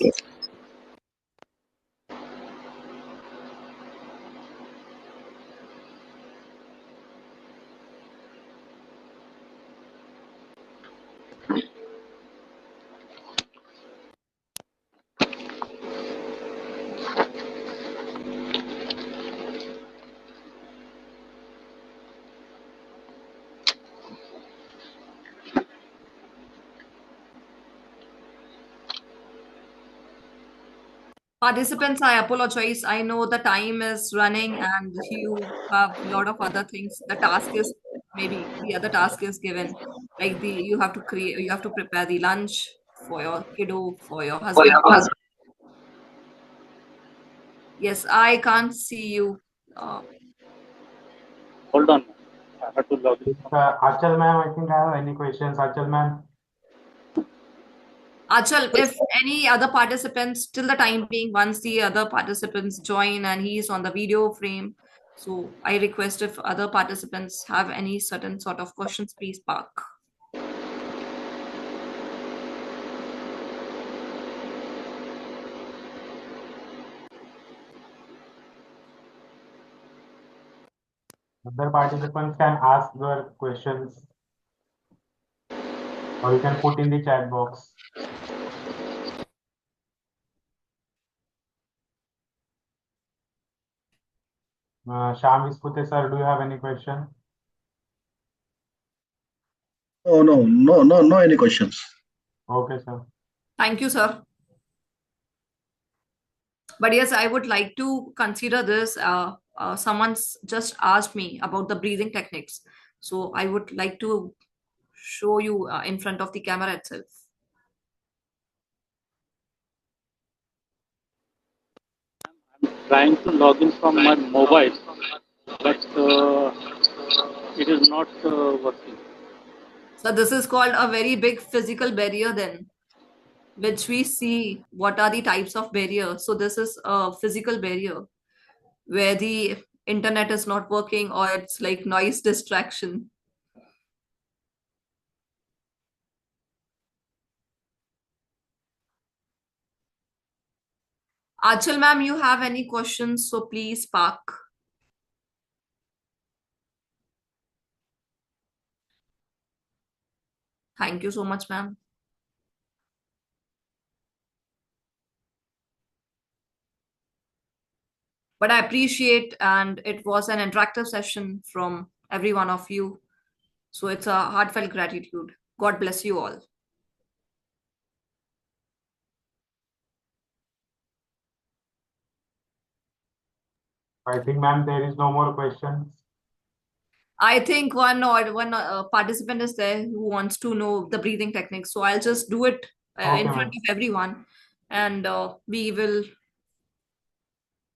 Participants, I apologize. I know the time is running and you have a lot of other things. The task is maybe the other task is given. Like you have to prepare the lunch for your kiddo, for your husband. Yes, I can't see you. Hold on. I have to log in. Achal ma'am, I think I have any questions. Achal ma'am. Achal, if any other participants, till the time being, once the other participants join and he's on the video frame, so I request if other participants have any certain sort of questions, please park. Other participants can ask their questions, or you can put in the chat box. Shyam Vispute sir, do you have any question? Oh, no, any questions. Okay, sir. Thank you, sir. But yes, I would like to consider this. Someone's just asked me about the breathing techniques. So I would like to show you in front of the camera itself. I'm trying to log in from my mobile, but it is not working. So this is called a very big physical barrier then, which we see what are the types of barriers. So this is a physical barrier where the internet is not working or it's like noise distraction. Achal ma'am, you have any questions? So please park. Thank you so much, ma'am. But I appreciate, and it was an interactive session from every one of you. So it's a heartfelt gratitude. God bless you all. I think, ma'am, there is no more questions. I think one participant is there who wants to know the breathing technique. So I'll just do it Okay, in front ma'am. of everyone, and we will.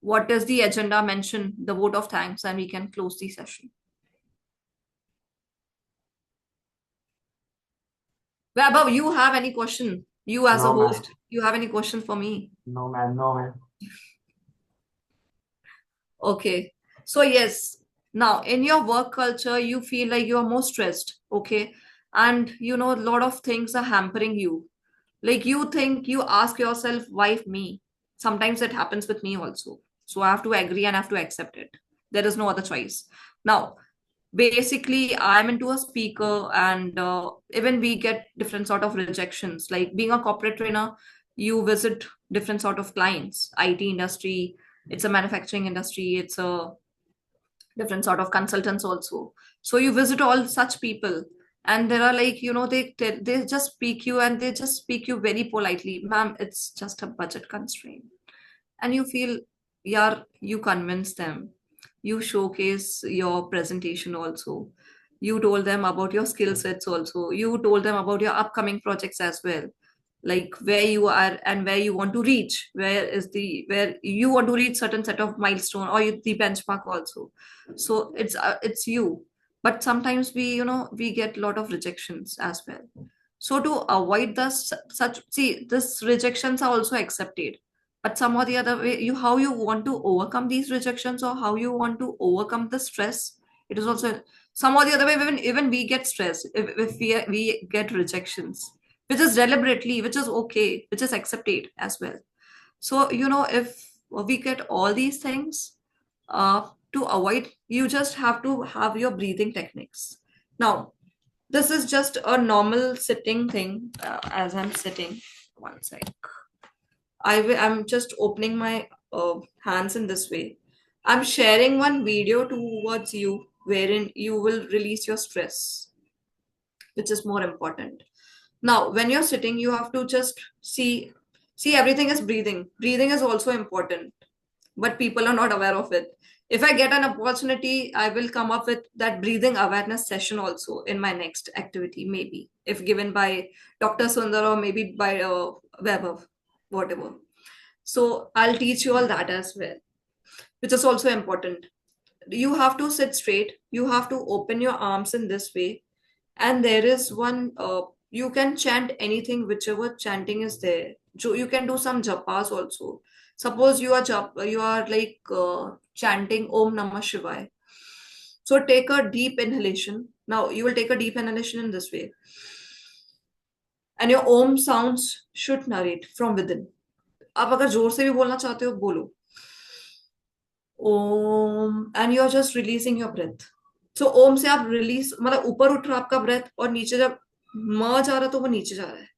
What does the agenda mention? The vote of thanks, and we can close the session. Vaibhav, you have any question? You as a No, ma'am. host, you have any question for me? No, ma'am. No, ma'am. Okay. So yes, now in your work culture, you feel like you are more stressed, okay? And you know, a lot of things are hampering you. Like you think, you ask yourself, why me? Sometimes it happens with me also. So I have to agree and I have to accept it. There is no other choice. Now, basically, I'm into a speaker, and even we get different sort of rejections. Like being a corporate trainer, you visit different sort of clients, IT industry, it's a manufacturing industry, it's a different sort of consultants also. So you visit all such people, and there are like, you know, they just speak you, and they just speak you very politely, ma'am, it's just a budget constraint. And you feel, yeah, you convince them, you showcase your presentation also, you told them about your skill sets also, you told them about your upcoming projects as well, like where you are and where you want to reach, where you want to reach certain set of milestone, or the benchmark also. So it's you. But sometimes we, you know, we get a lot of rejections as well. So to avoid this such, see, this rejections are also accepted, but some or the other way, you, how you want to overcome these rejections, or how you want to overcome the stress, it is also some or the other way. Even we get stressed if we get rejections, which is deliberately, which is okay, which is accepted as well. So you know, if we get all these things, to avoid, you just have to have your breathing techniques. Now this is just a normal sitting thing. As I'm sitting, one sec, I'm just opening my hands in this way. I'm sharing one video towards you wherein you will release your stress, which is more important. Now, when you're sitting, you have to just see everything is breathing. Breathing is also important, but people are not aware of it. If I get an opportunity, I will come up with that breathing awareness session also in my next activity, maybe if given by Dr. Sundar or maybe by Vaibhav, whatever. So I'll teach you all that as well, which is also important. You have to sit straight. You have to open your arms in this way, and there is one. You can chant anything, whichever chanting is there. You can do some japas also. Suppose you are like chanting Om Namah Shivaya. So take a deep inhalation. Now you will take a deep inhalation in this way, and your Om sounds should narrate from within. आप अगर जोर से भी बोलना चाहते हो बोलो Om, and you are just releasing your breath. So Om से आप रिलीज, मतलब ऊपर उठ रहा आपका ब्रेथ, और नीचे जब म जा रहा तो वो नीचे जा रहा है.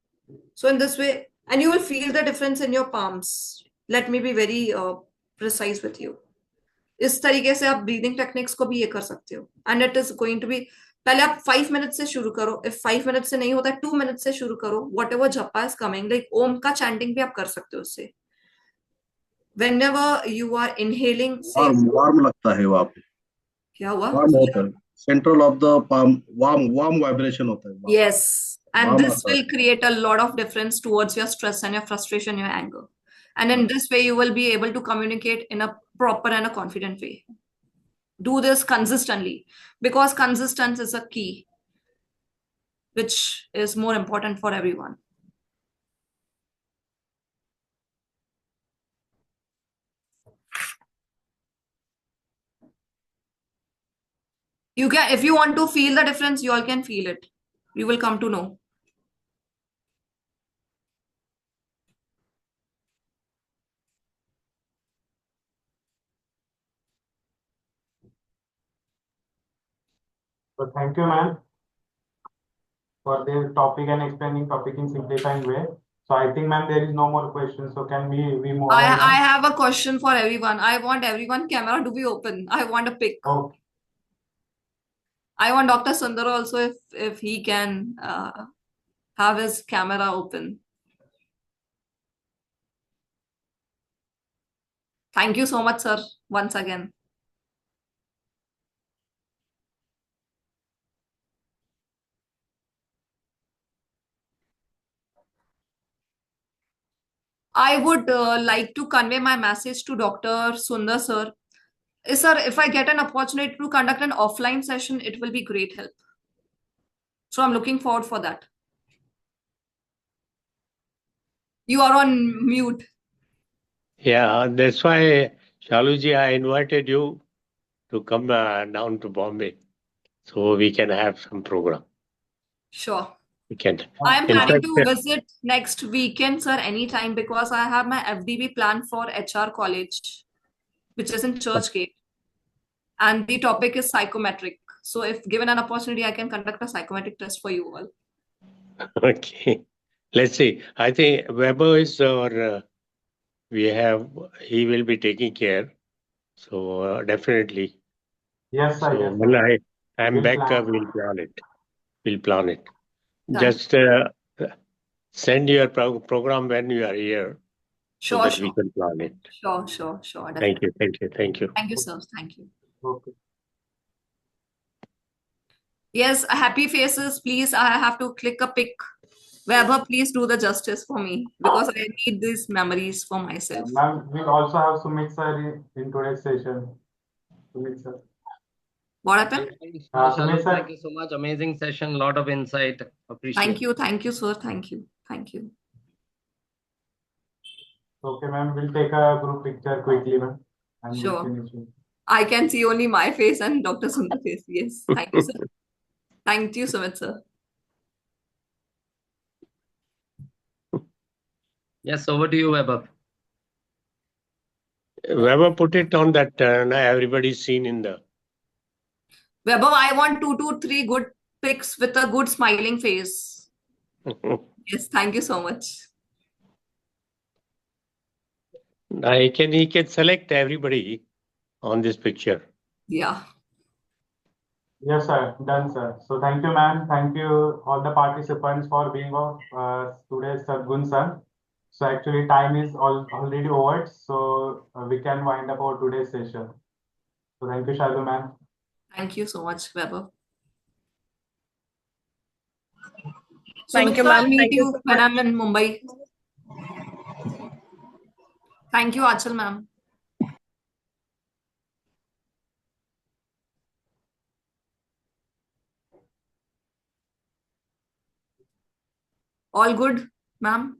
So in this way, and you will feel the difference in your palms. Let me be very precise with you. इस तरीके से आप ब्रीदिंग टेक्निक्स को भी ये कर सकते हो, and it is going to be. पहले आप 5 मिनट से शुरू करो. इफ 5 मिनट से नहीं होता है, 2 मिनट से शुरू करो. वट एवर जपा इज कमिंग, लाइक ओम का चैंटिंग भी आप कर सकते हो उससे. Whenever you are inhaling, say, warm लगता है वहाँ पे. क्या हुआ? वार्म होता है. Central of the palm, warm vibration होता है. Yes, and Warm this आता will है. create a lot of difference towards your stress and your frustration, your anger. And in this way, you will be able to communicate in a proper and a confident way. Do this consistently, because consistency is a key, which is more important for everyone. You can, if you want to feel the difference, you all can feel it. You will come to know. So thank you, ma'am, for the topic and explaining topic in simplifying way. So I think, ma'am, there is no more questions. So can we move on? I have a question for everyone. I want everyone camera to be open. I want a pic. Okay. I want Dr. Sundar also, if he can have his camera open. Thank you so much, sir, once again. I would like to convey my message to Dr. Sundar sir. Sir, if I get an opportunity to conduct an offline session, it will be great help. So I'm looking forward for that. You are on mute. Yeah, that's why, Shaluji, I invited you to come down to Bombay so we can have some program. Sure. We can. I am In planning fact, to visit next weekend, sir, anytime because I have my FDB planned for HR college, which is in Churchgate. And the topic is psychometric. So if given an opportunity, I can conduct a psychometric test for you all. Okay. Let's see. I think Weber is our, he will be taking care. So definitely. Yes, sir. So Yes, when sir. I'm We'll back, plan. we'll plan it. We'll plan it. Done. Just send your program when you are here so Sure, that sure. we can plan it. Sure, sure, sure. Thank Definitely. you. Thank you. Thank you. Thank you, sir. Thank you. Okay. Yes, happy faces, please. I have to click a pic. Weber, please do the justice for me because I need these memories for myself. Ma'am, we'll also have Sumit sir in today's session. Sumit sir. What happened? Sumit sir. Thank you so much. Amazing session. Lot of insight. Appreciate. Thank you, sir. Thank you. Thank you. Okay, ma'am. We'll take a group picture quickly, ma'am. And Sure. we'll finish it. I can see only my face and Dr. Sundar's face. Yes. Thank you, sir. Thank you, Sumit, sir. Yes, over to you, Weber. Weber, put it on that everybody's seen in the. Weber, I want 2 to 3 good pics with a good smiling face. Yes, thank you so much. He can select everybody on this picture. Yeah. Yes, sir. Done, sir. So thank you, ma'am. Thank you all the participants for being of today's Sadgun sir. So actually time is already over. So we can wind up our today's session. So thank you, Shalu ma'am. Thank you so much, Weber. Thank you, Sumit, sir, ma'am. meet Thank you you so when much. I'm in Mumbai. Thank you, Achal ma'am. All good, ma'am?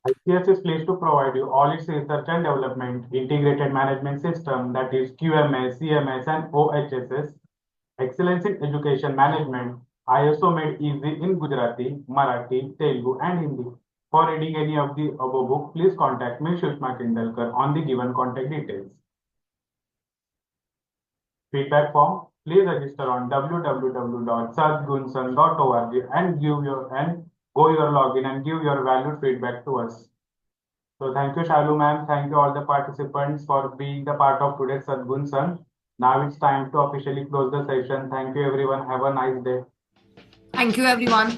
ICS is pleased to provide you all its research and development integrated management system, that is QMS, CMS, and OHSS, excellence in education management, ISO made easy in Gujarati, Marathi, Telugu, and Hindi. For reading any of the above book, please contact me, Shushma Kindalkar, on the given contact details. Feedback form, please register on www.sadgunsan.org and go your login and give your valued feedback to us. So thank you, Shalu ma'am. Thank you all the participants for being the part of today's Sadgun Sun. Now it's time to officially close the session. Thank you, everyone. Have a nice day. Thank you, everyone.